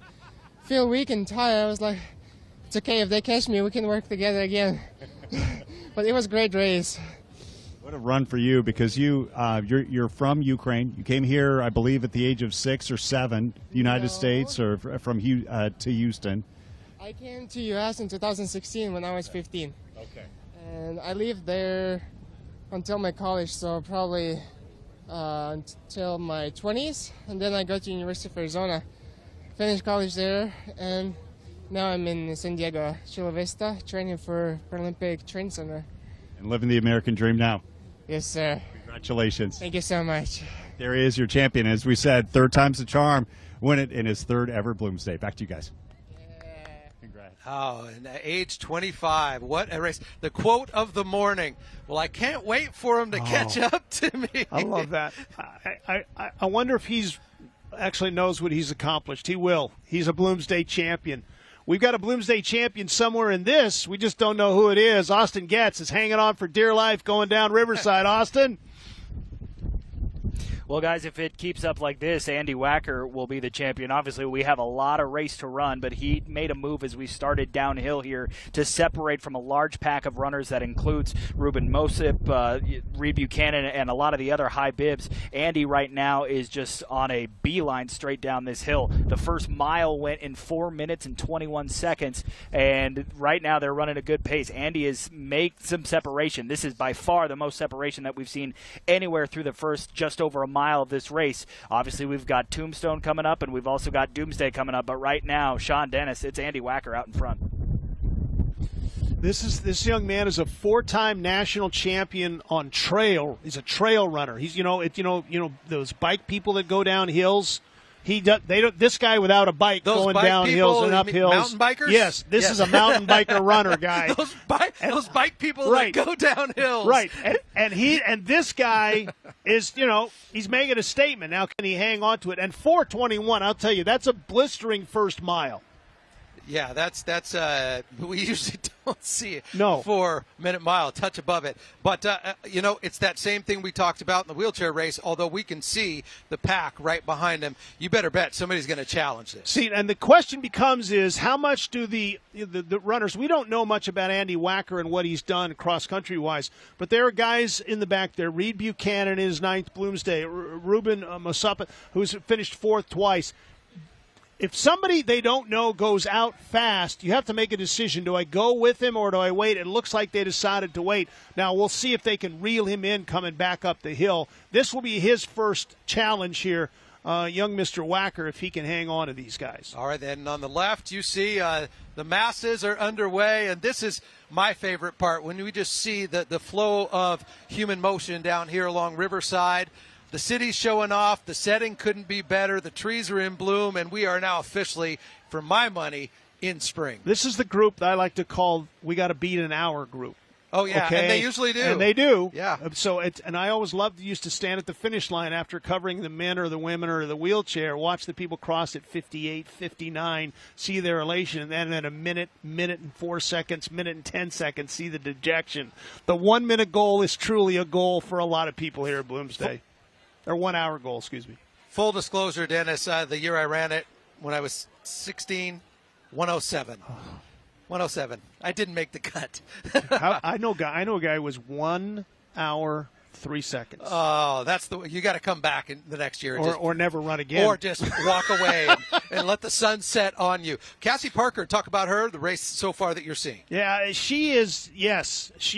feel weak and tired, I was like, it's okay. If they catch me, we can work together again. But it was a great race. What a run for you, because you're from Ukraine. You came here, I believe, at the age of 6 or 7, the United States, or from to Houston. I came to U.S. in 2016 when I was 15. Okay. And I lived there until my college, so probably until my 20s. And then I got to University of Arizona, finished college there, and now I'm in San Diego, Chula Vista, training for Paralympic Training Center. And living the American dream now. Yes, sir. Congratulations. Thank you so much. There he is, your champion. As we said, third time's the charm. Win it in his third ever Bloomsday. Back to you guys. Yeah. Congrats. Oh, and at age 25, what a race. The quote of the morning. Well, I can't wait for him to catch up to me. I love that. I wonder if he's actually knows what he's accomplished. He will. He's a Bloomsday champion. We've got a Bloomsday champion somewhere in this. We just don't know who it is. Austin Getz is hanging on for dear life going down Riverside. Austin? Well, guys, if it keeps up like this, Andy Wacker will be the champion. Obviously, we have a lot of race to run, but he made a move as we started downhill here to separate from a large pack of runners that includes Ruben Mosip, Reed Buchanan, and a lot of the other high bibs. Andy right now is just on a beeline straight down this hill. The first mile went in 4 minutes and 21 seconds, and right now they're running a good pace. Andy has made some separation. This is by far the most separation that we've seen anywhere through the first just over a mile of this race. Obviously, we've got Tombstone coming up, and we've also got Doomsday coming up. But right now, Sean Dennis, it's Andy Wacker out in front. This young man is a 4-time national champion on trail. He's a trail runner. He's those bike people that go down hills. This guy without a bike going down hills and up hills. Mountain bikers? Yes, this is a mountain biker runner guy. Those bike people that go down hills. Right, and this guy is, he's making a statement. Now, can he hang on to it? And 4:21, I'll tell you, that's a blistering first mile. Yeah, that's we usually don't see it. No. 4-minute mile, touch above it. But, it's that same thing we talked about in the wheelchair race, although we can see the pack right behind him. You better bet somebody's going to challenge this. See, and the question becomes is how much do the runners, we don't know much about Andy Wacker and what he's done cross-country-wise, but there are guys in the back there, Reed Buchanan in his 9th Bloomsday, Ruben Mosapa, who's finished 4th twice. If somebody they don't know goes out fast, you have to make a decision. Do I go with him or do I wait? It looks like they decided to wait. Now, we'll see if they can reel him in coming back up the hill. This will be his first challenge here, young Mr. Wacker, if he can hang on to these guys. All right, then on the left, you see the masses are underway, and this is my favorite part, when we just see the flow of human motion down here along Riverside. The city's showing off. The setting couldn't be better. The trees are in bloom, and we are now officially, for my money, in spring. This is the group that I like to call "We Got to Beat an Hour" group. Oh, yeah, okay? And they usually do. And they do. Yeah. So and I always used to stand at the finish line after covering the men or the women or the wheelchair, watch the people cross at 58, 59, see their elation, and then at a minute and 4 seconds, minute and 10 seconds, see the dejection. The 1 minute goal is truly a goal for a lot of people here at Bloomsday. Or 1 hour goal, excuse me. Full disclosure, Dennis, the year I ran it, when I was 16, 107. 107. I didn't make the cut. I know a guy who was 1 hour, 3 seconds. Oh, you got to come back in the next year. Or never run again. Or just walk away and let the sun set on you. Cassie Parker, talk about her, the race so far that you're seeing. Yeah, she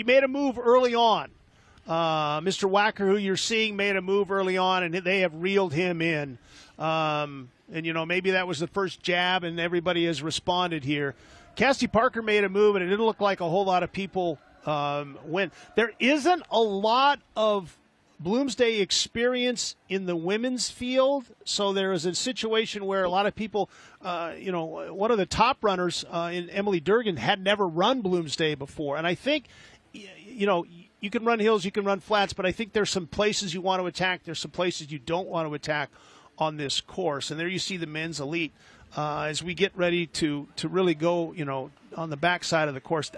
made a move early on. Mr. Wacker, who you're seeing, made a move early on, and they have reeled him in. And, maybe that was the first jab, and everybody has responded here. Cassie Parker made a move, and it didn't look like a whole lot of people went. There isn't a lot of Bloomsday experience in the women's field, so there is a situation where a lot of people, one of the top runners, in Emily Durgan, had never run Bloomsday before. And I think, you can run hills, you can run flats, but I think there's some places you want to attack. There's some places you don't want to attack on this course. And there you see the men's elite as we get ready to really go, on the backside of the course.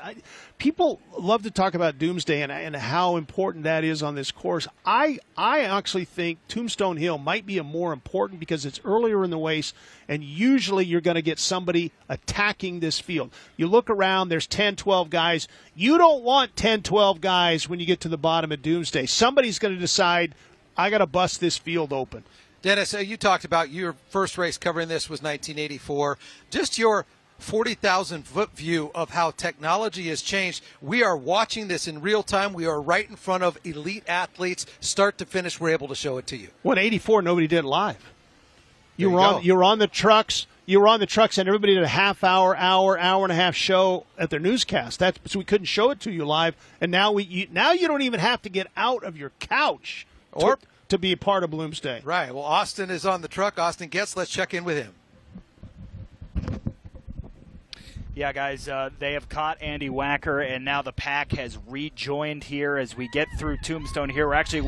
People love to talk about Doomsday and how important that is on this course. I actually think Tombstone Hill might be more important because it's earlier in the race, and usually you're going to get somebody attacking this field. You look around, there's 10, 12 guys. You don't want 10, 12 guys when you get to the bottom of Doomsday. Somebody's going to decide, I got to bust this field open. Dennis, you talked about your first race covering this was 1984. Just your 40,000-foot view of how technology has changed. We are watching this in real time. We are right in front of elite athletes, start to finish. We're able to show it to you. What, 84, nobody did it live. You were on the trucks. You were on the trucks, and everybody did a half hour and a half show at their newscast. So we couldn't show it to you live. And now you don't even have to get out of your couch to be a part of Bloomsday. Right. Well, Austin is on the truck. Austin Getz, let's check in with him. Yeah, guys, they have caught Andy Wacker, and now the pack has rejoined here as we get through Tombstone here. We're actually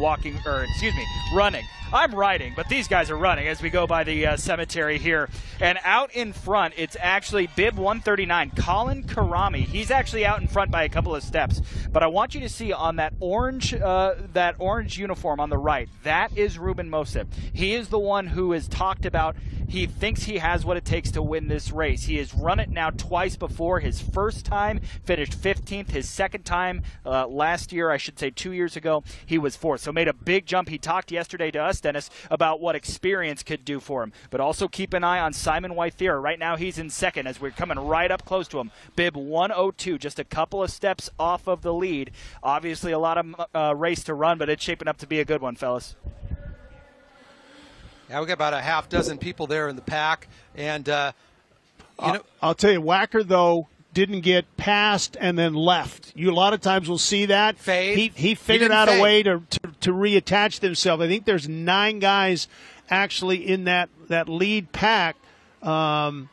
running. I'm riding, but these guys are running as we go by the cemetery here. And out in front, it's actually bib 139, Colin Karami. He's actually out in front by a couple of steps. But I want you to see on that orange uniform on the right, that is Ruben Mosip. He is the one who has talked about he thinks he has what it takes to win this race. He has run it now twice before. His first time finished 15th. His second time last year, I should say 2 years ago, he was 4th. So made a big jump. He talked yesterday to us, Dennis, about what experience could do for him. But also keep an eye on Simon Wythera. Right now he's in second as we're coming right up close to him. Bib 102, just a couple of steps off of the lead. Obviously a lot of race to run, but it's shaping up to be a good one, fellas. Yeah, we got about a half dozen people there in the pack. And, I'll tell you, Wacker, though, didn't get past and then left. You a lot of times will see that. Fade. He figured out a way to reattach himself. I think there's 9 guys actually in that lead pack. You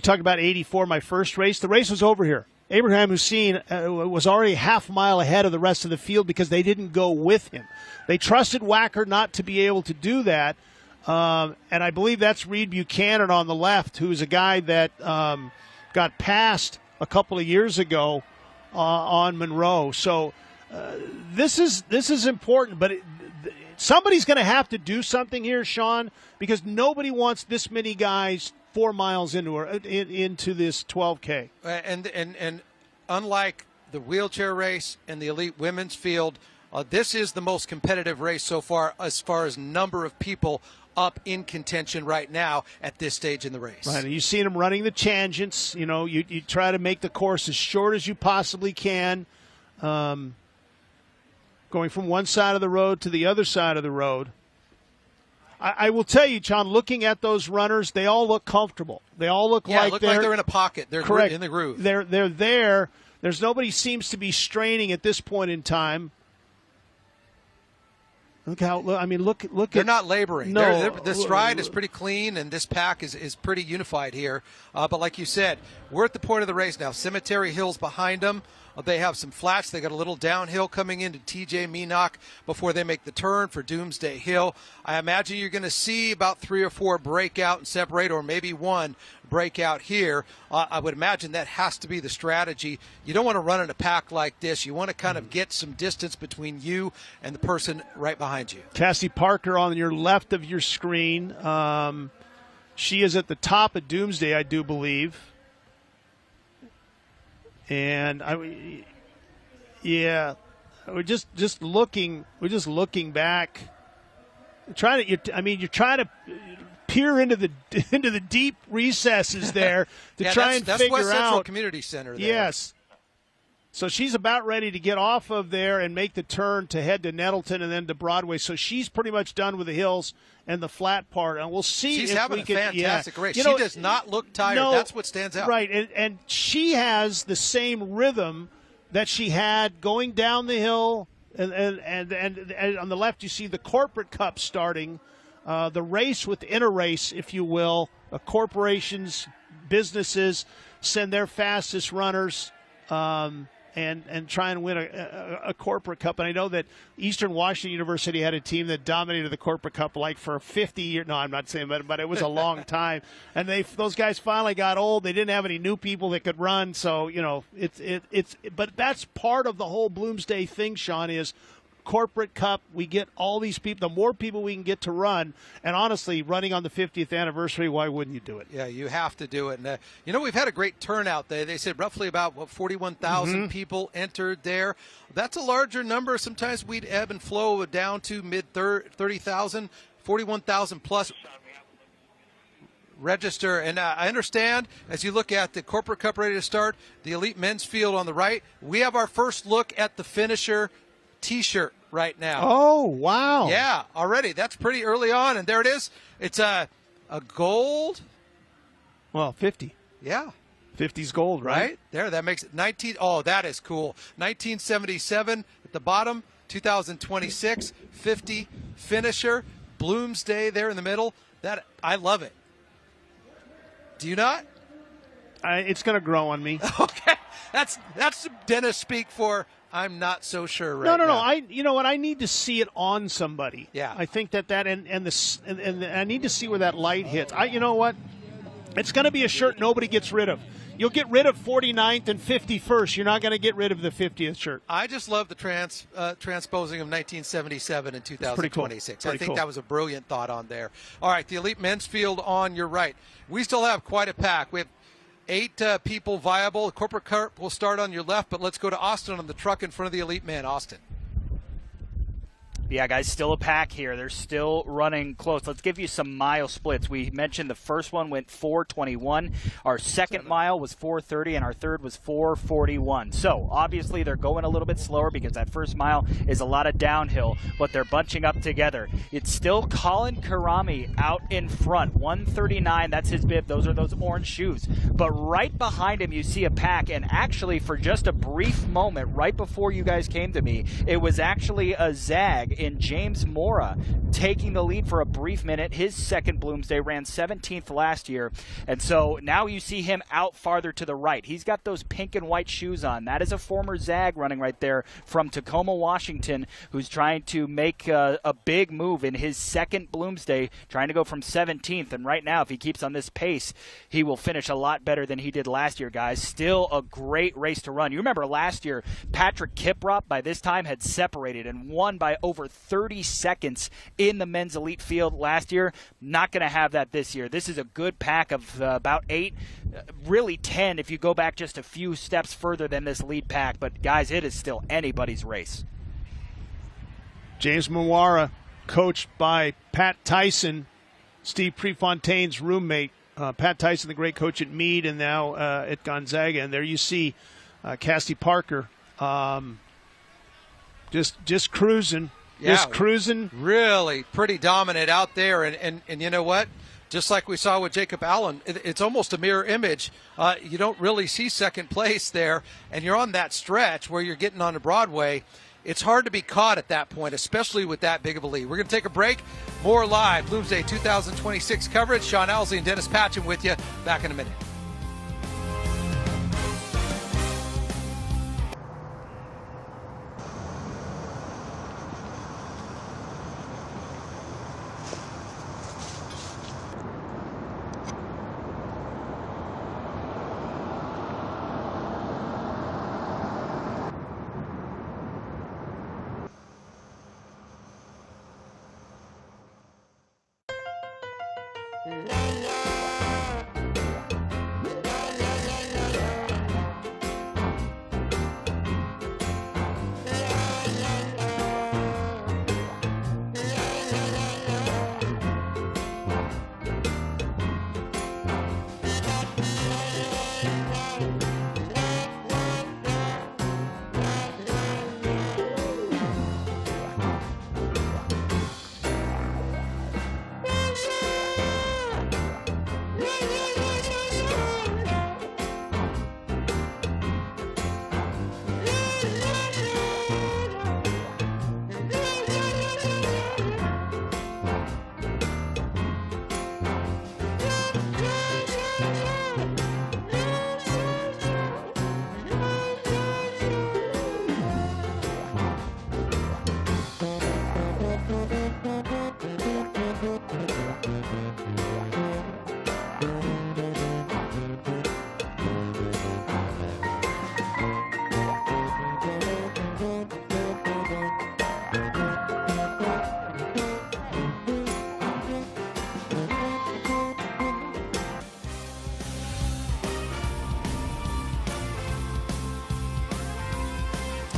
talked about 84, my first race. The race was over here. Abraham Hussein was already half a mile ahead of the rest of the field because they didn't go with him. They trusted Wacker not to be able to do that. And I believe that's Reed Buchanan on the left, who's a guy that got passed a couple of years ago on Monroe. So this is important, but somebody's going to have to do something here, Sean, because nobody wants this many guys 4 miles into this 12K. And unlike the wheelchair race and the elite women's field, this is the most competitive race so far as number of people up in contention right now at this stage in the race. Right, and you've seen them running the tangents. You try to make the course as short as you possibly can, going from one side of the road to the other side of the road. I will tell you, John, looking at those runners, they all look comfortable. They all look like they're in a pocket. They're correct. In the groove. They're there. There's nobody seems to be straining at this point in time. Look how look. They're not laboring. No, the stride is pretty clean, and this pack is pretty unified here. But like you said, we're at the point of the race now. Cemetery Hill's behind them. They have some flats. They got a little downhill coming into TJ Menock before they make the turn for Doomsday Hill. I imagine you're going to see about 3 or 4 break out and separate, or maybe 1 breakout here. I would imagine that has to be the strategy. You don't want to run in a pack like this. You want to kind of get some distance between you and the person right behind you. Cassie Parker on your left of your screen. She is at the top of Doomsday, I do believe. And we're just looking back. You're trying to peer into the deep recesses there to try and that's figure West Central out. Community Center there. Yes. So she's about ready to get off of there and make the turn to head to Nettleton and then to Broadway. So she's pretty much done with the hills and the flat part. And we'll see She's if having we a can. fantastic race. You She know, does not look tired. no, That's what stands out. Right, and she has the same rhythm that she had going down the hill. And on the left, you see the Corporate Cup starting, the race within a race, if you will. Corporations, businesses send their fastest runners and try and win a Corporate Cup. And I know that Eastern Washington University had a team that dominated the Corporate Cup like for 50 years. No, I'm not saying that, but it was a long time. And those guys finally got old. They didn't have any new people that could run. So, but that's part of the whole Bloomsday thing, Sean, is Corporate Cup. We get all these people, the more people we can get to run. And honestly, running on the 50th anniversary, why wouldn't you do it? Yeah, you have to do it. And, we've had a great turnout there. They said roughly about 41,000 people entered there. That's a larger number. Sometimes we'd ebb and flow down to mid 30,000, 41,000 plus register. And I understand as you look at the Corporate Cup ready to start, the elite men's field on the right, we have our first look at the finisher T-shirt right now. Oh, wow. Yeah, already. That's pretty early on, and there it is. It's a gold. Well, 50. Yeah. 50's gold, right? There, that makes it 19. Oh, that is cool. 1977 at the bottom, 2026, 50 finisher, Bloomsday there in the middle. That I love it. Do you not? It's going to grow on me. Okay. That's Dennis speak for I'm not so sure right now. No. You know what? I need to see it on somebody. Yeah. I think and I need to see where that light hits. You know what? It's going to be a shirt nobody gets rid of. You'll get rid of 49th and 51st. You're not going to get rid of the 50th shirt. I just love the transposing of 1977 and 2026. Pretty I think cool. that was a brilliant thought on there. All right, the elite men's field on your right. We still have quite a pack. We have 8 people viable. The Corporate Cup will start on your left, but let's go to Austin on the truck in front of the elite men. Austin. Yeah, guys, still a pack here. They're still running close. Let's give you some mile splits. We mentioned the first one went 4:21. Our second mile was 4:30, and our third was 4:41. So, obviously, they're going a little bit slower because that first mile is a lot of downhill, but they're bunching up together. It's still Colin Karami out in front, 139. That's his bib. Those are those orange shoes. But right behind him, you see a pack, and actually, for just a brief moment, right before you guys came to me, it was actually a zag in James Mora taking the lead for a brief minute. His second Bloomsday, ran 17th last year. And so now you see him out farther to the right. He's got those pink and white shoes on. That is a former Zag running right there from Tacoma, Washington, who's trying to make a big move in his second Bloomsday, trying to go from 17th. And right now, if he keeps on this pace, he will finish a lot better than he did last year, guys. Still a great race to run. You remember last year, Patrick Kiprop by this time had separated and won by over 30 seconds in the men's elite field last year. Not going to have that this year. This is a good pack of about 8, really 10 if you go back just a few steps further than this lead pack. But guys, it is still anybody's race. James Mawara, coached by Pat Tyson, Steve Prefontaine's roommate. Pat Tyson, the great coach at Meade and now at Gonzaga. And there you see Cassie Parker just cruising. Yeah, just cruising. Really pretty dominant out there. And you know what? Just like we saw with Jacob Allen, it's almost a mirror image. You don't really see second place there, and you're on that stretch where you're getting onto Broadway. It's hard to be caught at that point, especially with that big of a lead. We're going to take a break. More live Bloomsday 2026 coverage. Sean Owsley and Dennis Patchen with you. Back in a minute.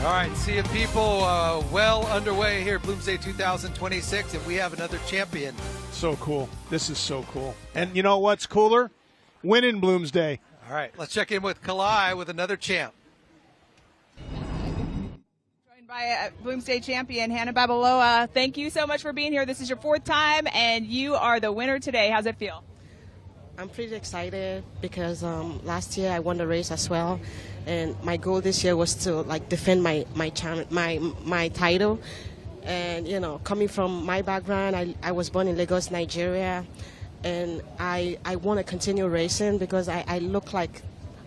All right, see you people well underway here at Bloomsday 2026, and we have another champion. So cool. This is so cool. And you know what's cooler? Winning Bloomsday. All right, let's check in with Kalai with another champ. Joined by Bloomsday champion Hannah Babaloa. Thank you so much for being here. This is your 4th time, and you are the winner today. How's it feel? I'm pretty excited because last year I won the race as well, and my goal this year was to defend my title. And you know, coming from my background, I was born in Lagos, Nigeria, and I want to continue racing because I look like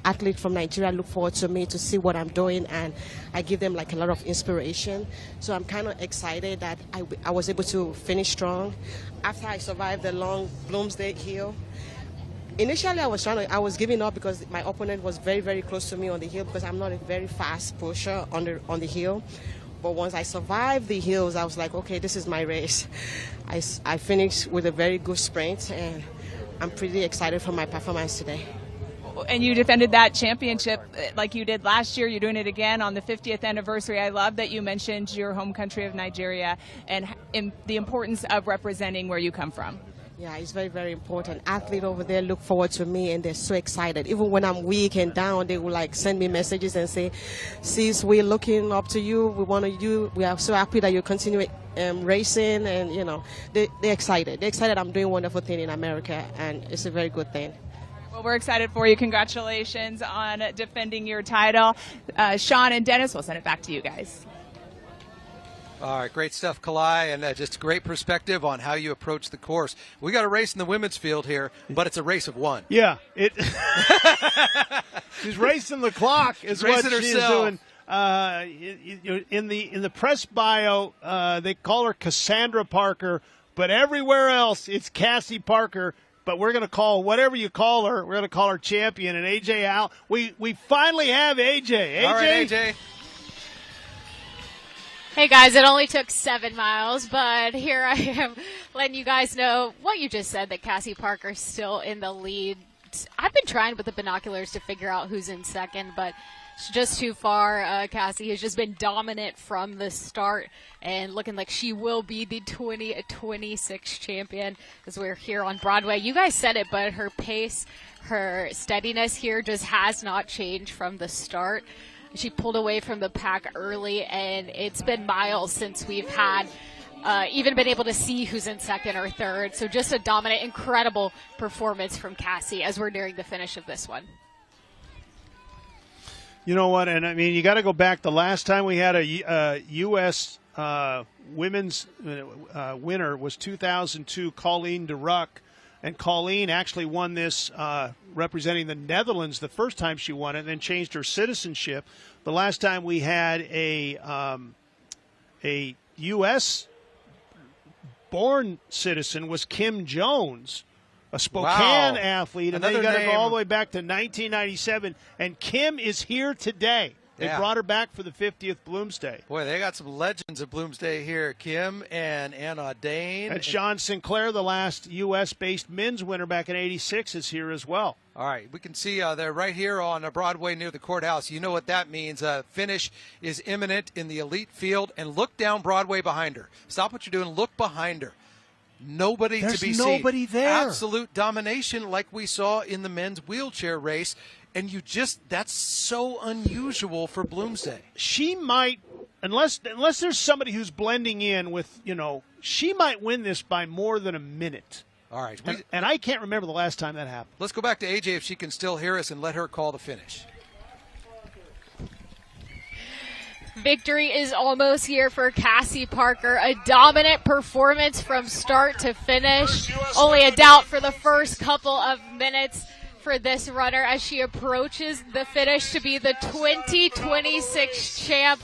athletes from Nigeria look forward to me to see what I'm doing, and I give them a lot of inspiration. So I'm kind of excited that I was able to finish strong after I survived the long Doomsday Hill. Initially, I was giving up because my opponent was very, very close to me on the hill because I'm not a very fast pusher on the hill. But once I survived the hills, I was like, okay, this is my race. I finished with a very good sprint, and I'm pretty excited for my performance today. And you defended that championship like you did last year. You're doing it again on the 50th anniversary. I love that you mentioned your home country of Nigeria and the importance of representing where you come from. Yeah, it's very, very important. Athletes over there look forward to me, and they're so excited. Even when I'm weak and down, they will send me messages and say, "Sis, we're looking up to you. We are so happy that you continue racing." And you know, they're excited. They're excited. I'm doing wonderful thing in America, and it's a very good thing. Well, we're excited for you. Congratulations on defending your title, Sean and Dennis. We'll send it back to you guys. All right, great stuff, Kalai, and just great perspective on how you approach the course. We got a race in the women's field here, but it's a race of one. Yeah, she's racing the clock is what she's doing. In the press bio, they call her Cassandra Parker, but everywhere else it's Cassie Parker. But we're going to call whatever you call her. We're going to call her champion. And AJ out. We finally have AJ. All right, AJ. Hey guys, it only took 7 miles, but here I am letting you guys know what you just said, that Cassie Parker's still in the lead. I've been trying with the binoculars to figure out who's in second, but it's just too far. Cassie has just been dominant from the start and looking like she will be the 2026 champion as we're here on Broadway. You guys said it, but her pace, her steadiness here just has not changed from the start. She pulled away from the pack early, and it's been miles since we've had even been able to see who's in second or third. So just a dominant, incredible performance from Cassie as we're nearing the finish of this one. You know what? And I mean, you got to go back. The last time we had a U.S. Women's winner was 2002, Colleen de Ruck. And Colleen actually won this representing the Netherlands the first time she won it, and then changed her citizenship. The last time we had a U.S.-born citizen was Kim Jones, a Spokane athlete. And then you got to go all the way back to 1997. And Kim is here today. They brought her back for the 50th Bloomsday. Boy, they got some legends of Bloomsday here. Kim and Anna Dane. And Sean Sinclair, the last U.S.-based men's winner back in '86, is here as well. All right, we can see they're right here on Broadway near the courthouse. You know what that means. Finish is imminent in the elite field. And look down Broadway behind her. Stop what you're doing. Look behind her. Nobody to be seen. There's nobody there. Absolute domination like we saw in the men's wheelchair race. And that's so unusual for Bloomsday. She might, unless there's somebody who's blending in with, she might win this by more than a minute. All right. And I can't remember the last time that happened. Let's go back to AJ if she can still hear us and let her call the finish. Victory is almost here for Cassie Parker. A dominant performance from start to finish. Only a doubt for the first couple of minutes for this runner as she approaches the finish to be the 2026 champ.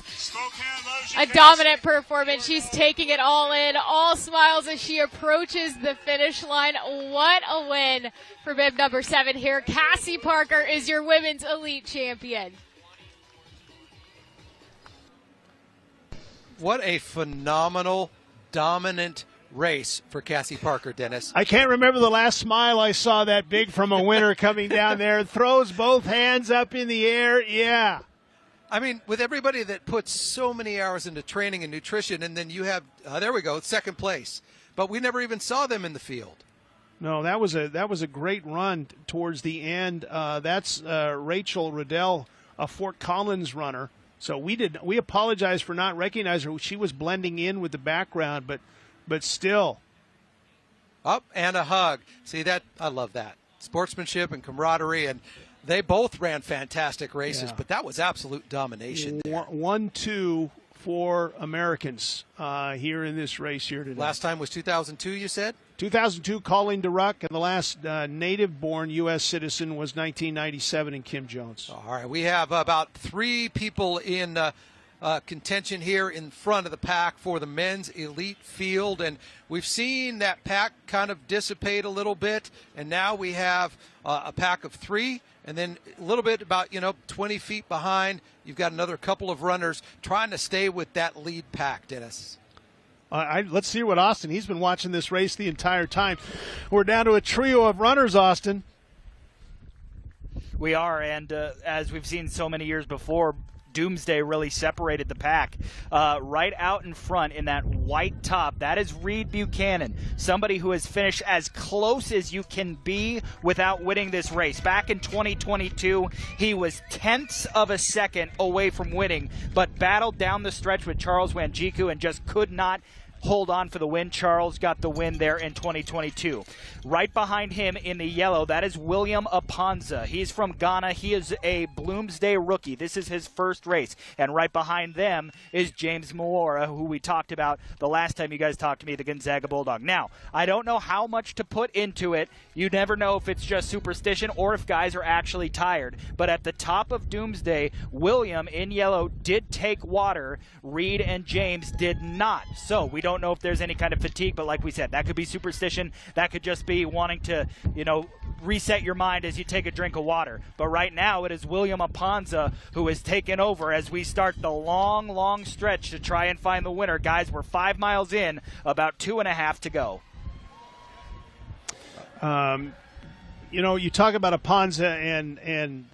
A dominant performance. She's taking it all in, all smiles as she approaches the finish line. What a win for bib number 7 here. Cassie Parker is your women's elite champion. What a phenomenal, dominant race for Cassie Parker, Dennis. I can't remember the last smile I saw that big from a winner coming down there. Throws both hands up in the air. Yeah. I mean, with everybody that puts so many hours into training and nutrition, and then you have, there we go, second place. But we never even saw them in the field. No, that was a great run towards the end. That's Rachel Riddell, a Fort Collins runner. So we apologize for not recognizing her. She was blending in with the background, but still. Up and a hug. See that? I love that. Sportsmanship and camaraderie, and they both ran fantastic races, but that was absolute domination there. 1-2 for Americans here in this race here today. Last time was 2002, you said? 2002, Colleen de Ruck, and the last native-born U.S. citizen was 1997 in Kim Jones. All right, we have about 3 people in contention here in front of the pack for the men's elite field, and we've seen that pack kind of dissipate a little bit, and now we have a pack of 3, and then a little bit about 20 feet behind, you've got another couple of runners trying to stay with that lead pack, Dennis. Let's see what Austin, he's been watching this race the entire time. We're down to a trio of runners, Austin. We are, and as we've seen so many years before, Doomsday really separated the pack. Right out in front in that white top, that is Reed Buchanan, somebody who has finished as close as you can be without winning this race. Back in 2022, he was tenths of a second away from winning, but battled down the stretch with Charles Wanjiku and just could not hold on for the win. Charles got the win there in 2022. Right behind him in the yellow, that is William Aponza. He's from Ghana. He is a Bloomsday rookie. This is his first race. And right behind them is James Moora, who we talked about the last time you guys talked to me, the Gonzaga Bulldog. Now, I don't know how much to put into it. You never know if it's just superstition or if guys are actually tired. But at the top of Doomsday, William in yellow did take water. Reed and James did not. So we don't know if there's any kind of fatigue, but like we said, that could be superstition. That could just be wanting to, reset your mind as you take a drink of water. But right now it is William Aponza who has taken over as we start the long, long stretch to try and find the winner. Guys, we're 5 miles in, about 2.5 to go. You talk about Aponza and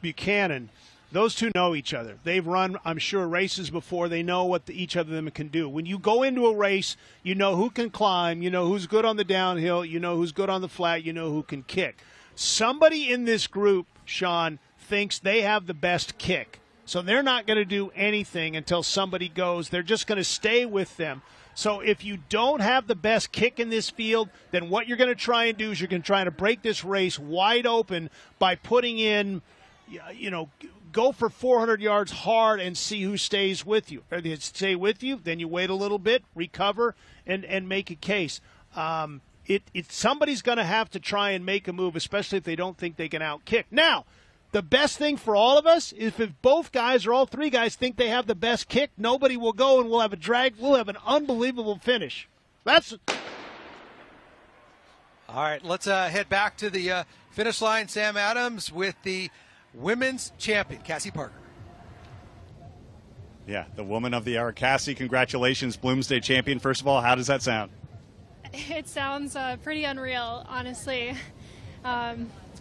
Buchanan. Those two know each other. They've run, I'm sure, races before. They know what each of them can do. When you go into a race, you know who can climb, you know who's good on the downhill, you know who's good on the flat, you know who can kick. Somebody in this group, Sean, thinks they have the best kick. So they're not going to do anything until somebody goes. They're just going to stay with them. So if you don't have the best kick in this field, then what you're going to try and do is you're going to try to break this race wide open by putting in, go for 400 yards hard and see who stays with you. If they stay with you, then you wait a little bit, recover, and make a case. Somebody's going to have to try and make a move, especially if they don't think they can outkick. Now, the best thing for all of us is if both guys or all three guys think they have the best kick, nobody will go and we'll have a drag. We'll have an unbelievable finish. All right, let's head back to the finish line. Sam Adams with the women's champion, Cassie Parker. Yeah, the woman of the hour. Cassie, congratulations, Bloomsday champion. First of all, how does that sound? It sounds pretty unreal, honestly.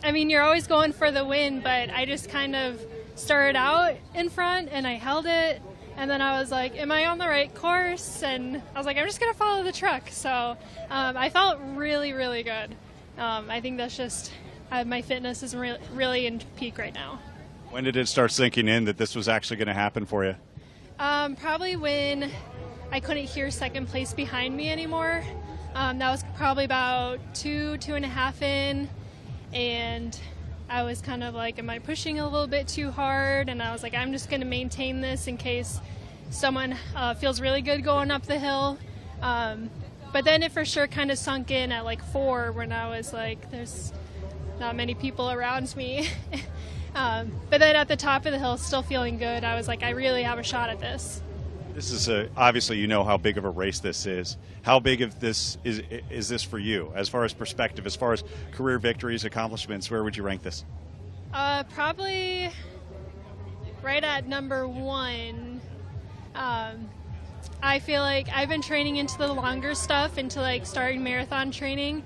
You're always going for the win, but I just kind of started out in front and I held it. And then I was like, am I on the right course? And I was like, I'm just going to follow the truck. So I felt really, really good. I think that's just my fitness is really in peak right now. When did it start sinking in that this was actually going to happen for you? Probably when I couldn't hear second place behind me anymore. That was probably about 2.5 in. And I was kind of like, am I pushing a little bit too hard? And I was like, I'm just going to maintain this in case someone feels really good going up the hill. But then it for sure kind of sunk in at like 4 when I was like, there's not many people around me. But then at the top of the hill, still feeling good. I was like, I really have a shot at this. This is obviously you know how big of a race this is. How big of this is this for you as far as perspective, as far as career victories, accomplishments? Where would you rank this? Probably right at number 1. I feel like I've been training into the longer stuff, into like starting marathon training,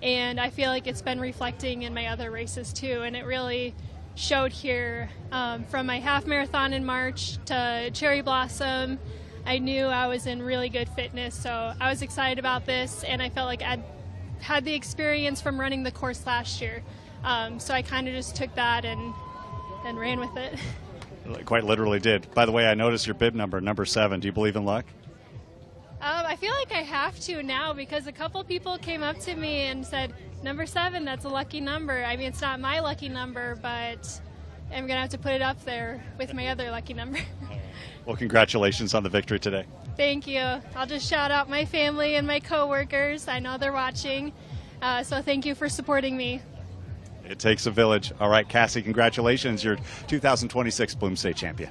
and I feel like it's been reflecting in my other races too, and it really showed here from my half marathon in March to Cherry Blossom. I knew I was in really good fitness, so I was excited about this, and I felt like I'd had the experience from running the course last year. So I kind of just took that and ran with it. Quite literally did. By the way, I noticed your bib number 7. Do you believe in luck? I feel like I have to now because a couple people came up to me and said, number 7, that's a lucky number. I mean, it's not my lucky number, but I'm going to have to put it up there with my other lucky number. Well, congratulations on the victory today. Thank you. I'll just shout out my family and my coworkers. I know they're watching, so thank you for supporting me. It takes a village. All right, Cassie, congratulations. You're 2026 Bloomsday champion.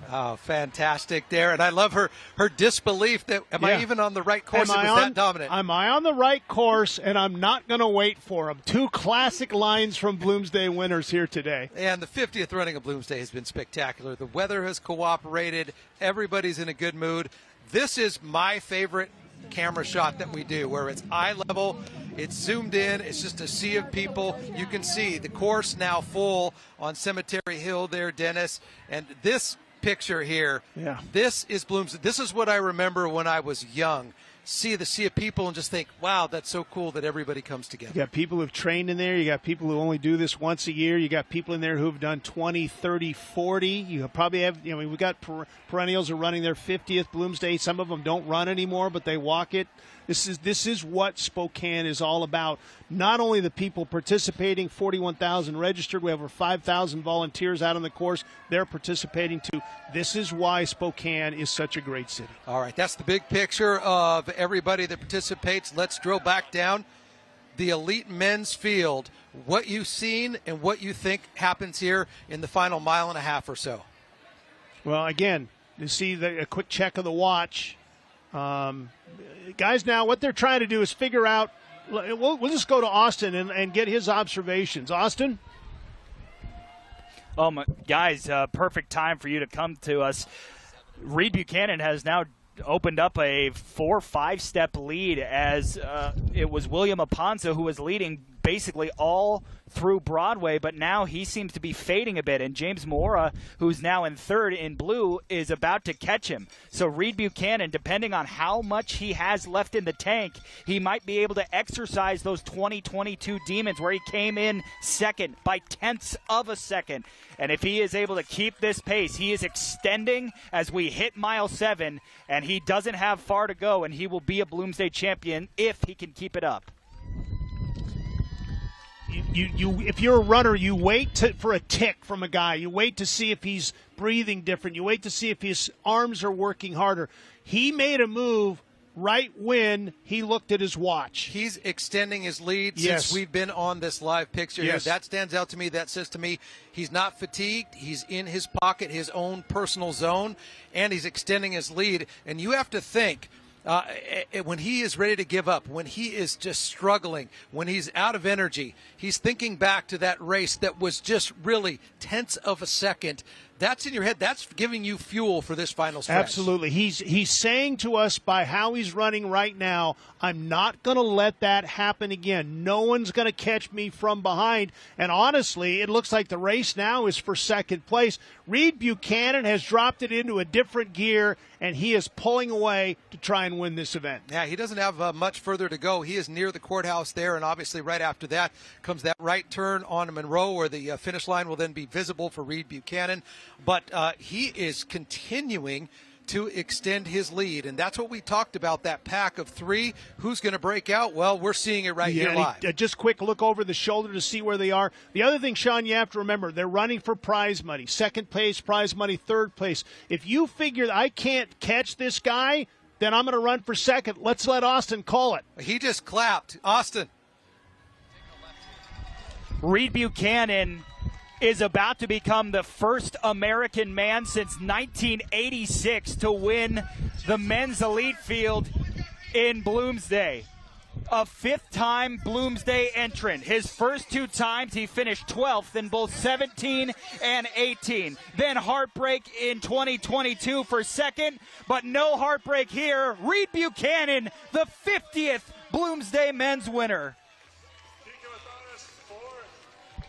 Oh, fantastic there. And I love her disbelief that, am I even on the right course? It was that dominant. Am I on the right course? And I'm not going to wait for them. 2 classic lines from Bloomsday winners here today. And the 50th running of Bloomsday has been spectacular. The weather has cooperated. Everybody's in a good mood. This is my favorite camera shot that we do, where it's eye level, it's zoomed in, it's just a sea of people. You can see the course now full on Cemetery Hill there, Dennis. And this picture here, this is Bloomsday. This is what I remember when I was young. see the sea of people and just think, wow, that's so cool that everybody comes together. You got people who've trained in there. You got people who only do this once a year. You got people in there who've done 20, 30, 40. You probably have, we've got perennials who are running their 50th Bloomsday. Some of them don't run anymore, but they walk it. This is what Spokane is all about. Not only the people participating, 41,000 registered. We have over 5,000 volunteers out on the course. They're participating too. This is why Spokane is such a great city. All right, that's the big picture of everybody that participates. Let's drill back down the elite men's field. What you've seen and what you think happens here in the final mile and a half or so. Well, again, you see a quick check of the watch. Guys, now what they're trying to do is figure out. We'll just go to Austin and get his observations. Austin? Oh, my, guys, perfect time for you to come to us. Reed Buchanan has now opened up a 4-5 step lead as it was William Aponzo who was leading basically all through Broadway, but now he seems to be fading a bit, and James Mora, who's now in third in blue, is about to catch him. So Reed Buchanan, depending on how much he has left in the tank, he might be able to exercise those 2022 demons where he came in second by tenths of a second. And if he is able to keep this pace, he is extending as we hit mile 7, and he doesn't have far to go, and he will be a Bloomsday champion if he can keep it up. If you're a runner, you wait for a tick from a guy. You wait to see if he's breathing different. You wait to see if his arms are working harder. He made a move right when he looked at his watch. He's extending his lead Yes. since we've been on this live picture Yes. here. That stands out to me. That says to me he's not fatigued. He's in his pocket, his own personal zone, and he's extending his lead. And you have to think, when he is ready to give up, when he is just struggling, when he's out of energy, he's thinking back to that race that was just really tenths of a second. That's in your head. That's giving you fuel for this final stretch. Absolutely. He's saying to us by how he's running right now, I'm not going to let that happen again. No one's going to catch me from behind. And honestly, it looks like the race now is for second place. Reed Buchanan has dropped it into a different gear, and he is pulling away to try and win this event. Yeah, he doesn't have much further to go. He is near the courthouse there, and obviously right after that comes that right turn on Monroe where the finish line will then be visible for Reed Buchanan. But he is continuing to extend his lead, and that's what we talked about, that pack of 3. Who's going to break out? Well, we're seeing it right here live. Just quick look over the shoulder to see where they are. The other thing, Sean, you have to remember, they're running for prize money. Second place, prize money, third place. If you figure I can't catch this guy, then I'm going to run for second. Let's let Austin call it. He just clapped. Austin. Reed Buchanan is about to become the first American man since 1986 to win the men's elite field in Bloomsday. A 5th-time Bloomsday entrant. His first 2 times he finished 12th in both 17 and 18. Then heartbreak in 2022 for second, but no heartbreak here. Reed Buchanan, the 50th Bloomsday men's winner.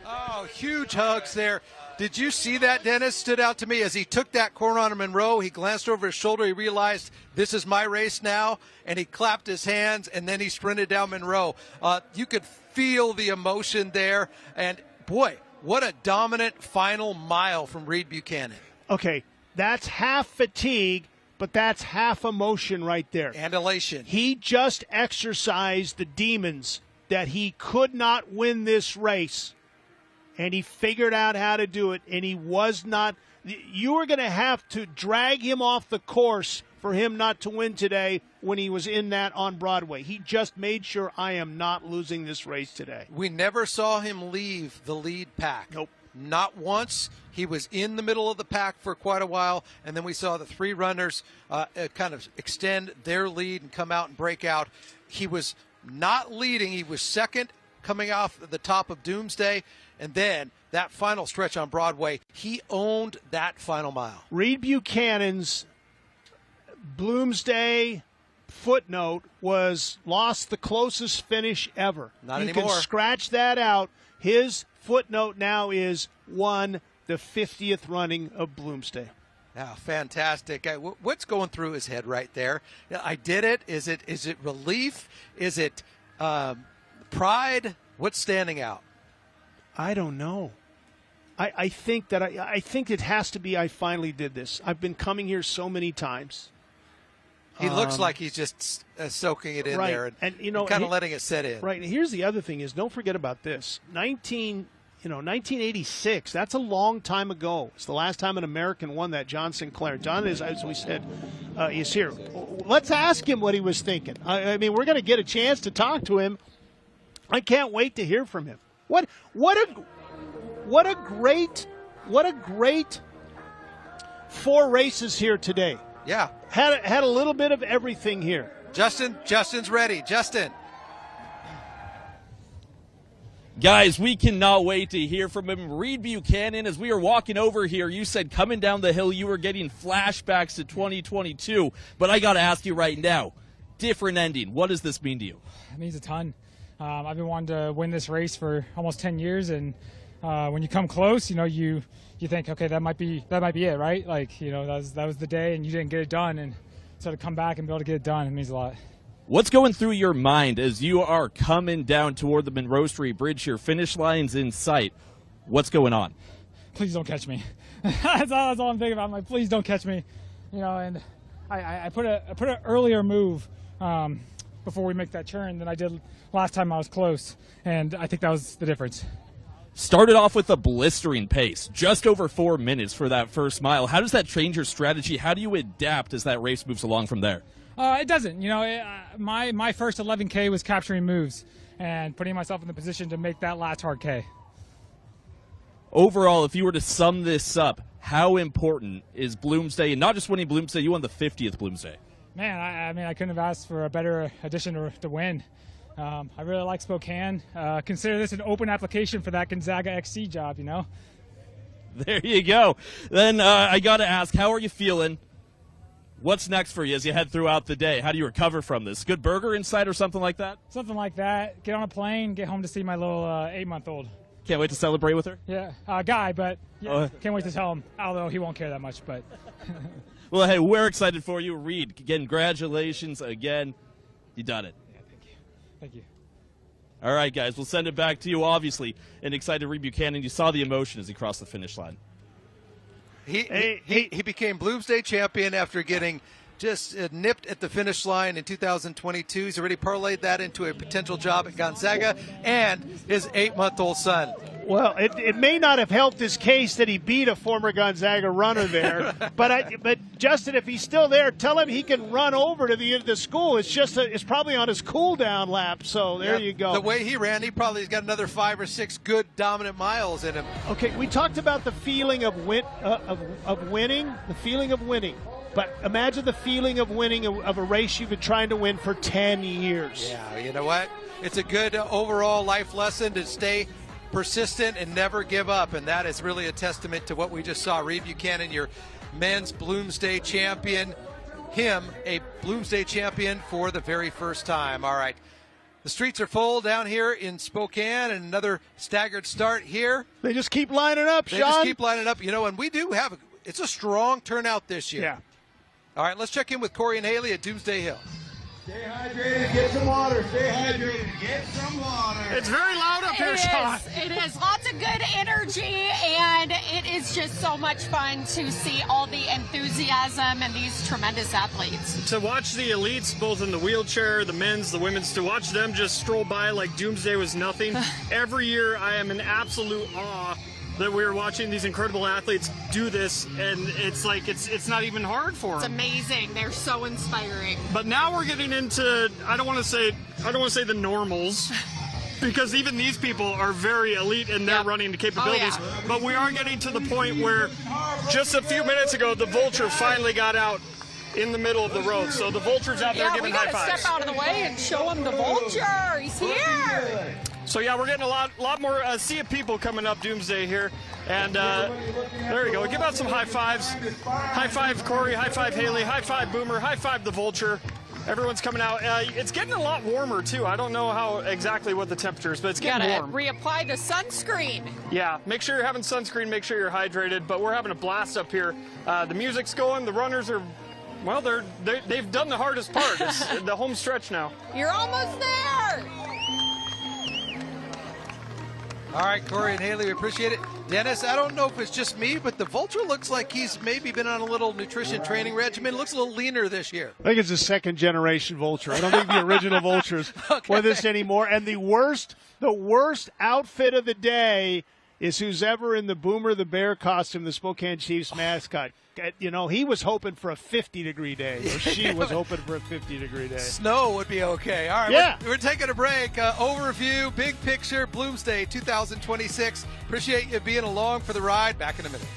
Oh, huge hugs there. Did you see that, Dennis? Stood out to me as he took that corner on Monroe. He glanced over his shoulder. He realized this is my race now, and he clapped his hands, and then he sprinted down Monroe. You could feel the emotion there, and boy, what a dominant final mile from Reed Buchanan. Okay, that's half fatigue, but that's half emotion right there. And elation. He just exercised the demons that he could not win this race. And he figured out how to do it, and he was not – you were going to have to drag him off the course for him not to win today when he was in that on Broadway. He just made sure I am not losing this race today. We never saw him leave the lead pack. Nope. Not once. He was in the middle of the pack for quite a while, and then we saw the 3 runners kind of extend their lead and come out and break out. He was not leading. He was second coming off the top of Doomsday. And then that final stretch on Broadway, he owned that final mile. Reed Buchanan's Bloomsday footnote was lost the closest finish ever. Not you anymore. Can scratch that out. His footnote now is won the 50th running of Bloomsday. Wow, fantastic. What's going through his head right there? I did it. Is it relief? Is it pride? What's standing out? I don't know. I think that I think it has to be I finally did this. I've been coming here so many times. He looks like he's just soaking it in there and kind of letting it set in. Right. And here's the other thing is, don't forget about this. 1986, that's a long time ago. It's the last time an American won that, John Sinclair. John is, as we said, is here. Let's ask him what he was thinking. I mean, we're going to get a chance to talk to him. I can't wait to hear from him. What a great 4 races here today. Yeah. Had a little bit of everything here. Justin's ready. Justin. Guys, we cannot wait to hear from him. Reed Buchanan, as we are walking over here, you said coming down the hill you were getting flashbacks to 2022. But I got to ask you right now, different ending. What does this mean to you? It means a ton. I've been wanting to win this race for almost 10 years, and when you come close, you think, okay, that might be it, right? Like, that was the day, and you didn't get it done, and so to come back and be able to get it done, it means a lot. What's going through your mind as you are coming down toward the Monroe Street Bridge here? Finish line's in sight. What's going on? Please don't catch me. that's all I'm thinking about. I'm like, please don't catch me. And I put an earlier move before we make that turn than I did last time I was close, and I think that was the difference. Started off with a blistering pace, just over 4 minutes for that first mile. How does that change your strategy? How do you adapt as that race moves along from there? It doesn't. My first 11K was capturing moves and putting myself in the position to make that last hard K. Overall, if you were to sum this up, how important is Bloomsday? And not just winning Bloomsday, you won the 50th Bloomsday. Man, I mean, I couldn't have asked for a better addition to win. I really like Spokane. Consider this an open application for that Gonzaga XC job, There you go. Then I got to ask, how are you feeling? What's next for you as you head throughout the day? How do you recover from this? Good burger in sight or something like that? Something like that. Get on a plane, get home to see my little 8-month-old. Can't wait to celebrate with her? Yeah, guy, but can't wait to tell him, although he won't care that much. But Well, hey, we're excited for you. Reed, congratulations again. You done it. Yeah, thank you. All right, guys, we'll send it back to you, obviously. And excited Reed Buchanan. You saw the emotion as he crossed the finish line. He became Bloomsday champion after getting just nipped at the finish line in 2022. He's already parlayed that into a potential job at Gonzaga and his 8-month-old son. Well, it may not have helped his case that he beat a former Gonzaga runner there, but Justin, if he's still there, tell him he can run over to the school. It's probably on his cool down lap. So there you go. The way he ran, he probably has got another 5 or 6 good dominant miles in him. Okay, we talked about the feeling of winning, the feeling of winning. But imagine the feeling of winning of a race you've been trying to win for 10 years. Yeah, you know what? It's a good overall life lesson to stay persistent and never give up, and that is really a testament to what we just saw. Reed Buchanan, your men's Bloomsday champion, him a Bloomsday champion for the very first time. All right, the streets are full down here in Spokane, and another staggered start here. They just keep lining up, Sean. They just keep lining up, and we do have it's a strong turnout this year. Yeah. All right, let's check in with Corey and Haley at Doomsday Hill. Stay hydrated, get some water. Stay hydrated, get some water. It's very loud up here, Sean. It is lots of good energy, and it is just so much fun to see all the enthusiasm and these tremendous athletes. To watch the elites, both in the wheelchair, the men's, the women's, to watch them just stroll by like Doomsday was nothing. Every year I am in absolute awe that we're watching these incredible athletes do this, and it's like it's not even hard for them. It's amazing. They're so inspiring. But now we're getting into I don't want to say the normals, because even these people are very elite in their running capabilities. Oh, yeah. But we are getting to the point where just a few minutes ago the Vulture finally got out in the middle of the road. So the Vulture's out there giving high fives. Yeah, we got to step out of the way and show them the Vulture. He's here. So yeah, we're getting a lot more sea of people coming up Doomsday here, and there you go. Give out some high fives. High five Corey, high five Haley, high five Boomer, high five the Vulture. Everyone's coming out. It's getting a lot warmer, too. I don't know how exactly what the temperature is, but it's getting Gotta warm. reapply the sunscreen. Yeah, make sure you're having sunscreen, make sure you're hydrated, but we're having a blast up here. The music's going, the runners are, well, they've done the hardest part. It's the home stretch now. You're almost there. All right, Corey and Haley, we appreciate it. Dennis, I don't know if it's just me, but the Vulture looks like he's maybe been on a little nutrition training regimen. Looks a little leaner this year. I think it's a second-generation Vulture. I don't think the original Vulture's with this anymore. And the worst outfit of the day is who's ever in the Boomer the Bear costume, the Spokane Chiefs mascot. You know, he was hoping for a 50-degree day, or she was hoping for a 50-degree day. Snow would be okay. All right, yeah. we're taking a break. Overview, big picture, Bloomsday 2026. Appreciate you being along for the ride. Back in a minute.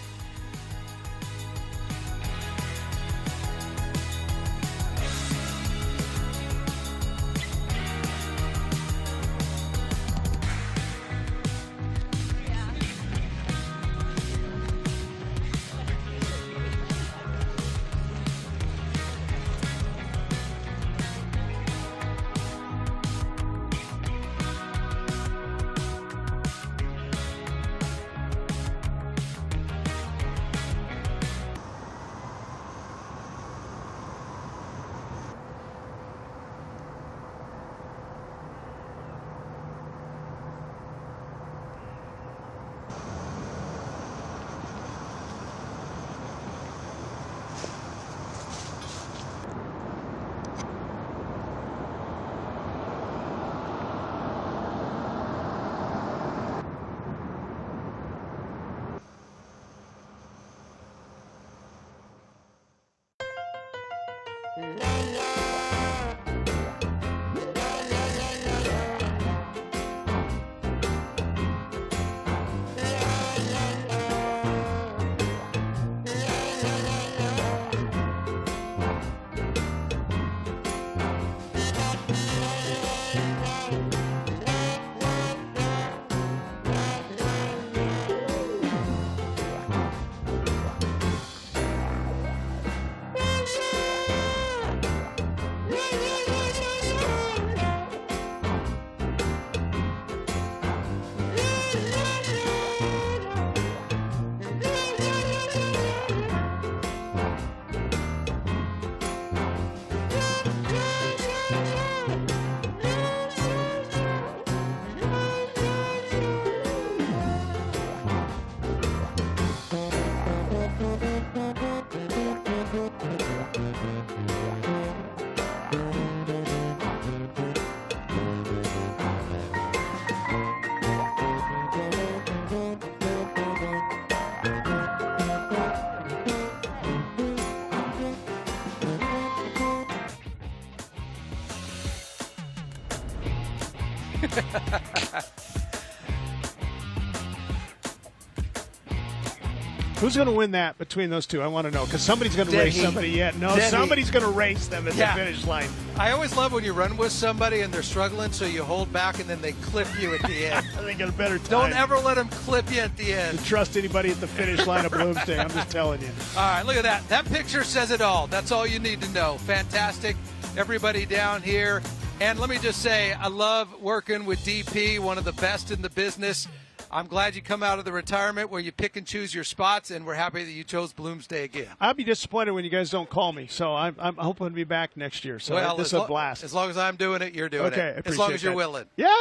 Who's going to win that between those two? I want to know, because somebody's going to race somebody yet. No, somebody's going to race them at the finish line. I always love when you run with somebody and they're struggling, so you hold back and then they clip you at the end. They get a better time. Don't ever let them clip you at the end. You trust anybody at the finish line of Bloomsday. I'm just telling you. All right, look at that. That picture says it all. That's all you need to know. Fantastic. Everybody down here. And let me just say, I love working with DP, one of the best in the business. I'm glad you come out of the retirement where you pick and choose your spots, and we're happy that you chose Bloomsday again. I'll be disappointed when you guys don't call me, so I'm hoping to be back next year. So this is a blast. As long as I'm doing it, you're doing it. As long as you're willing. Yeah.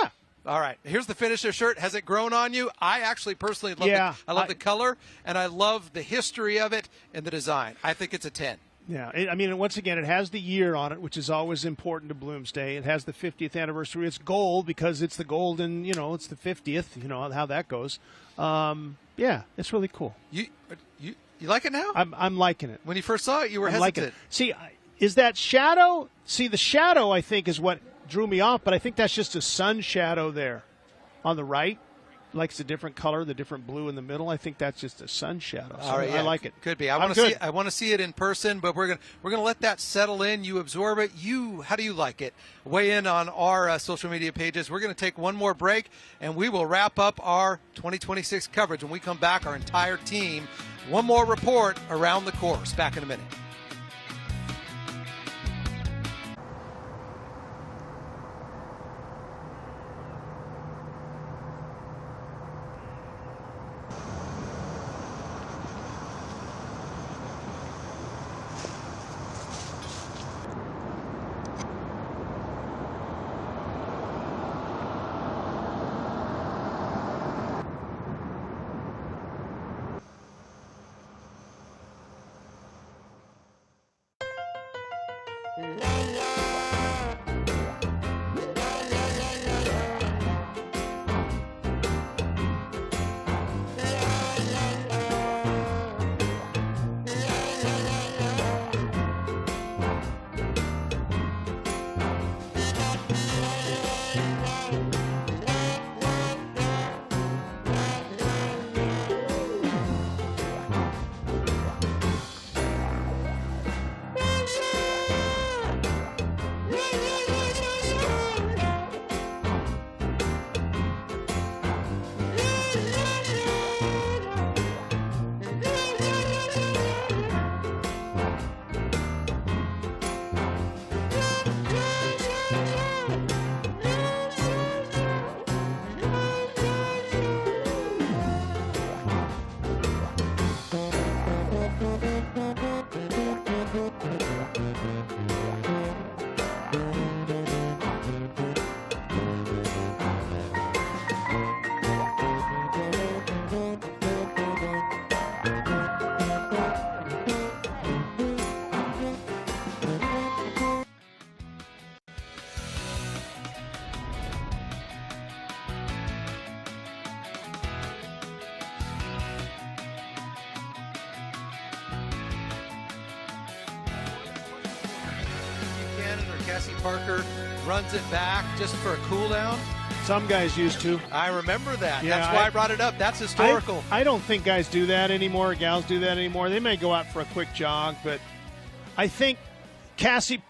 All right. Here's the finisher shirt. Has it grown on you? I actually personally love it. I love the color, and I love the history of it and the design. I think it's a 10. Yeah, I mean, once again, it has the year on it, which is always important to Bloomsday. It has the 50th anniversary. It's gold because it's the golden, it's the 50th, how that goes. Yeah, it's really cool. You like it now? I'm liking it. When you first saw it, you were hesitant. See, is that shadow? See, the shadow, I think, is what drew me off, but I think that's just a sun shadow there on the right. Likes the different color, the different blue in the middle. I think that's just a sun shadow. So all right, I like it. Could be. I want to see it in person, but we're gonna let that settle in. You absorb it. How do you like it? Weigh in on our social media pages. We're gonna take one more break, and we will wrap up our 2026 coverage. When we come back, our entire team, one more report around the course. Back in a minute. Cassie Parker runs it back just for a cool down. Some guys used to. I remember that. Yeah, that's why I brought it up. That's historical. I don't think guys do that anymore. Gals do that anymore. They may go out for a quick jog, but I think Cassie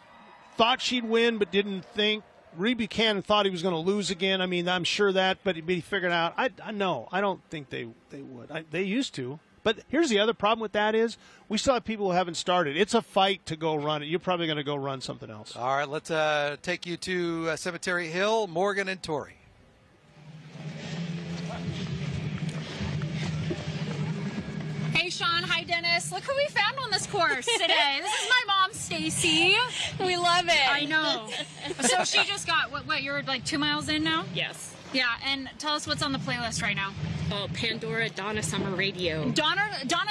thought she'd win but didn't think. Reed Buchanan thought he was going to lose again. I mean, I'm sure that, but he figured out. I don't think they would. They used to. But here's the other problem with that is we still have people who haven't started. It's a fight to go run it. You're probably going to go run something else. All right, let's take you to Cemetery Hill, Morgan and Tori. Hey, Sean. Hi, Dennis. Look who we found on this course today. This is my mom, Stacy. We love it. I know. So she just got, what, you're like 2 miles in now? Yes. Yeah, and tell us what's on the playlist right now. Oh, Pandora, Donna Summer Radio. Donna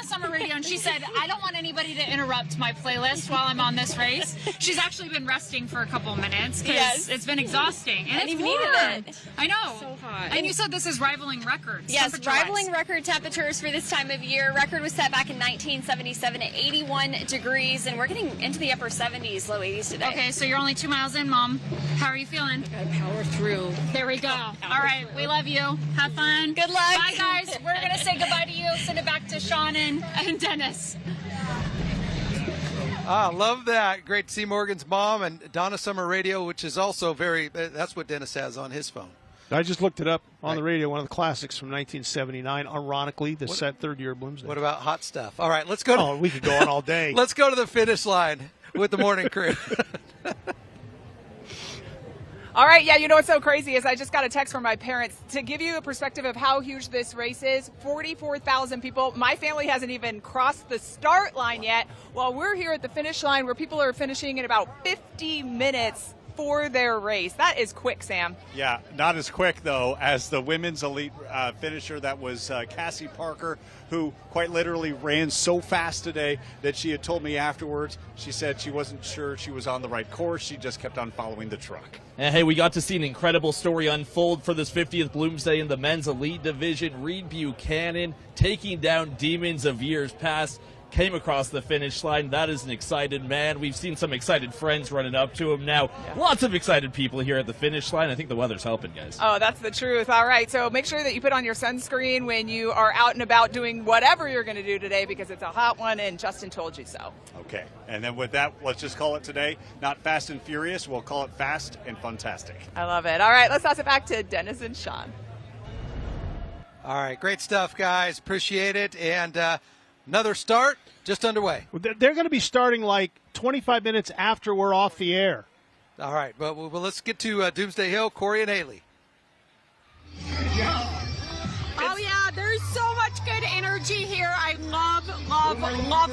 Summer Radio, and she said, I don't want anybody to interrupt my playlist while I'm on this race. She's actually been resting for a couple of minutes because it's been exhausting. And it's even warm. needed it. I know. So hot. And you said this is rivaling records. Yes, rivaling record temperatures for this time of year. Record was set back in 1977 at 81 degrees, and we're getting into the upper 70s, low 80s today. Okay, so you're only 2 miles in, Mom. How are you feeling? I gotta power through. There we go. All right, we love you. Have fun. Good luck. Bye, guys. We're going to say goodbye to you. Send it back to Sean and Dennis. Ah, love that. Great to see Morgan's mom and Donna Summer Radio, which is also that's what Dennis has on his phone. I just looked it up on the radio, one of the classics from 1979, ironically, the set third year of Bloomsday. What about hot stuff? All right, let's go. Oh, we could go on all day. Let's go to the finish line with the morning crew. All right, yeah, you know what's so crazy is I just got a text from my parents to give you a perspective of how huge this race is. 44,000 people. My family hasn't even crossed the start line yet, while we're here at the finish line where people are finishing in about 50 minutes for their race. That is quick, Sam. Yeah, not as quick, though, as the women's elite finisher. That was Cassie Parker, who quite literally ran so fast today that she had told me afterwards, she said she wasn't sure she was on the right course. She just kept on following the truck. And hey, we got to see an incredible story unfold for this 50th Bloomsday in the men's elite division. Reed Buchanan taking down demons of years past. Came across the finish line. That is an excited man. We've seen some excited friends running up to him now. Yeah. Lots of excited people here at the finish line. I think the weather's helping, guys. Oh, that's the truth. All right, so make sure that you put on your sunscreen when you are out and about doing whatever you're going to do today because it's a hot one and Justin told you so. Okay, and then with that, let's just call it today, not Fast and Furious. We'll call it Fast and Funtastic. I love it. All right, let's toss it back to Dennis and Sean. All right, great stuff, guys. Appreciate it. And another start just underway. They're going to be starting like 25 minutes after we're off the air. All right, well let's get to Doomsday Hill, Corey and Haley. Oh, yeah, there's so much good energy here. I love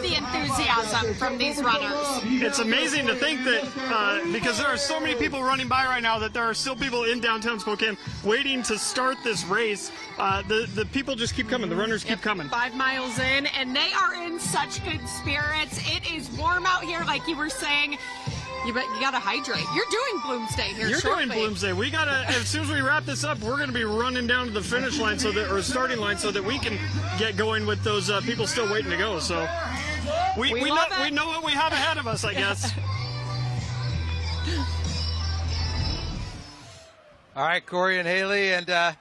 the enthusiasm from these runners. It's amazing to think that because there are so many people running by right now that there are still people in downtown Spokane waiting to start this race. The people just keep coming. The runners keep coming. 5 miles in, and they are in such good spirits. It is warm out here, like you were saying. You got to hydrate. You're doing Bloomsday here. You're shortly. doing Bloomsday. We gotta. As soon as we wrap this up, we're gonna be running down to the finish line or starting line so that we can get going with those people still waiting to go. So we know what we have ahead of us, I guess. All right, Corey and Haley and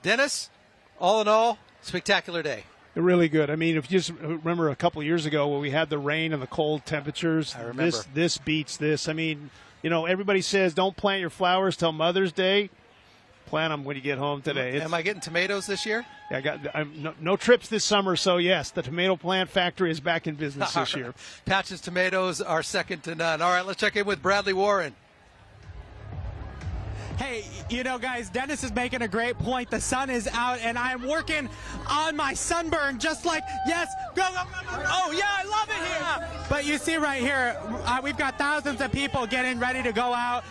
Dennis. All in all, spectacular day. Really good. I mean, if you just remember a couple of years ago when we had the rain and the cold temperatures, I remember. This beats this. I mean, you know, everybody says don't plant your flowers till Mother's Day. Plant them when you get home today. Am I getting tomatoes this year? Yeah, no trips this summer, so yes, the tomato plant factory is back in business this year. Patch's tomatoes are second to none. All right, let's check in with Bradley Warren. Hey, you know, guys, Dennis is making a great point. The sun is out, and I'm working on my sunburn just like, yes, go. Oh, yeah, I love it here. But you see right here, we've got thousands of people getting ready to go out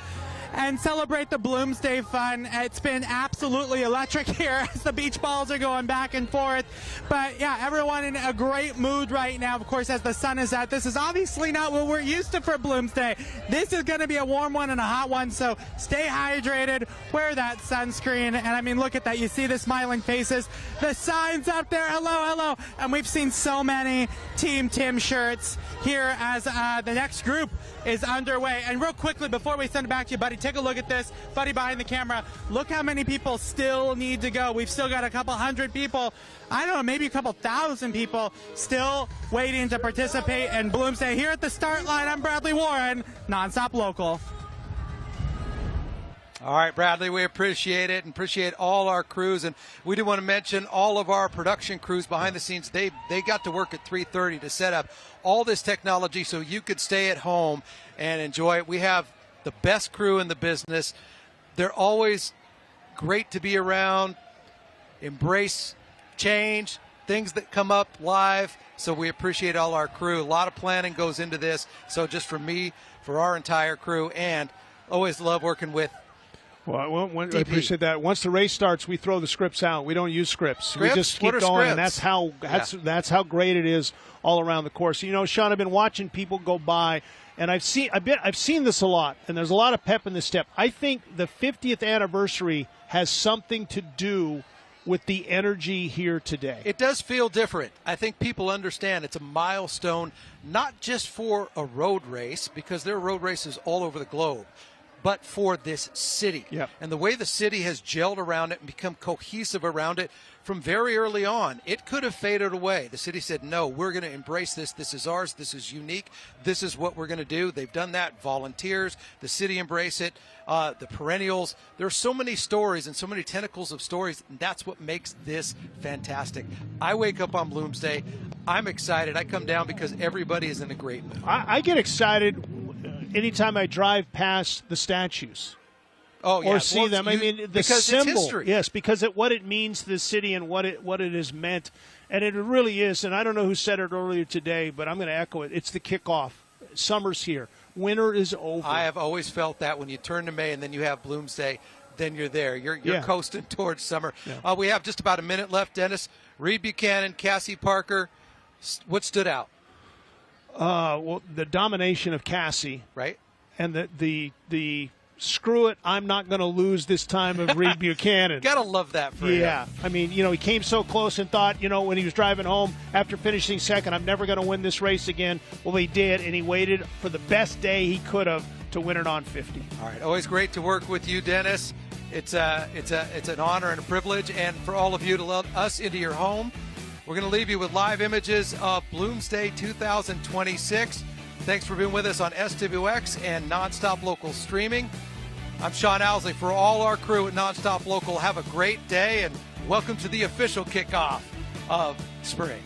and celebrate the Bloomsday fun. It's been absolutely electric here as the beach balls are going back and forth. But yeah, everyone in a great mood right now, of course, as the sun is out. This is obviously not what we're used to for Bloomsday. This is going to be a warm one and a hot one, so stay hydrated, wear that sunscreen, and I mean, look at that. You see the smiling faces, the signs up there, hello, hello. And we've seen so many Team Tim shirts here as the next group is underway. And real quickly, before we send it back to you, buddy, take a look at this. Buddy behind the camera, look how many people still need to go. We've still got a couple hundred people, I don't know, maybe a couple thousand people still waiting to participate in Bloomsday. Here at the start line, I'm Bradley Warren, NonStop Local. All right, Bradley, we appreciate it and appreciate all our crews. And we do want to mention all of our production crews behind the scenes. They got to work at 3:30 to set up all this technology so you could stay at home and enjoy it. We have the best crew in the business. They're always great to be around, embrace change, things that come up live. So we appreciate all our crew. A lot of planning goes into this. So just for me, for our entire crew, and always love working with Well, I appreciate that. Once the race starts, we throw the scripts out. We don't use scripts. We just keep What are going, and scripts? that's how great it is all around the course. You know, Sean, I've been watching people go by, and I've seen this a lot, and there's a lot of pep in this step. I think the 50th anniversary has something to do with the energy here today. It does feel different. I think people understand it's a milestone, not just for a road race, because there are road races all over the globe, but for this city. Yep. And the way the city has gelled around it and become cohesive around it from very early on, it could have faded away. The city said, no, we're going to embrace this. This is ours. This is unique. This is what we're going to do. They've done that. Volunteers, the city embrace it, the perennials. There are so many stories and so many tentacles of stories, and that's what makes this fantastic. I wake up on Bloomsday. I'm excited. I come down because everybody is in a great mood. I get excited anytime I drive past the statues. Oh, yeah. Or see them. I mean, the because symbol. It's history. Yes, because what it means to the city and what it has meant. And it really is. And I don't know who said it earlier today, but I'm going to echo it. It's the kickoff. Summer's here. Winter is over. I have always felt that when you turn to May and then you have Bloomsday, then you're there. You're coasting towards summer. Yeah. We have just about a minute left, Dennis. Reed Buchanan, Cassie Parker. What stood out? Well, the domination of Cassie. Right. And the screw it, I'm not going to lose this time of Reed Buchanan. Gotta love that for him. Yeah. I mean, you know, he came so close and thought, you know, when he was driving home after finishing second, I'm never going to win this race again. Well, he did, and he waited for the best day he could have to win it on 50. All right. Always great to work with you, Dennis. It's an honor and a privilege, and for all of you to let us into your home. We're going to leave you with live images of Bloomsday 2026. Thanks for being with us on SWX and NonStop Local Streaming. I'm Sean Owsley. For all our crew at NonStop Local, have a great day and welcome to the official kickoff of spring.